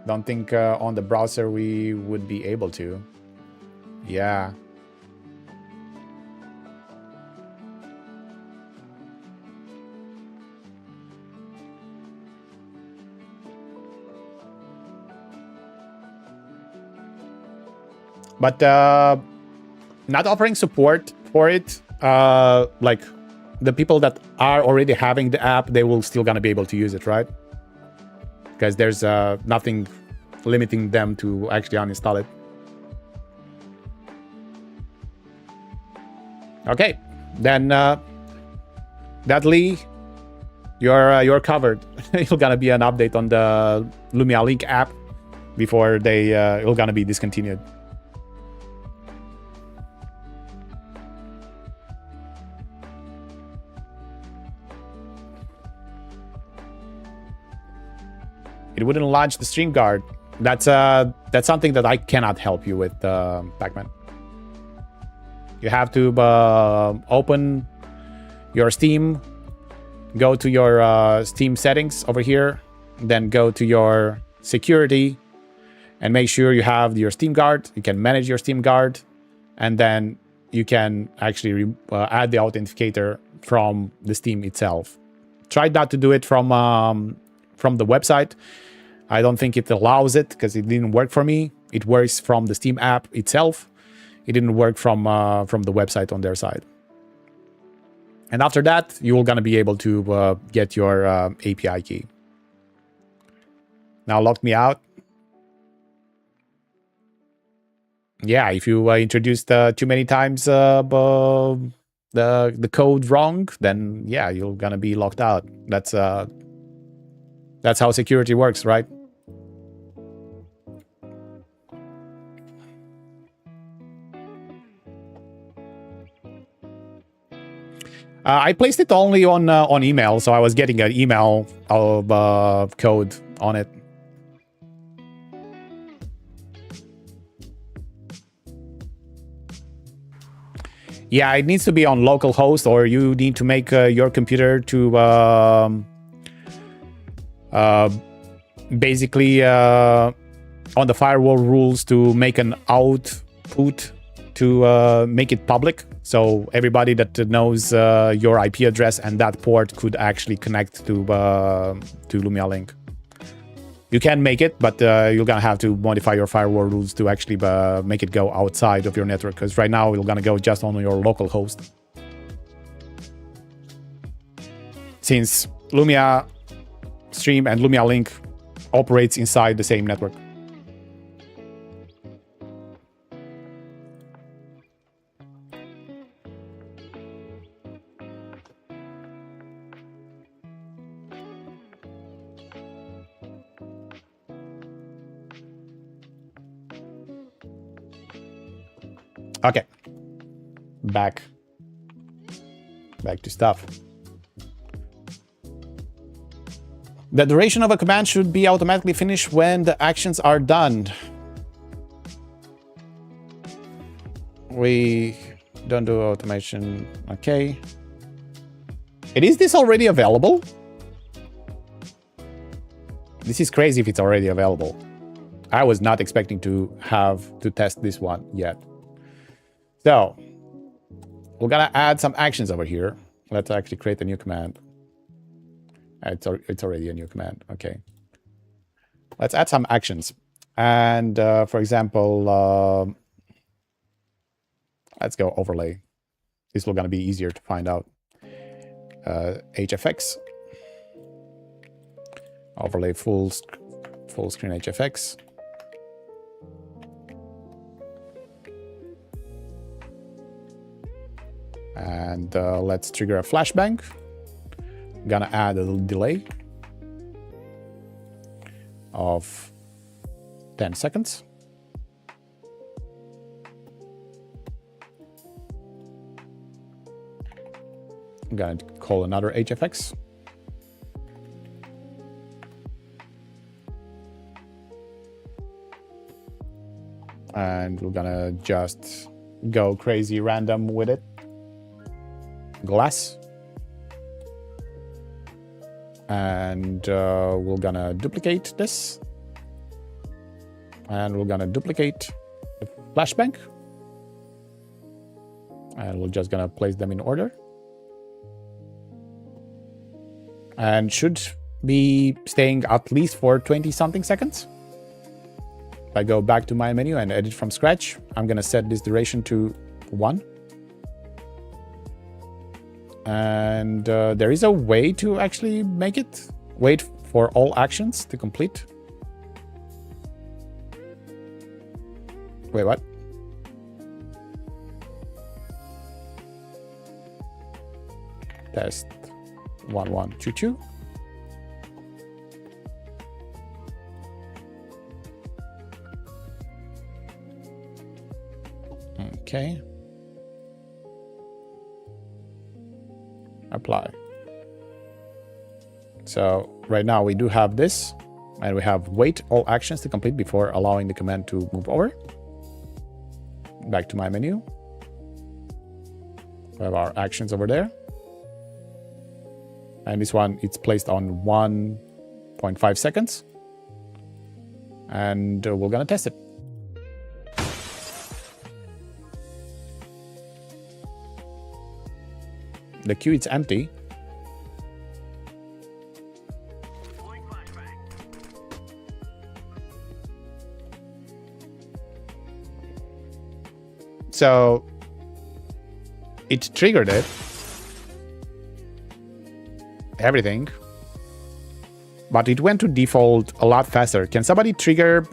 Don't think on the browser we would be able to. Yeah. But not offering support for it, like the people that are already having the app, they will still gonna be able to use it, right? Because there's nothing limiting them to actually uninstall it. Okay, then Dudley, you're covered. It'll gonna be an update on the Lumia Link app before they it'll gonna be discontinued. It wouldn't launch the stream guard. That's something that I cannot help you with, Pac-Man. You have to open your Steam, go to your Steam settings over here, then go to your security, and make sure you have your Steam Guard. You can manage your Steam Guard, and then you can actually add the authenticator from the Steam itself. Try not to do it from the website. I don't think it allows it because it didn't work for me. It works from the Steam app itself. It didn't work from the website on their side. And after that, you're gonna be able to get your API key. Now locked me out. Yeah, if you introduced too many times the code wrong, then yeah, you're gonna be locked out. That's how security works, right? I placed it only on email, so I was getting an email of code on it. Yeah, it needs to be on localhost, or you need to make your computer to basically on the firewall rules to make an output to make it public, so everybody that knows your IP address and that port could actually connect to Lumia Link. You can make it, but you're gonna have to modify your firewall rules to actually make it go outside of your network, because right now you're gonna go just on your local host. Since Lumia Stream and Lumia Link operates inside the same network. Okay, back to stuff. The duration of a command should be automatically finished when the actions are done. We don't do automation. Okay. Is this already available? This is crazy if it's already available. I was not expecting to have to test this one yet. So, we're gonna add some actions over here. Let's actually create a new command. It's already a new command. Okay. Let's add some actions. And for example, let's go overlay. This will gonna be easier to find out. HFX. Overlay full screen HFX. And let's trigger a flashbang. Gonna add a little delay of 10 seconds. I'm gonna call another HFX. And we're gonna just go crazy random with it. Glass. And we're gonna duplicate this. And we're gonna duplicate the flashbang. And we're just gonna place them in order. And should be staying at least for 20 something seconds. If I go back to my menu and edit from scratch, I'm gonna set this duration to 1. And there is a way to actually make it wait for all actions to complete. Wait, what? Test 1 1 2 2. Okay. Apply. So right now we do have this, and we have wait all actions to complete before allowing the command to move over. Back to my menu. We have our actions over there. And this one, it's placed on 1.5 seconds. And we're gonna test it. The queue is empty. So it triggered it. Everything. But it went to default a lot faster. Can somebody trigger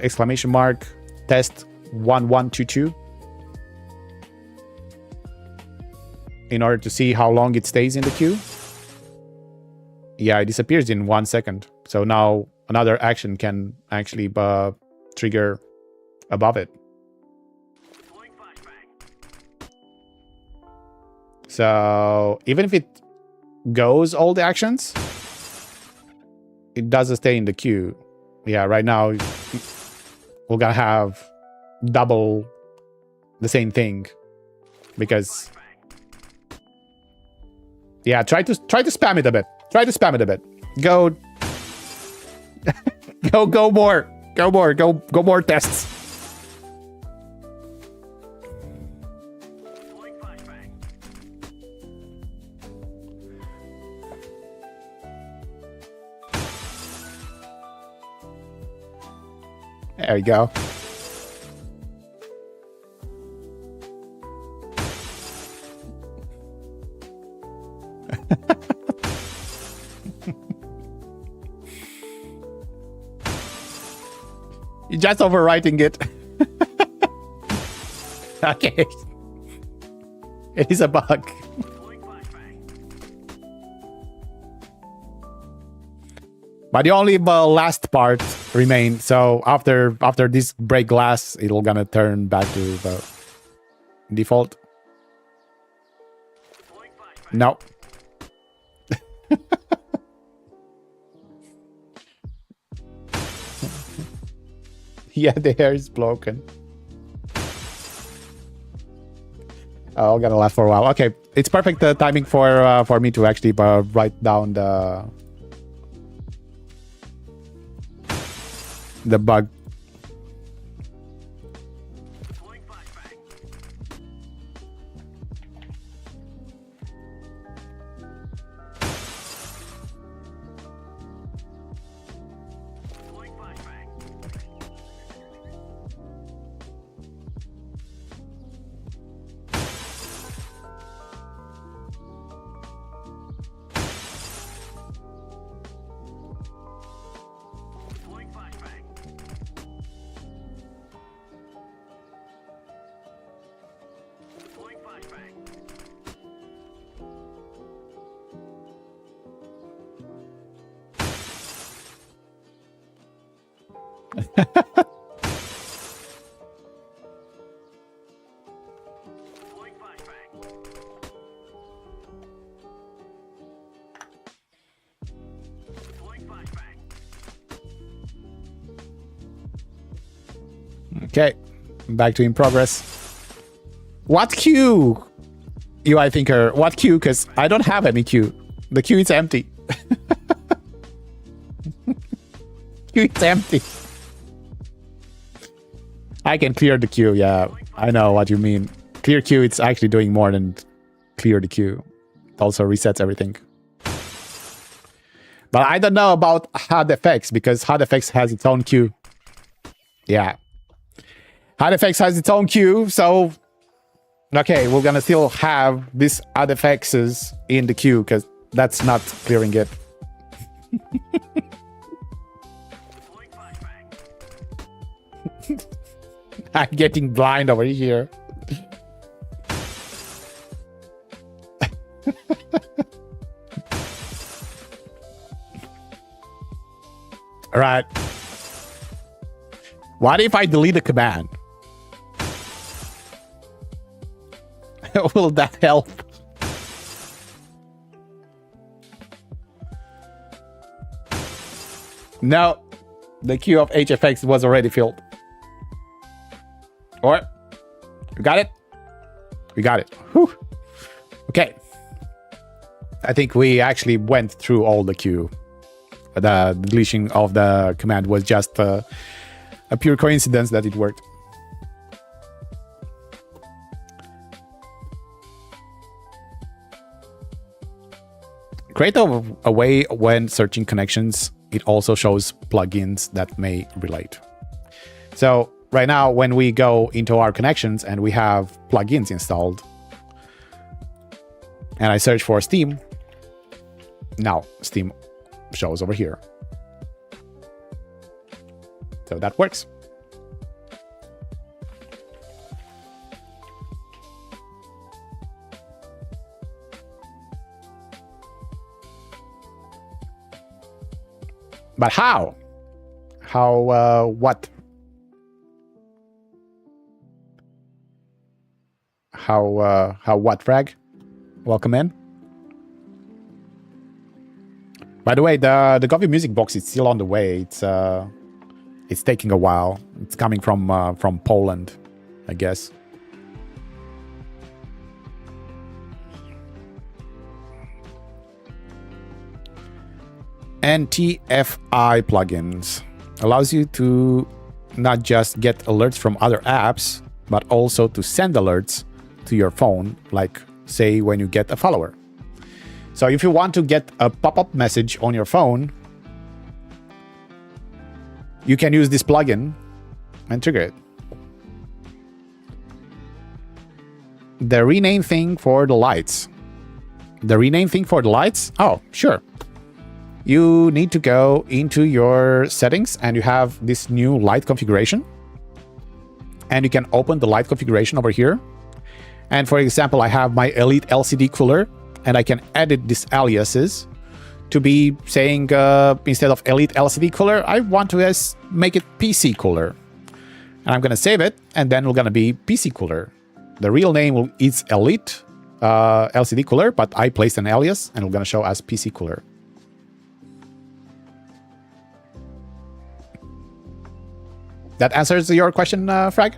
exclamation mark test 1122 in order to see how long it stays in the queue? Yeah, it disappears in 1 second. So now another action can actually trigger above it. So even if it goes all the actions, it doesn't stay in the queue. Yeah, right now we're gonna have double the same thing because yeah, try to spam it a bit. Try to spam it a bit. Go go more. Go more tests. There we go. You're just overwriting it. Okay. It is a bug. But the only last part remains. So after this break glass, it'll gonna turn back to the default. No. Yeah, the hair is broken. Oh, gonna last for a while. Okay, it's perfect timing for me to actually write down the bug. Okay, back to in progress. What queue, UI thinker? What queue? Because I don't have any queue. The queue is empty. Queue is empty. I can clear the queue. Yeah, I know what you mean. Clear queue, it's actually doing more than clear the queue. It also resets everything. But I don't know about HUD effects because HUD effects has its own queue. Yeah. HUD effects has its own queue, so okay, we're gonna still have this HUD effects in the queue because that's not clearing it. I'm getting blind over here. All right. What if I delete the command? Will that help? No, the queue of HFX was already filled. Or, we got it? We got it. Whew. Okay. I think we actually went through all the queue. The deletion of the command was just a pure coincidence that it worked. Create a way when searching connections. It also shows plugins that may relate. So right now, when we go into our connections and we have plugins installed, and I search for Steam, now Steam shows over here. So that works. But how? What? How what, Frag? Welcome in. By the way, the coffee music box is still on the way. It's taking a while. It's coming from Poland, I guess. NTFI plugins allows you to not just get alerts from other apps, but also to send alerts to your phone, like say when you get a follower. So if you want to get a pop-up message on your phone, you can use this plugin and trigger it. The rename thing for the lights. The rename thing for the lights? Oh, sure. You need to go into your settings and you have this new light configuration. And you can open the light configuration over here. And for example, I have my Elite LCD cooler and I can edit these aliases to be saying, instead of Elite LCD cooler, I want to make it PC cooler. And I'm going to save it and then we're going to be PC cooler. The real name is Elite LCD cooler, but I placed an alias and we're going to show as PC cooler. That answers your question, Frag?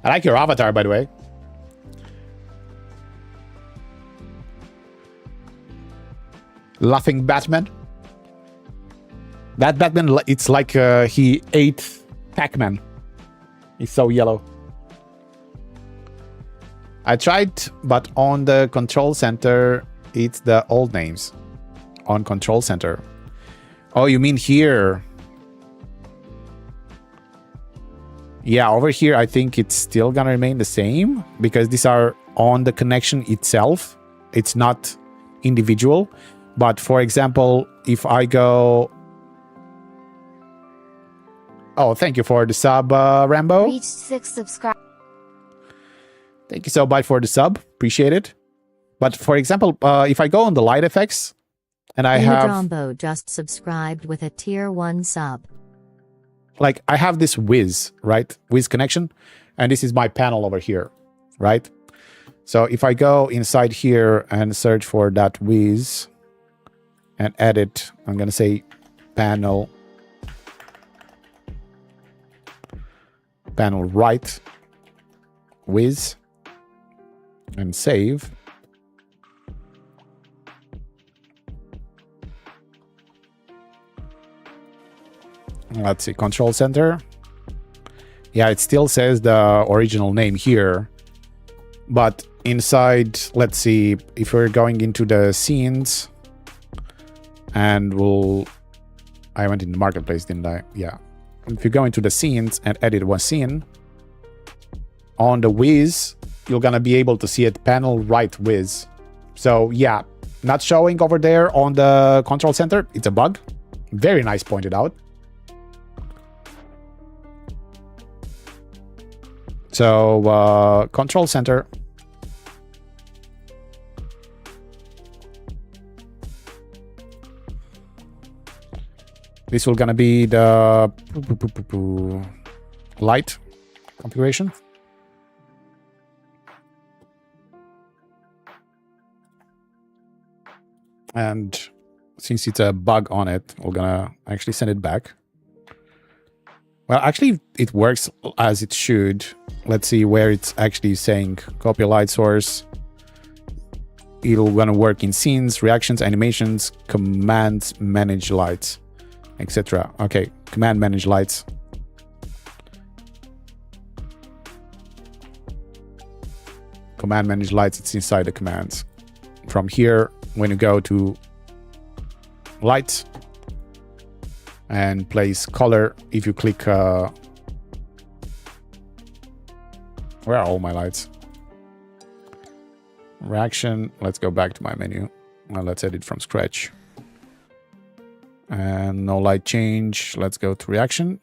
I like your avatar, by the way. Laughing Batman. That Batman, it's like he ate Pac-Man. He's so yellow. I tried, but on the control center, it's the old names. On control center. Oh, you mean here? Yeah, over here, I think it's still gonna remain the same because these are on the connection itself. It's not individual. But for example, if I go... Oh, thank you for the sub, Rambo. Reached 6 subscribers. Thank you so much for the sub. Appreciate it. But for example, if I go on the light effects, and I have... Rambo just subscribed with a tier 1 sub. Like, I have this Wiz, right? Wiz connection. And this is my panel over here, right? So if I go inside here and search for that Wiz and edit, I'm going to say panel right Wiz and save. Let's see, control center. Yeah, it still says the original name here. But inside, let's see, if we're going into the scenes, and I went in the marketplace, didn't I? Yeah. If you go into the scenes and edit one scene, on the Wiz, you're gonna be able to see it panel right Wiz. So yeah, not showing over there on the control center. It's a bug. Very nice pointed out. So control center. This will gonna be the light configuration. And since it's a bug on it, we're gonna actually send it back. Well, actually, it works as it should. Let's see where it's actually saying copy light source. It'll gonna work in scenes, reactions, animations, commands, manage lights, etc. Okay, command manage lights. Command manage lights, it's inside the commands. From here, when you go to lights and place color, if you click where are all my lights? Reaction, let's go back to my menu. Well, let's edit from scratch. And no light change. Let's go to reaction,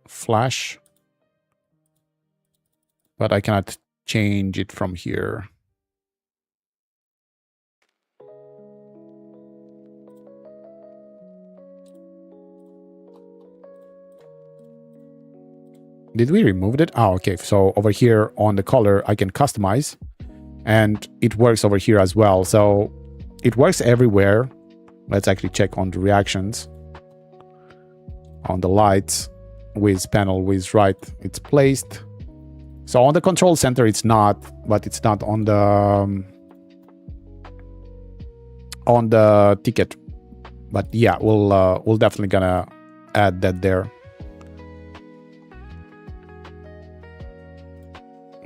flash. But I cannot change it from here. Did we remove it? Oh, okay. So over here on the color, I can customize. And it works over here as well. So it works everywhere. Let's actually check on the reactions. On the lights, with panel, with right, it's placed. So on the control center, it's not, but it's not on the ticket. But yeah, we'll definitely gonna add that there.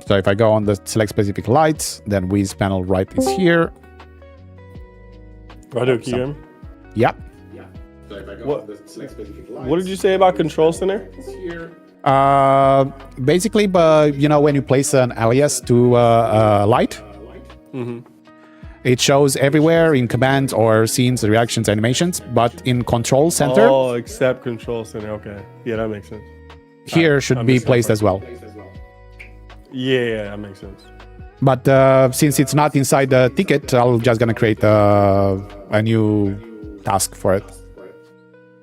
So if I go on the select specific lights, then with panel right is here. Radu, can you hear me? Yep. So if I go on the select specific lights, what did you say about control center? Basically, but you know, when you place an alias to a light, it shows everywhere in commands or scenes, reactions, animations, but in control center. Oh, except control center. Okay, yeah, that makes sense. Here should be placed as well. Yeah, that makes sense. But since it's not inside the ticket, I'm just gonna create a new task for it.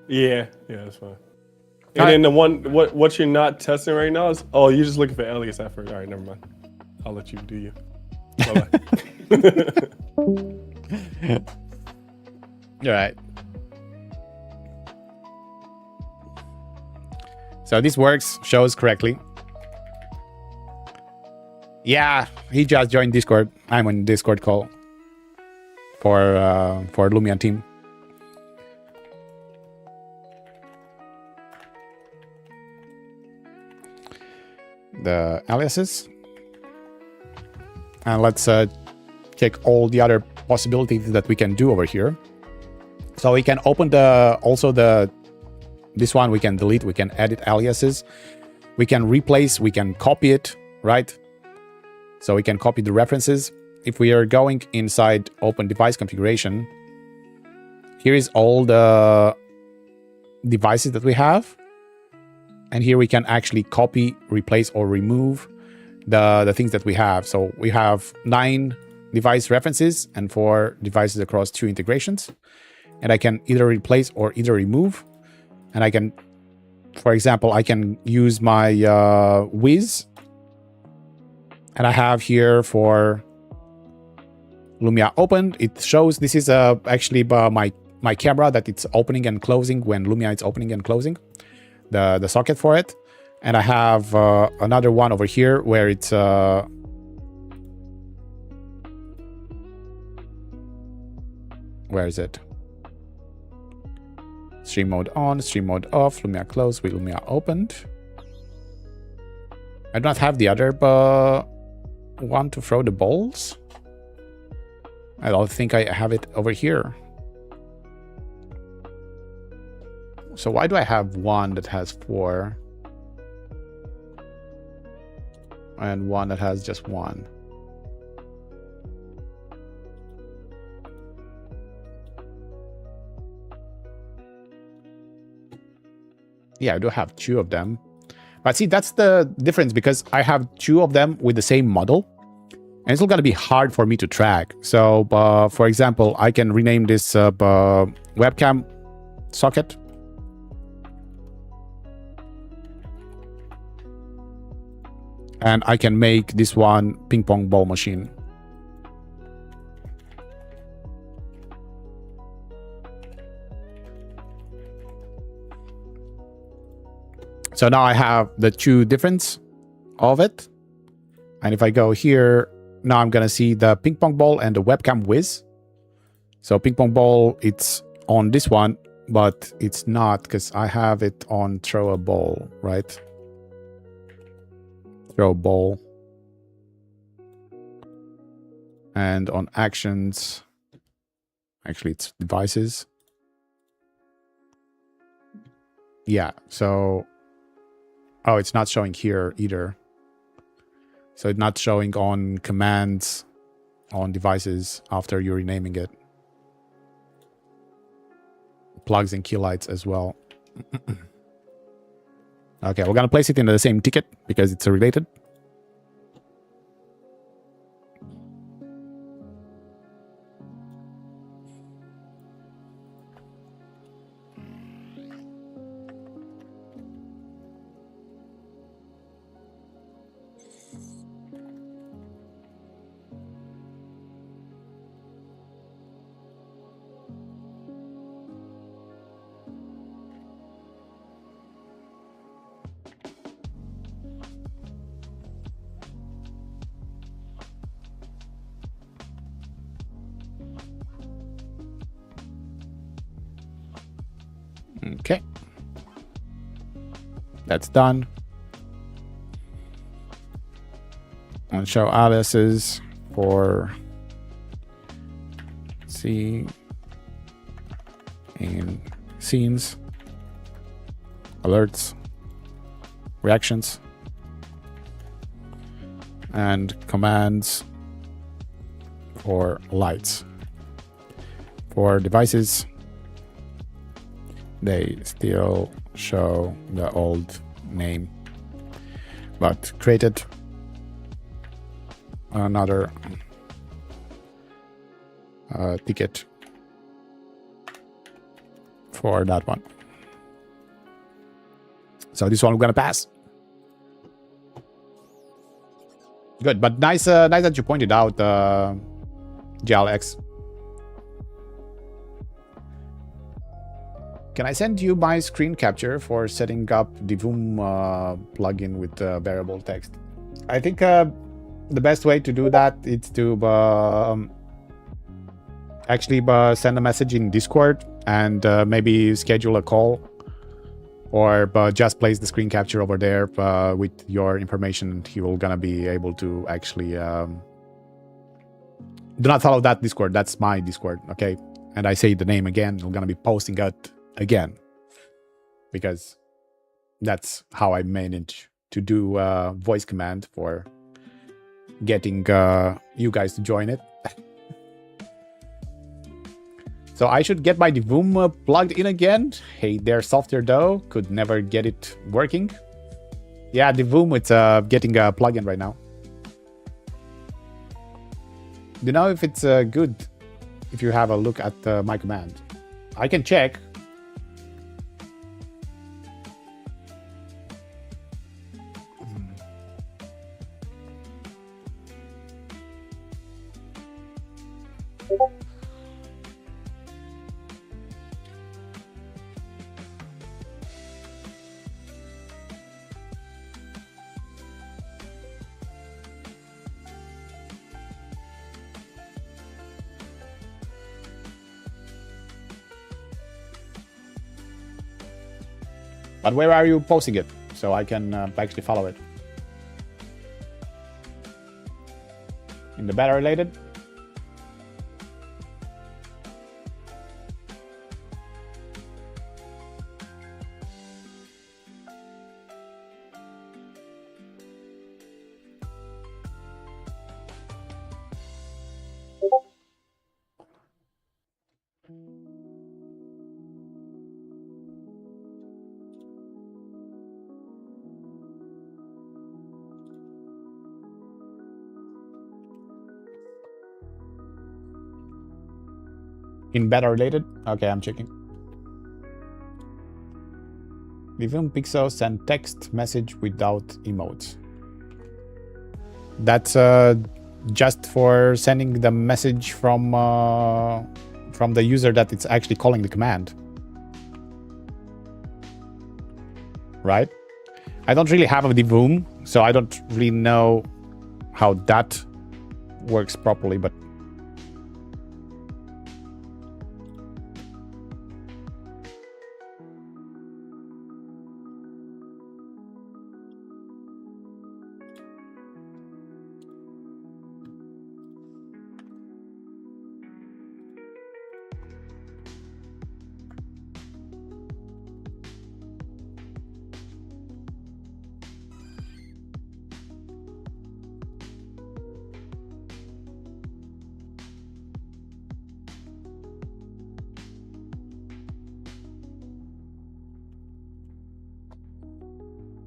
Yeah, that's fine. And then the one, what you're not testing right now is, oh, you're just looking for alias at first. All right, never mind. I'll let you do you. Bye-bye. All right. So this works, shows correctly. Yeah, he just joined Discord. I'm on Discord call for Lumia team. The aliases, and let's check all the other possibilities that we can do over here. So we can open this one, we can delete, we can edit aliases, we can replace, we can copy it, right? So we can copy the references. If we are going inside open device configuration, here is all the devices that we have. And here we can actually copy, replace, or remove the things that we have. So we have 9 device references and 4 devices across 2 integrations. And I can either replace or either remove. And I can, for example, I can use my Wiz. And I have here for Lumia opened. It shows this is actually my camera that it's opening and closing when Lumia is opening and closing. The socket for it. And I have another one over here where it's where is it? Stream mode on, stream mode off, Lumia closed with Lumia opened. I do not have the other one to throw the balls. I don't think I have it over here. So why do I have one that has 4 and one that has just 1? Yeah, I do have 2 of them. But see, that's the difference, because I have 2 of them with the same model. And it's still going to be hard for me to track. So, for example, I can rename this webcam socket. And I can make this one ping pong ball machine. So now I have the two difference of it. And if I go here, now I'm going to see the ping pong ball and the webcam whiz. So ping pong ball, it's on this one, but it's not because I have it on throw a ball, right? Throw a ball. And on actions, actually it's devices. Yeah, so, oh, it's not showing here either. So it's not showing on commands on devices after you're renaming it. Plugs and key lights as well. Okay, we're gonna place it in the same ticket because it's related. Okay. That's done. And show aliases for C and scenes, alerts, reactions, and commands for lights. For devices, they still show the old name, but created another ticket for that one. So this one we're gonna pass. Good, but nice that you pointed out GLX. Can I send you my screen capture for setting up the Voom plugin with variable text? I think the best way to do that is to actually send a message in Discord and maybe schedule a call, or just place the screen capture over there with your information. He will gonna be able to actually do not follow that Discord. That's my Discord, okay? And I say the name again. We're gonna be posting it again because that's how I manage to do voice command for getting you guys to join it. So I should get my Voom plugged in again. Hey there, software though. Could never get it working. Yeah, the Voom, it's getting a plugin right now. Do you know if it's good if you have a look at my command? I can check. But where are you posting it so I can actually follow it? In the beta related? In beta related? Okay, I'm checking. Vivum Pixel send text message without emotes. That's just for sending the message from the user that it's actually calling the command. Right? I don't really have a deboom, so I don't really know how that works properly, but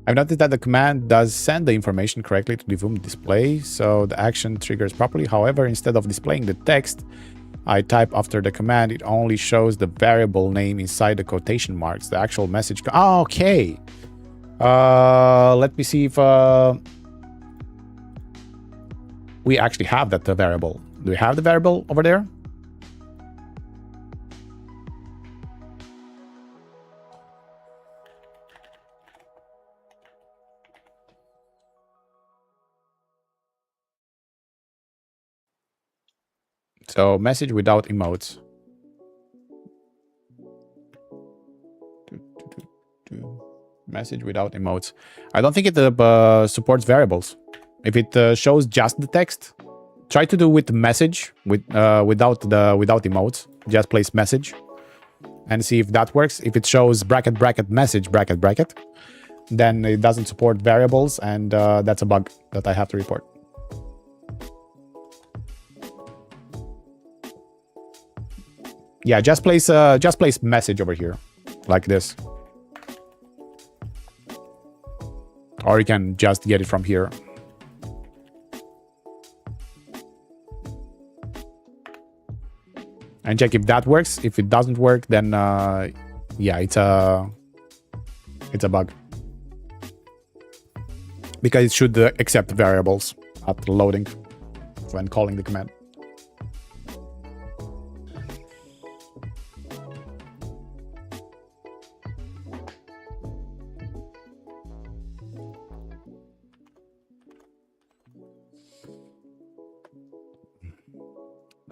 I've noticed that the command does send the information correctly to the Voom display, so the action triggers properly. However, instead of displaying the text I type after the command, it only shows the variable name inside the quotation marks. The actual message. Oh, okay. Let me see if we actually have that variable. Do we have the variable over there? So message without emotes. Message without emotes. I don't think it supports variables. If it shows just the text, try to do with the message without emotes. Just place message and see if that works. If it shows bracket bracket message bracket bracket, then it doesn't support variables, and that's a bug that I have to report. Yeah, just place message over here, like this. Or you can just get it from here. And check if that works. If it doesn't work, then yeah, it's a bug. Because it should accept variables at loading when calling the command.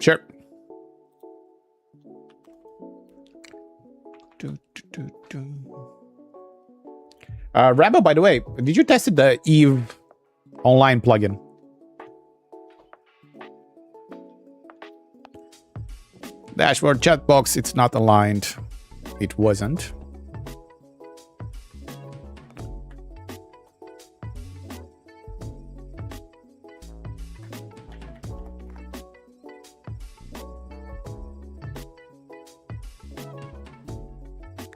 Sure. Rambo, by the way, did you test the Eve online plugin? Dashboard chat box, it's not aligned. It wasn't.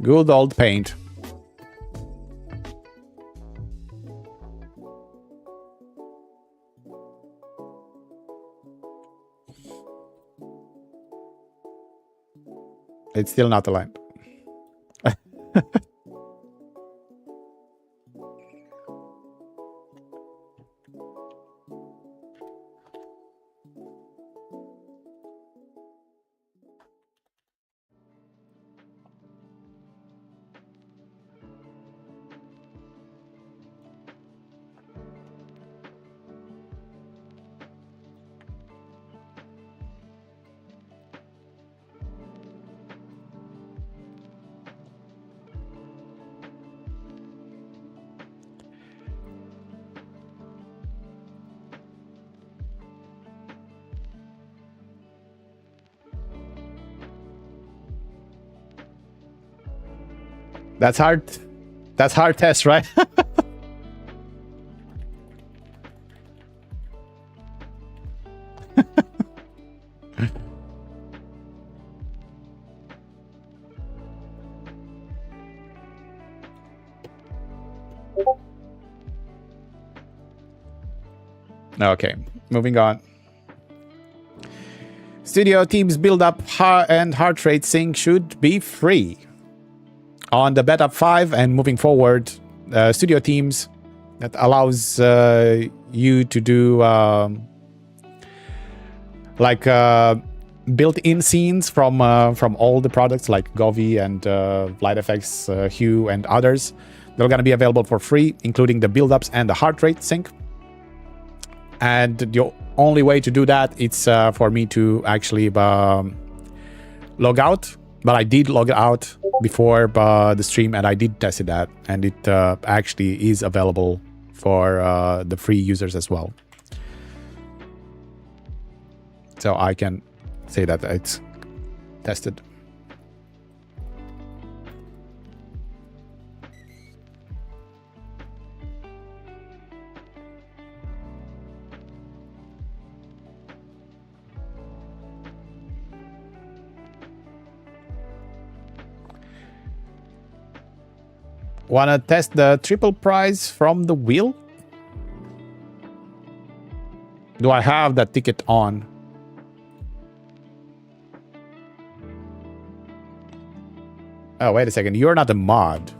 Good old paint. It's still not aligned. That's hard. That's hard test, right? Okay, moving on. Studio Teams build up and heart rate sync should be free. On the Beta.5 and moving forward, Studio Teams that allows you to do built-in scenes from all the products like Govi and Light Effects, Hue, and others. They're going to be available for free, including the build-ups and the heart rate sync. And the only way to do that, it's for me to actually log out. But I did log out before the stream, and I did test that, and it actually is available for the free users as well. So I can say that it's tested. Wanna test the triple prize from the wheel? Do I have that ticket on? Oh, wait a second. You're not a mod.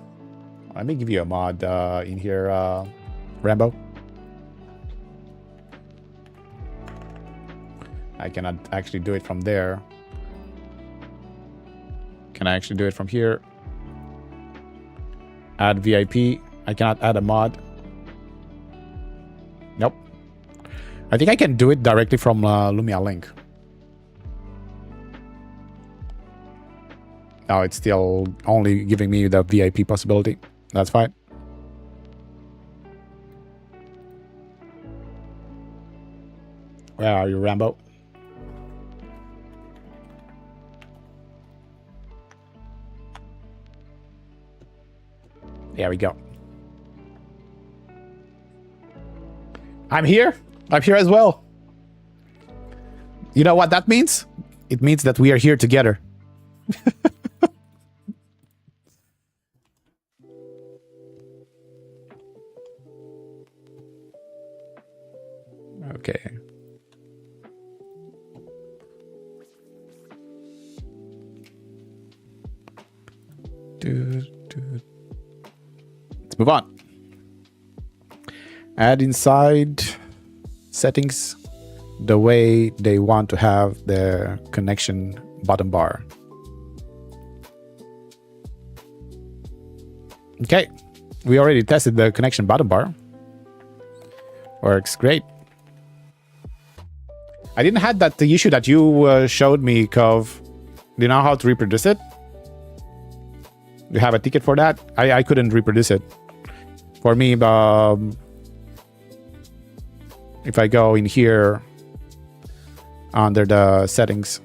Let me give you a mod in here, Rambo. I cannot actually do it from there. Can I actually do it from here? Add VIP. I cannot add a mod. Nope. I think I can do it directly from Lumia Link. No, it's still only giving me the VIP possibility. That's fine. Where are you, Rambo? There we go. I'm here. I'm here as well. You know what that means? It means that we are here together. Okay. Let's move on. Add inside settings the way they want to have their connection bottom bar. Okay, we already tested the connection bottom bar. Works great. I didn't have that the issue that you showed me, Cove. Do you know how to reproduce it? Do you have a ticket for that? I couldn't reproduce it. For me, if I go in here under the settings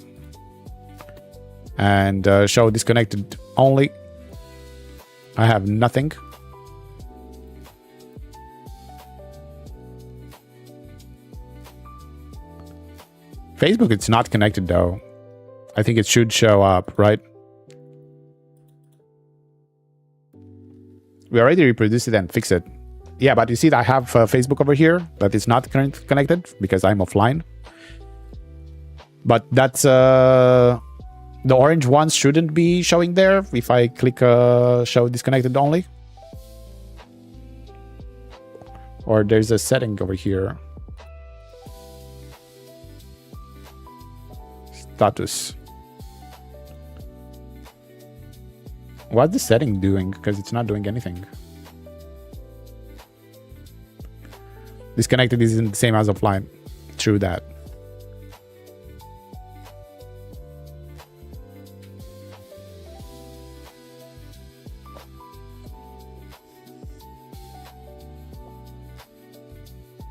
and show disconnected only, I have nothing. Facebook, it's not connected though. I think it should show up, right? We already reproduced it and fixed it. Yeah, but you see that I have Facebook over here that is not connected because I'm offline. But that's the orange ones shouldn't be showing there if I click show disconnected only. Or there's a setting over here. Status. What's the setting doing? Because it's not doing anything. Disconnected isn't the same as offline. True that.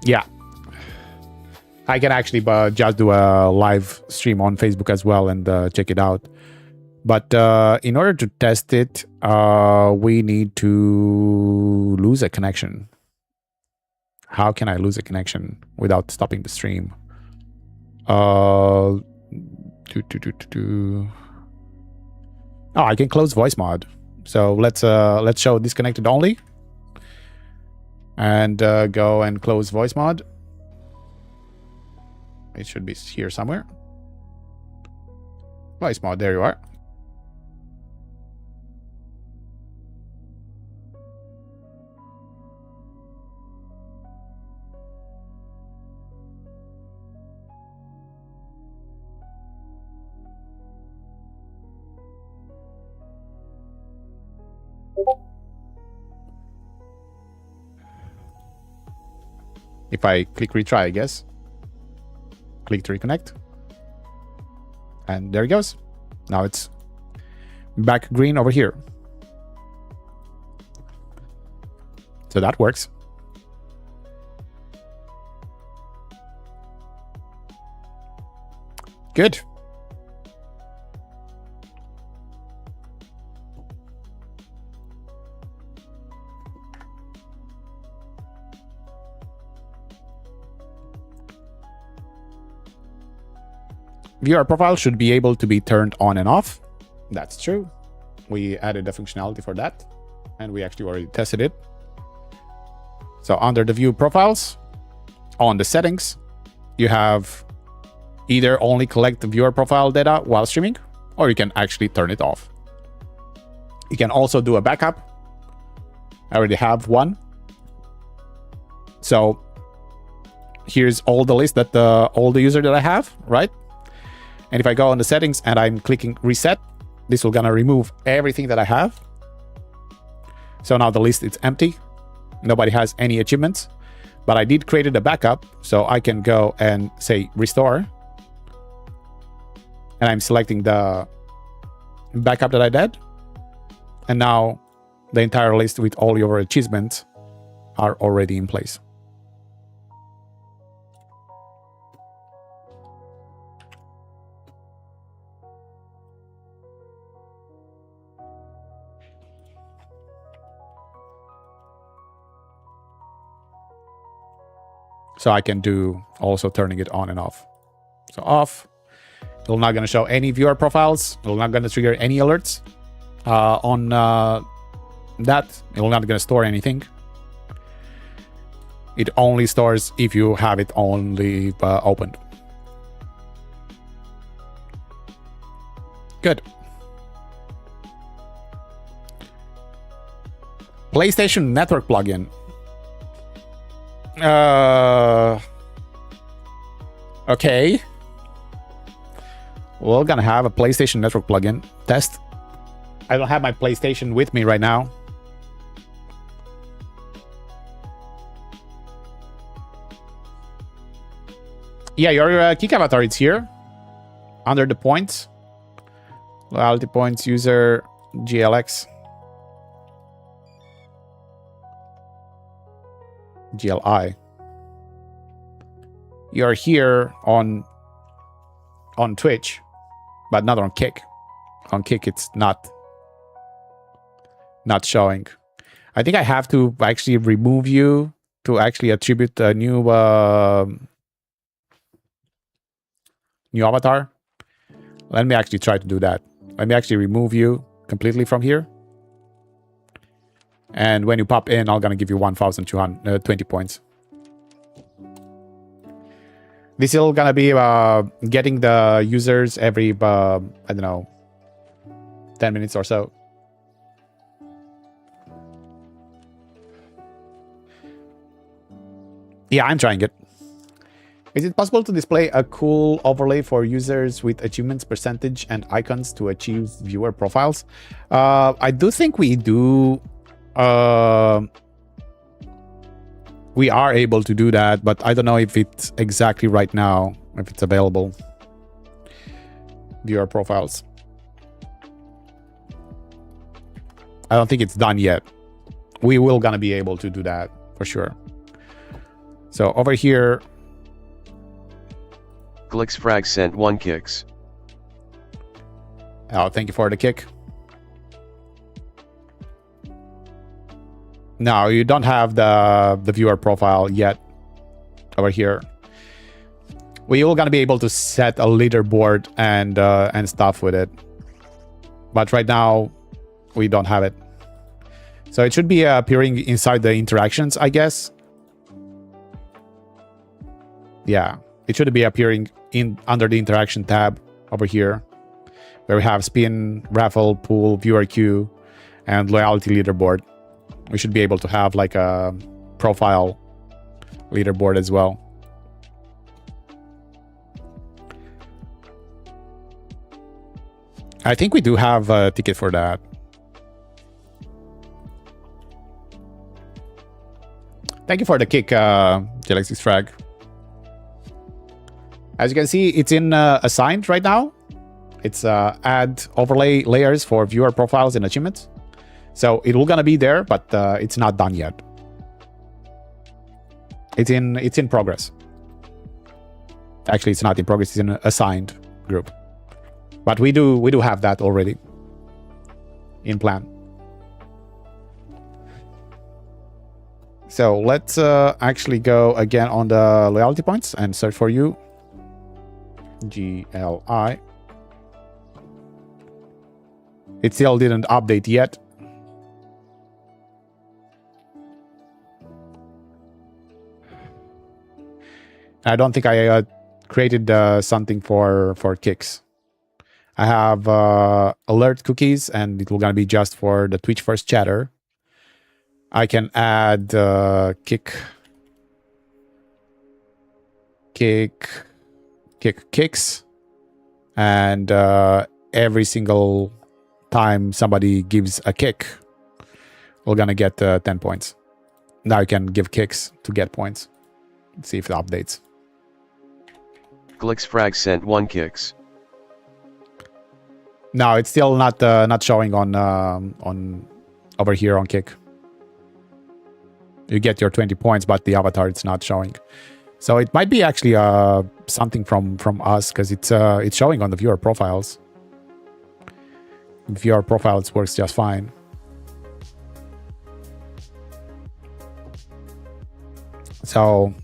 Yeah. I can actually just do a live stream on Facebook as well and check it out. But in order to test it, we need to lose a connection. How can I lose a connection without stopping the stream? Oh, I can close voice mod. So let's show disconnected only. And go and close voice mod. It should be here somewhere. Voice mod, there you are. If I click retry, I guess. Click to reconnect. And there it goes. Now it's back green over here. So that works. Good. Viewer profile should be able to be turned on and off. That's true. We added the functionality for that, and we actually already tested it. So under the view profiles, on the settings, you have either only collect the viewer profile data while streaming, or you can actually turn it off. You can also do a backup. I already have one. So here's all the list that all the user that I have, right? And if I go on the settings and I'm clicking reset, this will gonna remove everything that I have. So now the list is empty. Nobody has any achievements, but I did create a backup, so I can go and say restore. And I'm selecting the backup that I did. And now the entire list with all your achievements are already in place. So I can do also turning it on and off. So off, it's not going to show any viewer profiles. It's not going to trigger any alerts on that. It's not going to store anything. It only stores if you have it only opened. Good. PlayStation Network plugin. Okay. We're gonna have a PlayStation Network plugin test. I don't have my PlayStation with me right now. Yeah, your Kick avatar, it's here. Under the points. Loyalty points, user, GLX. GLI. You're here on Twitch, but not on Kick. On Kick, it's not showing. I think I have to actually remove you to actually attribute a new avatar. Let me actually try to do that. Let me actually remove you completely from here. And when you pop in, I'm gonna give you 1,220 points. This is gonna be getting the users every, I don't know, 10 minutes or so. Yeah, I'm trying it. Is it possible to display a cool overlay for users with achievements percentage and icons to achieve viewer profiles? I do think we do. We are able to do that, but I don't know if it's exactly right now, if it's available. Viewer profiles. I don't think it's done yet. We will gonna be able to do that for sure. So over here. Glixfrag sent 1 kicks. Oh, thank you for the kick. No, you don't have the viewer profile yet over here. We are gonna be able to set a leaderboard and stuff with it, but right now we don't have it. So it should be appearing inside the interactions, I guess. Yeah, it should be appearing under the interaction tab over here, where we have spin, raffle, pool, viewer queue, and loyalty leaderboard. We should be able to have like a profile leaderboard as well. I think we do have a ticket for that. Thank you for the kick, Galaxy's frag. As you can see, it's in assigned right now. It's add overlay layers for viewer profiles and achievements. So it will gonna be there, but it's not done yet. It's in progress. Actually, it's not in progress. It's in an assigned group. But we do have that already in plan. So let's actually go again on the loyalty points and search for you. GLI. It still didn't update yet. I don't think I created something for kicks. I have alert cookies, and it will gonna be just for the Twitch first chatter. I can add kicks, and every single time somebody gives a kick, we're gonna get 10 points. Now you can give kicks to get points. Let's see if it updates. Glixfrag sent 1 kicks. No, it's still not showing on over here on kick. You get your 20 points, but the avatar it's not showing. So it might be actually something from us, because it's showing on the viewer profiles. Viewer profiles works just fine. So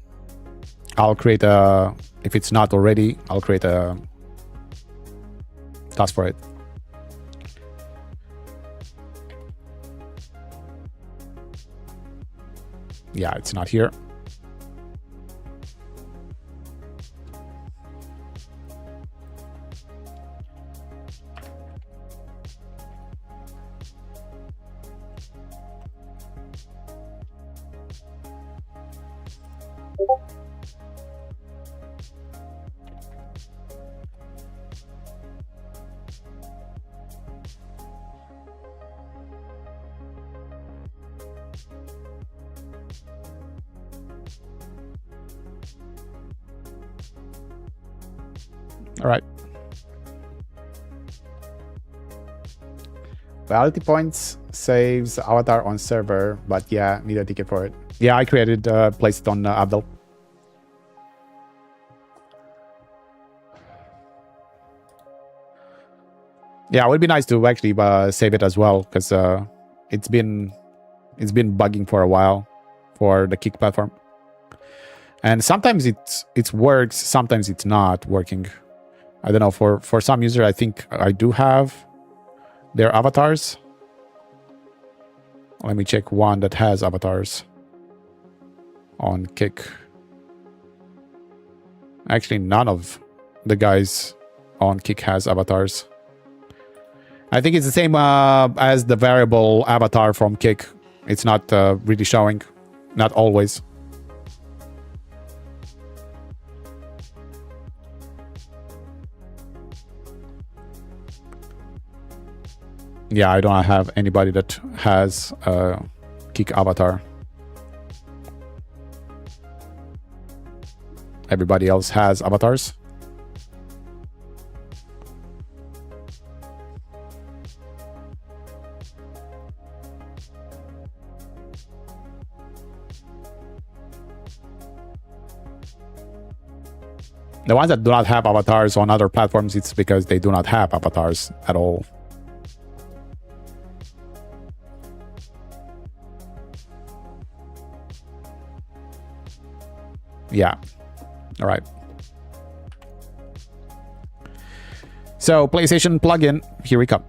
I'll create a, if it's not already, I'll create a task for it. Yeah, it's not here. All right. Loyalty points saves avatar on server, but yeah, need a ticket for it. Yeah, I created, placed it on Abdel. Yeah, it would be nice to actually save it as well, because it's been bugging for a while for the Kick platform, and sometimes it works, sometimes it's not working. I don't know, for some user, I think I do have their avatars. Let me check one that has avatars on Kick. Actually, none of the guys on Kick has avatars. I think it's the same as the variable avatar from Kick. It's not really showing, not always. Yeah, I don't have anybody that has a Kick avatar. Everybody else has avatars. The ones that do not have avatars on other platforms, it's because they do not have avatars at all. Yeah. All right. So PlayStation plugin, here we come.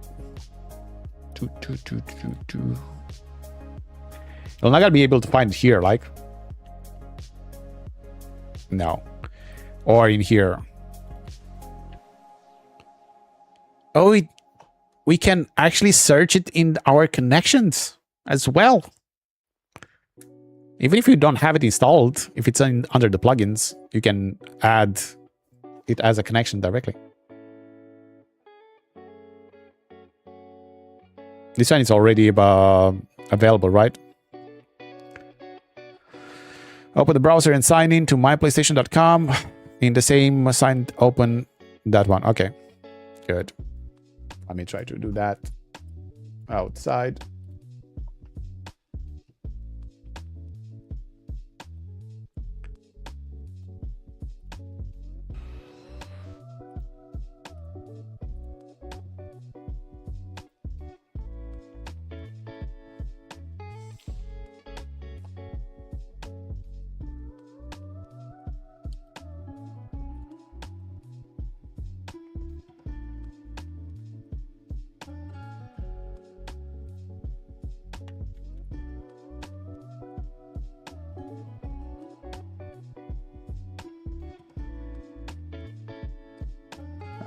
You're not gonna be able to find it here, like. No. Or in here. Oh, we can actually search it in our connections as well. Even if you don't have it installed, if it's under the plugins, you can add it as a connection directly. This one is already available, right? Open the browser and sign in to myplaystation.com. In the same signed, open that one. Okay, good. Let me try to do that outside.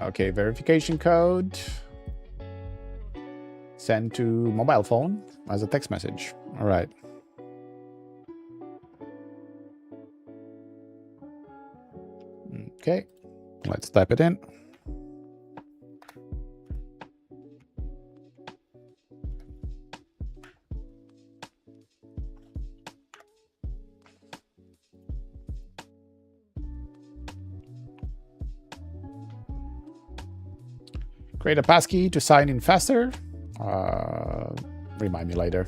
Okay, verification code. Send to mobile phone as a text message. All right. Okay, let's type it in. Create a passkey to sign in faster. Remind me later.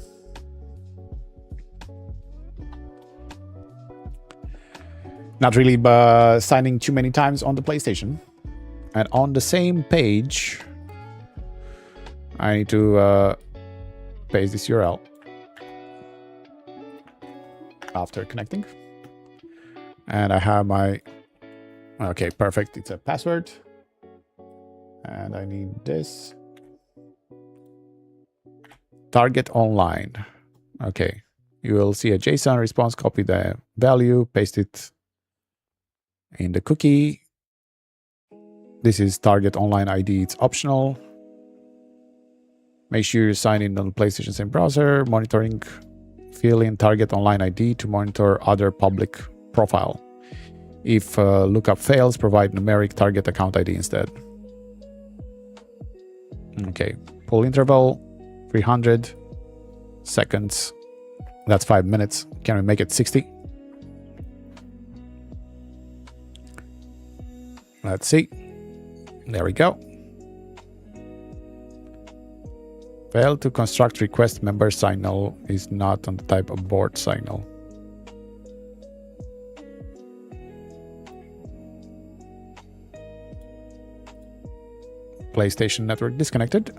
Not really signing too many times on the PlayStation. And on the same page, I need to paste this URL after connecting. And I have my... Okay, perfect. It's a password. And I need this. Target online. Okay. You will see a JSON response, copy the value, paste it in the cookie. This is target online ID. It's optional. Make sure you sign in on the PlayStation same browser. Monitoring. Fill in target online ID to monitor other public profile. If lookup fails, provide numeric target account ID instead. Okay, pull interval 300 seconds. That's 5 minutes. Can we make it 60? Let's see. There we go. Failed to construct request member signal is not on the type of board signal. PlayStation network disconnected.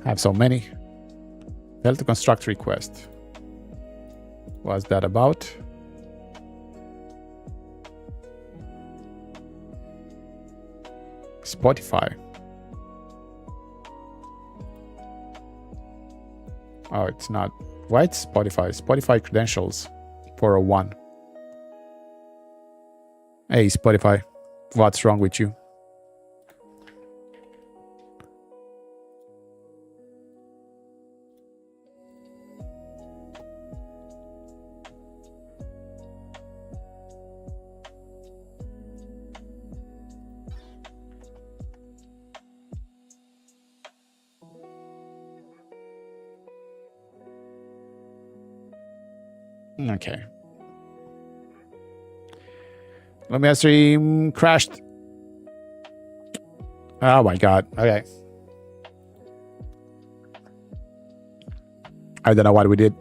Have so many. Failed to construct request. What's that about? Spotify. Oh, it's not. Why it's Spotify? Spotify credentials 401. Hey, Spotify. What's wrong with you? Okay. Lumia Stream crashed. Oh my god. Okay. I don't know what we did.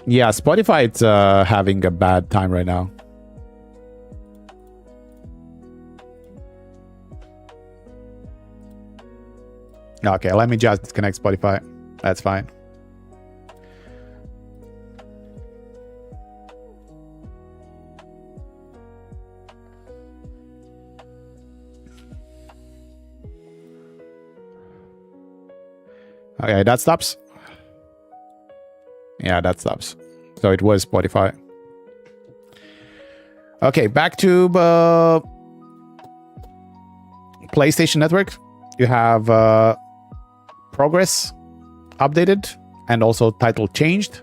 Yeah, Spotify it's having a bad time right now. Okay, let me just disconnect Spotify. That's fine. Okay, that stops. Yeah, that stops. So it was Spotify. Okay, back to PlayStation Network. You have progress updated and also title changed.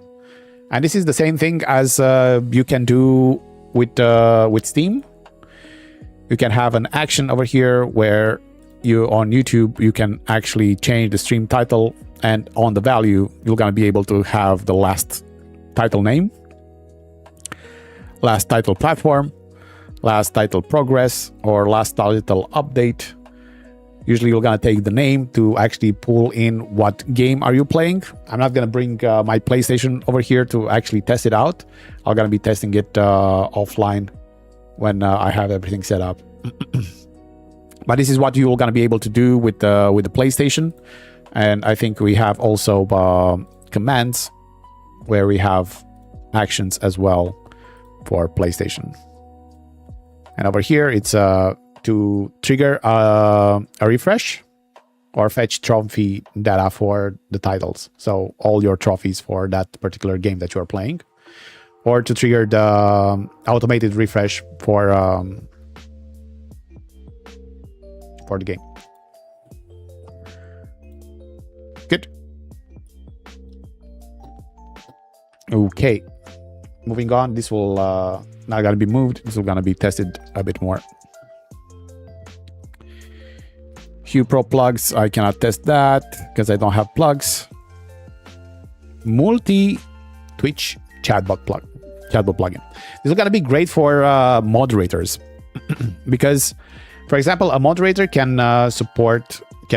And this is the same thing as you can do with Steam, you can have an action over here where you on YouTube you can actually change the stream title, and on the value you're gonna be able to have the last title name, last title platform, last title progress, or last title update. Usually you're gonna take the name to actually pull in what game are you playing. I'm not gonna bring my PlayStation over here to actually test it out. I'm gonna be testing it offline when I have everything set up. But this is what you're gonna be able to do with the PlayStation. And I think we have also commands where we have actions as well for PlayStation. And over here it's to trigger a refresh or fetch trophy data for the titles. So all your trophies for that particular game that you're playing, or to trigger the automated refresh for the game. Good. Okay. Moving on. This will not gonna be moved. This is gonna be tested a bit more. Hue Pro plugs, I cannot test that because I don't have plugs. Multi Twitch chatbot plugin. This is gonna be great for moderators because, for example, a moderator can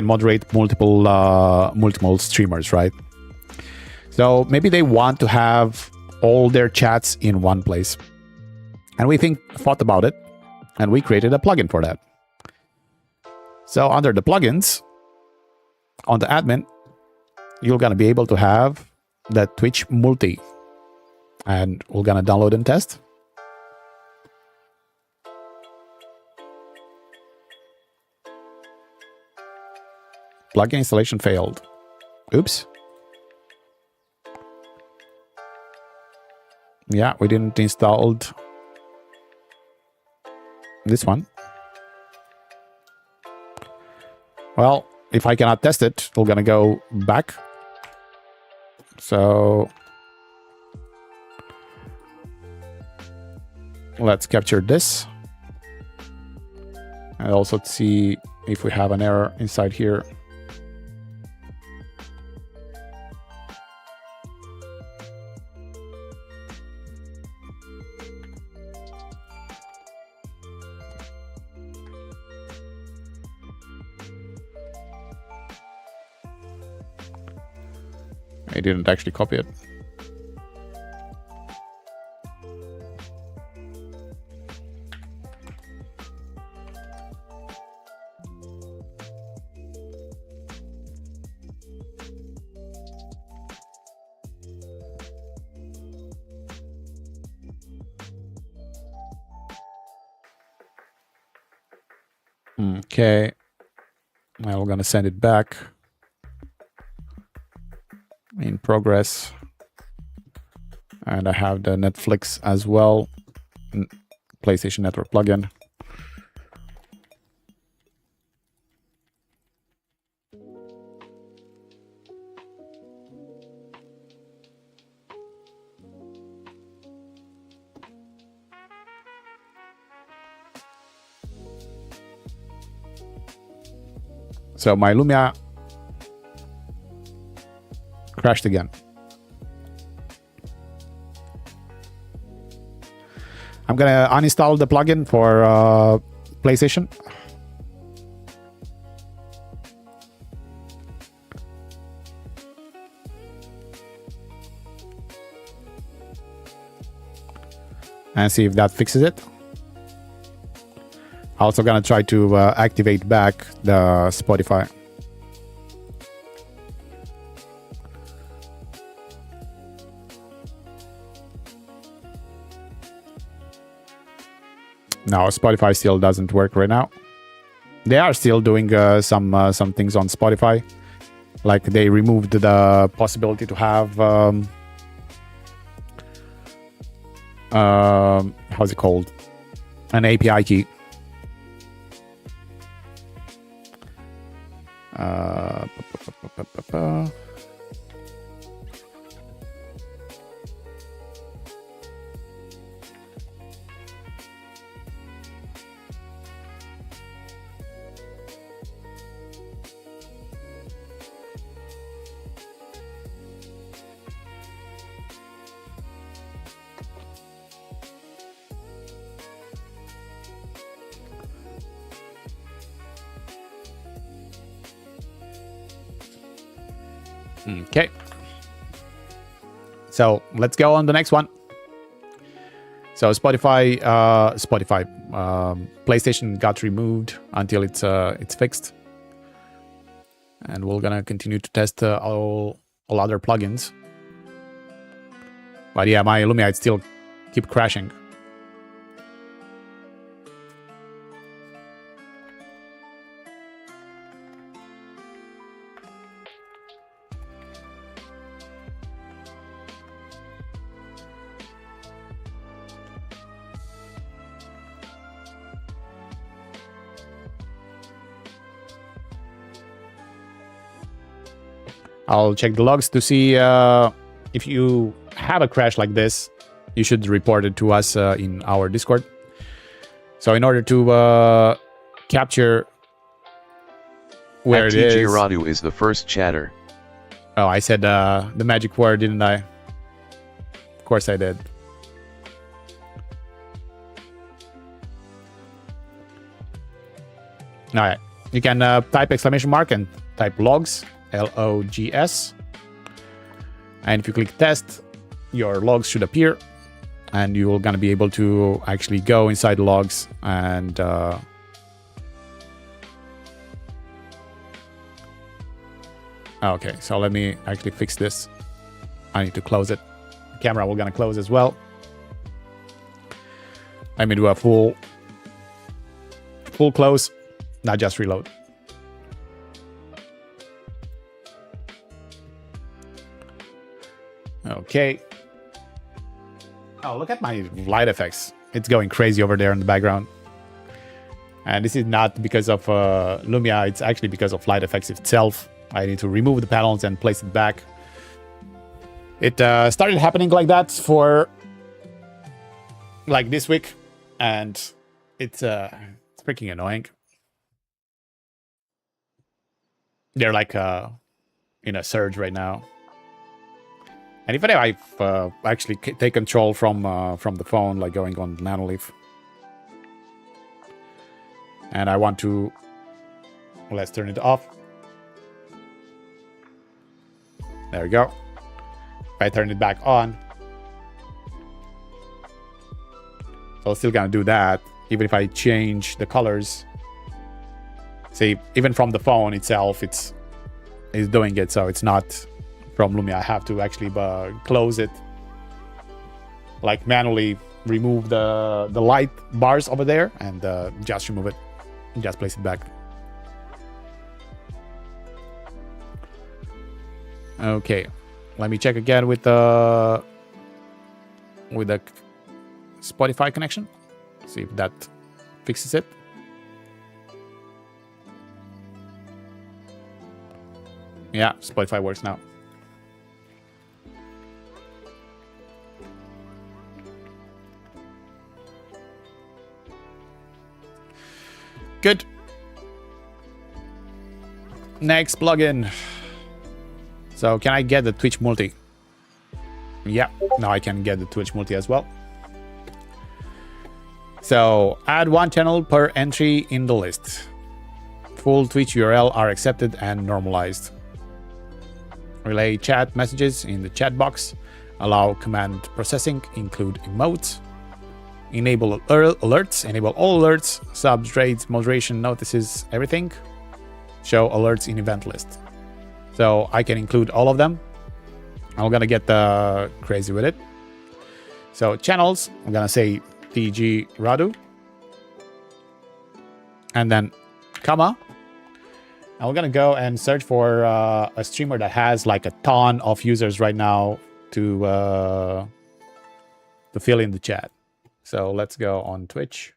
moderate multiple streamers, right? So maybe they want to have all their chats in one place, and we thought about it, and we created a plugin for that. So under the plugins, on the admin, you're gonna be able to have that Twitch multi, and we're gonna download and test. Plugin installation failed. Oops. Yeah, we didn't install this one. Well, if I cannot test it, we're gonna go back. So let's capture this. And also see if we have an error inside here. I didn't actually copy it. Okay. Now we're gonna send it back. In progress, and I have the Netflix as well, PlayStation Network plugin. So my Lumia crashed again. I'm gonna uninstall the plugin for PlayStation. And see if that fixes it. Also gonna try to activate back the Spotify. No, Spotify still doesn't work right now. They are still doing some things on Spotify. Like they removed the possibility to have how's it called? An API key. Okay. So let's go on the next one. So PlayStation got removed until it's fixed, and we're gonna continue to test all other plugins. But yeah, my Lumia it still keep crashing. I'll check the logs to see if you have a crash like this. You should report it to us in our Discord. So in order to capture where it is... TG Radu is the first chatter. Oh, I said the magic word, didn't I? Of course I did. All right. You can type exclamation mark and type logs. LOGS, and if you click test, your logs should appear, and you're gonna be able to actually go inside the logs and okay, so let me actually fix this. I need to close it. The camera we're gonna close as well. Let me do a full close, not just reload. Okay. Oh, look at my light effects. It's going crazy over there in the background. And this is not because of Lumia. It's actually because of light effects itself. I need to remove the panels and place it back. It started happening like that for like this week. And it's freaking annoying. They're like in a surge right now. And even if I've actually take control from the phone, like going on Nanoleaf, and I want to, let's turn it off. There we go. If I turn it back on, so I'm still gonna do that, even if I change the colors. See, even from the phone itself, it's doing it, so it's not from Lumia. I have to actually close it, like manually remove the light bars over there and just remove it and just place it back. Okay, let me check again with the Spotify connection, see if that fixes it. Yeah, Spotify works now. Good. Next plugin. So can I get the Twitch multi? Yeah, now I can get the Twitch multi as well. So add one channel per entry in the list. Full Twitch URL are accepted and normalized. Relay chat messages in the chat box. Allow command processing, include emotes. Enable alerts, enable all alerts, subs, raids, moderation, notices, everything. Show alerts in event list. So I can include all of them. I'm gonna get crazy with it. So channels, I'm gonna say TG Radu. And then comma. And we're gonna go and search for a streamer that has like a ton of users right now to fill in the chat. So let's go on Twitch.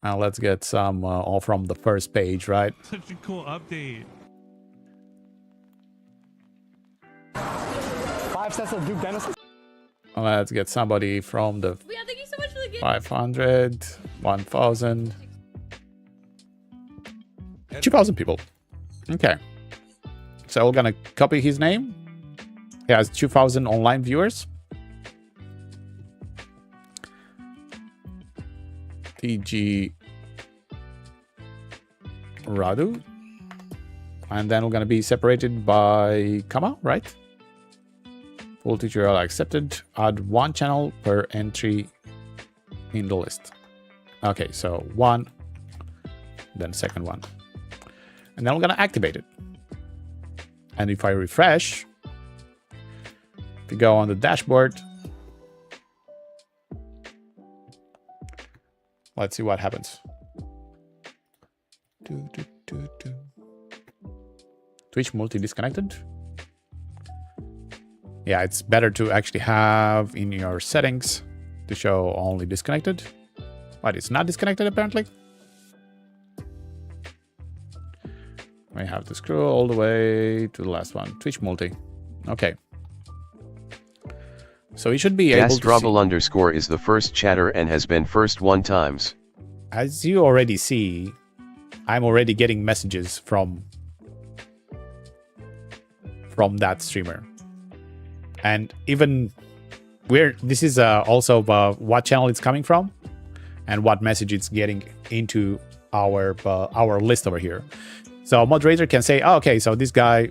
Now let's get some all from the first page, right? Such a cool update. 5 sets of Duke Dynasty. Let's get somebody from the Yeah, thank you so much for the gift. 500, 1,000. 2,000 people. Okay. So we're gonna copy his name. He has 2,000 online viewers. TG Radu. And then we're going to be separated by comma, right? Full tutorial accepted. Add one channel per entry in the list. Okay, so one, then second one. And then we're going to activate it. And if I refresh, if you go on the dashboard, let's see what happens. Twitch multi disconnected. Yeah, it's better to actually have in your settings to show only disconnected. But it's not disconnected apparently. I have to scroll all the way to the last one. Twitch multi. Okay. So you should be able to Gastrobel underscore is the first chatter and has been first 1 times. As you already see, I'm already getting messages from that streamer. And even this is also what channel it's coming from and what message it's getting into our list over here. So moderator can say, oh, okay, so this guy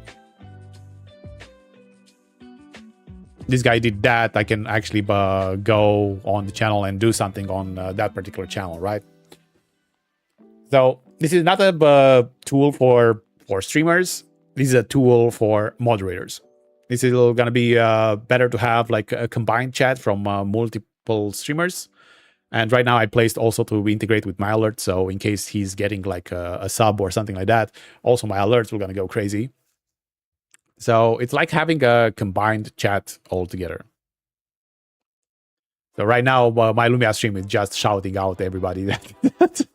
did that. I can actually go on the channel and do something on that particular channel, right? So this is not a tool for streamers. This is a tool for moderators. This is going to be better to have like a combined chat from multiple streamers. And right now I placed also to integrate with my alerts. So in case he's getting like a sub or something like that, also my alerts will going to go crazy. So it's like having a combined chat all together. So right now my Lumia stream is just shouting out to everybody that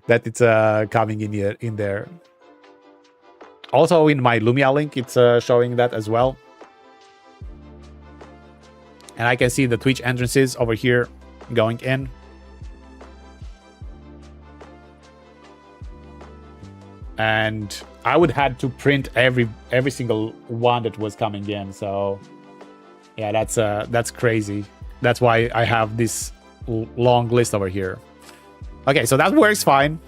that it's coming in there. Also in my Lumia link, it's showing that as well. And I can see the Twitch entrances over here going in. And I would have to print every single one that was coming in. So yeah, that's crazy. That's why I have this long list over here. Okay, so that works fine.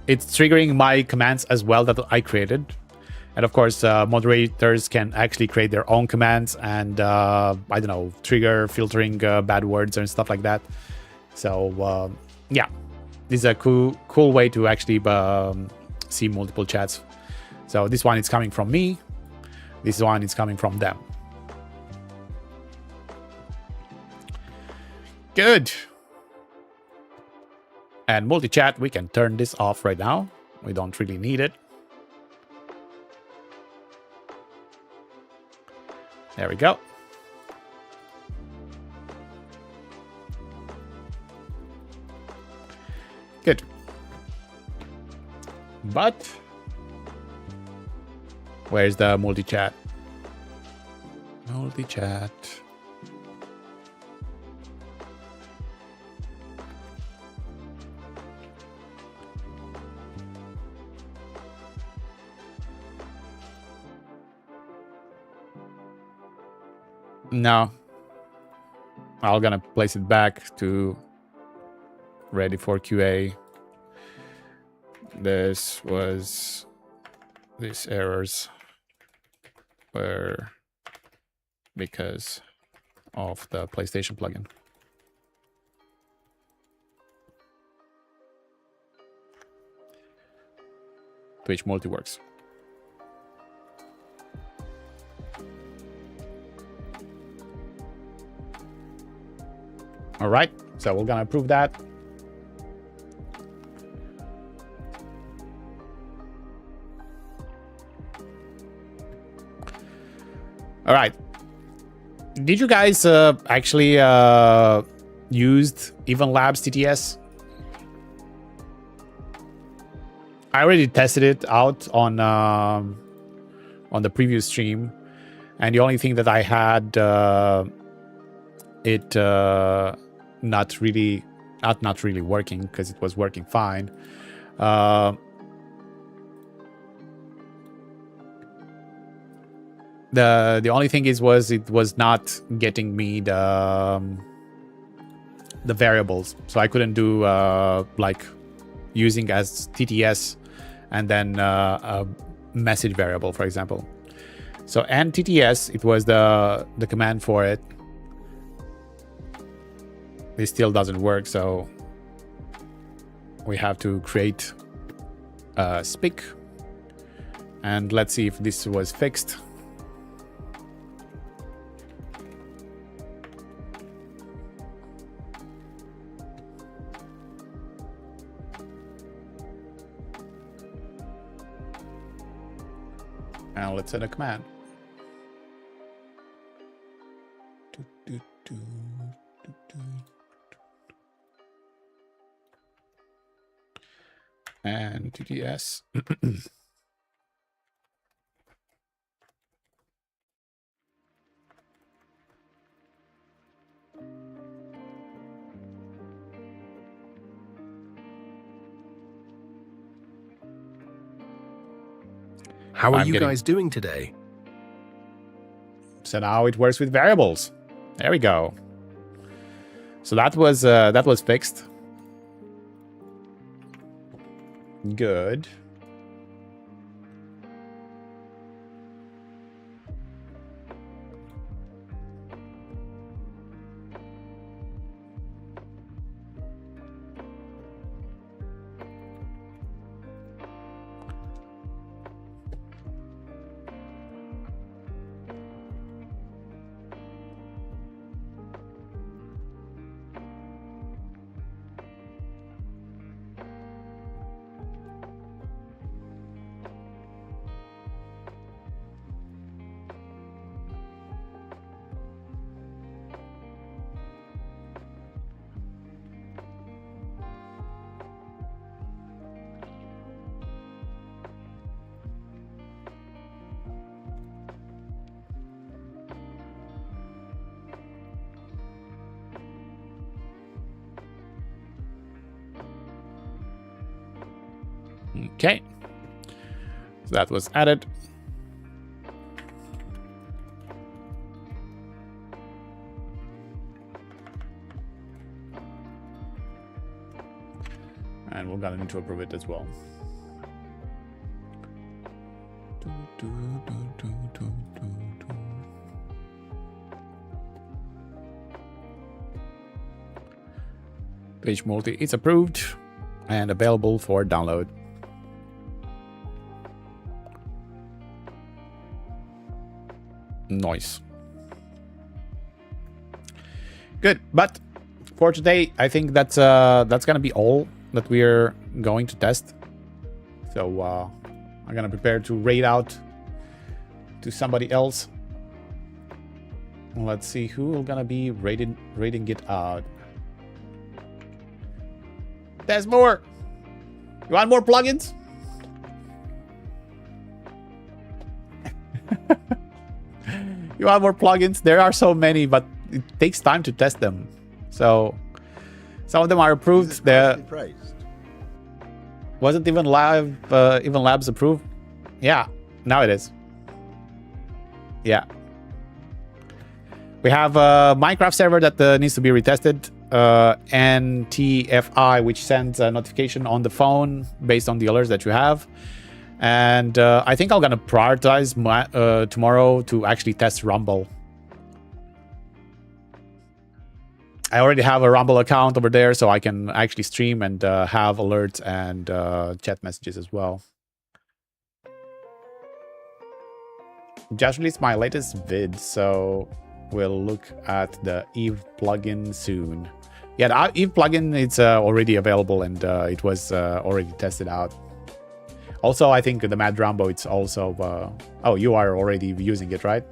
It's triggering my commands as well that I created. And of course, moderators can actually create their own commands and, I don't know, trigger filtering bad words and stuff like that. So, yeah, this is a cool way to actually see multiple chats. So this one is coming from me. This one is coming from them. Good. And multi-chat, we can turn this off right now. We don't really need it. There we go. Good. But where's the multi-chat? Multi-chat. No. I'm gonna place it back to ready for QA. These errors were because of the PlayStation plugin. Twitch multi-works. All right, so we're gonna approve that. All right. Did you guys actually used Even Labs TTS? I already tested it out on the previous stream, and the only thing that I had it not really working, because it was working fine. The only thing was it was not getting me the variables, so I couldn't do like using as TTS and then a message variable, for example. So and TTS, it was the command for it. This still doesn't work, so we have to create a SPIC. And let's see if this was fixed. Now let's send a command. And TTS. How are you guys doing today? So now it works with variables. There we go. So that was fixed. Good. Okay, so that was added. And we're gonna need to approve it as well. Page multi is approved and available for download. Nice. Good, but for today, I think that's gonna be all that we're going to test. So I'm gonna prepare to raid out to somebody else. Let's see who will gonna be raiding it out. There's more. You want more plugins? You want more plugins? There are so many, but it takes time to test them. So some of them are approved. There wasn't even labs approved. Yeah, now it is. Yeah, we have a Minecraft server that needs to be retested. NTFI, which sends a notification on the phone based on the alerts that you have. And I think I'm gonna prioritize tomorrow to actually test Rumble. I already have a Rumble account over there, so I can actually stream and have alerts and chat messages as well. Just released my latest vid, so we'll look at the Eve plugin soon. Yeah, the Eve plugin, it's already available and it was already tested out. Also, I think the Mad Rambo, it's also... oh, you are already using it, right?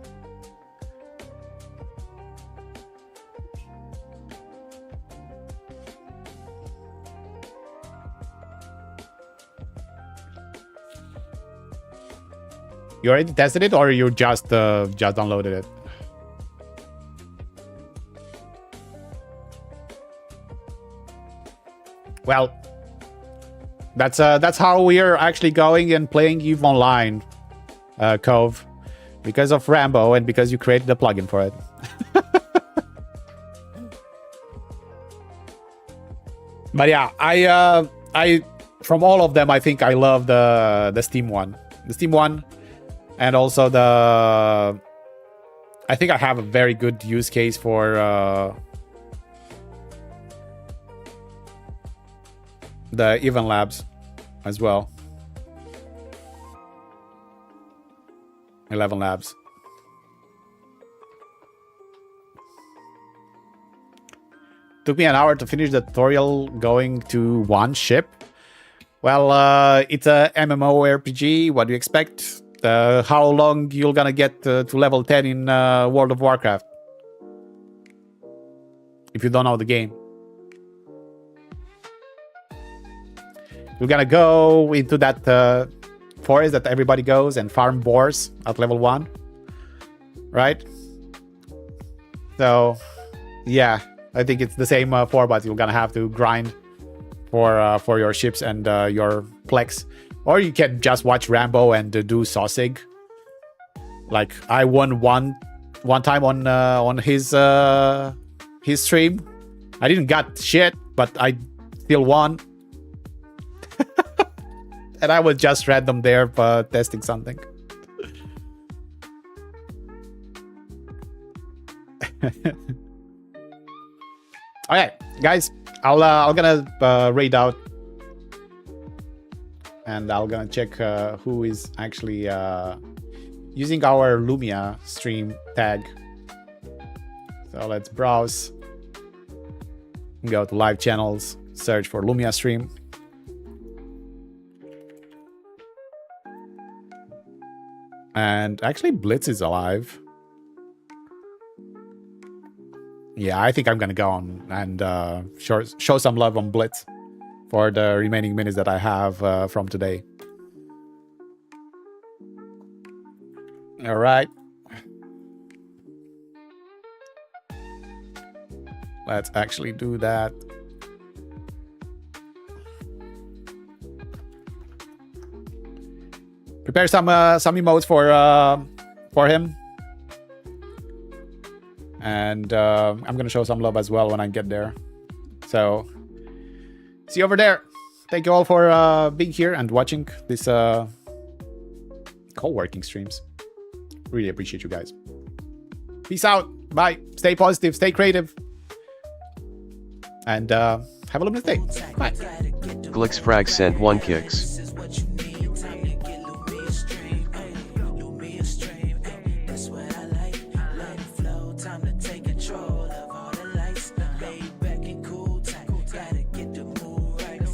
You already tested it, or you just downloaded it? Well, that's how we are actually going and playing EVE Online, Cove, because of Rambo and because you created a plugin for it. But yeah, I from all of them, I think I love the Steam one. The Steam one, and also the... I think I have a very good use case for the Even Labs as well. 11 Labs. Took me an hour to finish the tutorial going to one ship. Well, it's a MMORPG. What do you expect? How long you're gonna get to level 10 in World of Warcraft? If you don't know the game. You're gonna go into that forest that everybody goes and farm boars at level 1. Right? So, yeah. I think it's the same format. You're gonna have to grind for your ships and your plex, or you can just watch Rambo and do Sausig. Like I won one time on his stream. I didn't got shit, but I still won, and I was just random there testing something. Okay, guys, I'll gonna raid out, and I'm gonna check who is actually using our Lumia Stream tag. So let's browse, go to live channels, search for Lumia Stream. And actually Blitz is alive. Yeah, I think I'm gonna go on and show some love on Blitz for the remaining minutes that I have from today. All right. Let's actually do that. Prepare some emotes for him. And I'm going to show some love as well when I get there. So, see you over there. Thank you all for being here and watching this co-working streams. Really appreciate you guys. Peace out. Bye. Stay positive. Stay creative. And have a lovely day. Bye. Glixfrag sent 1 kicks.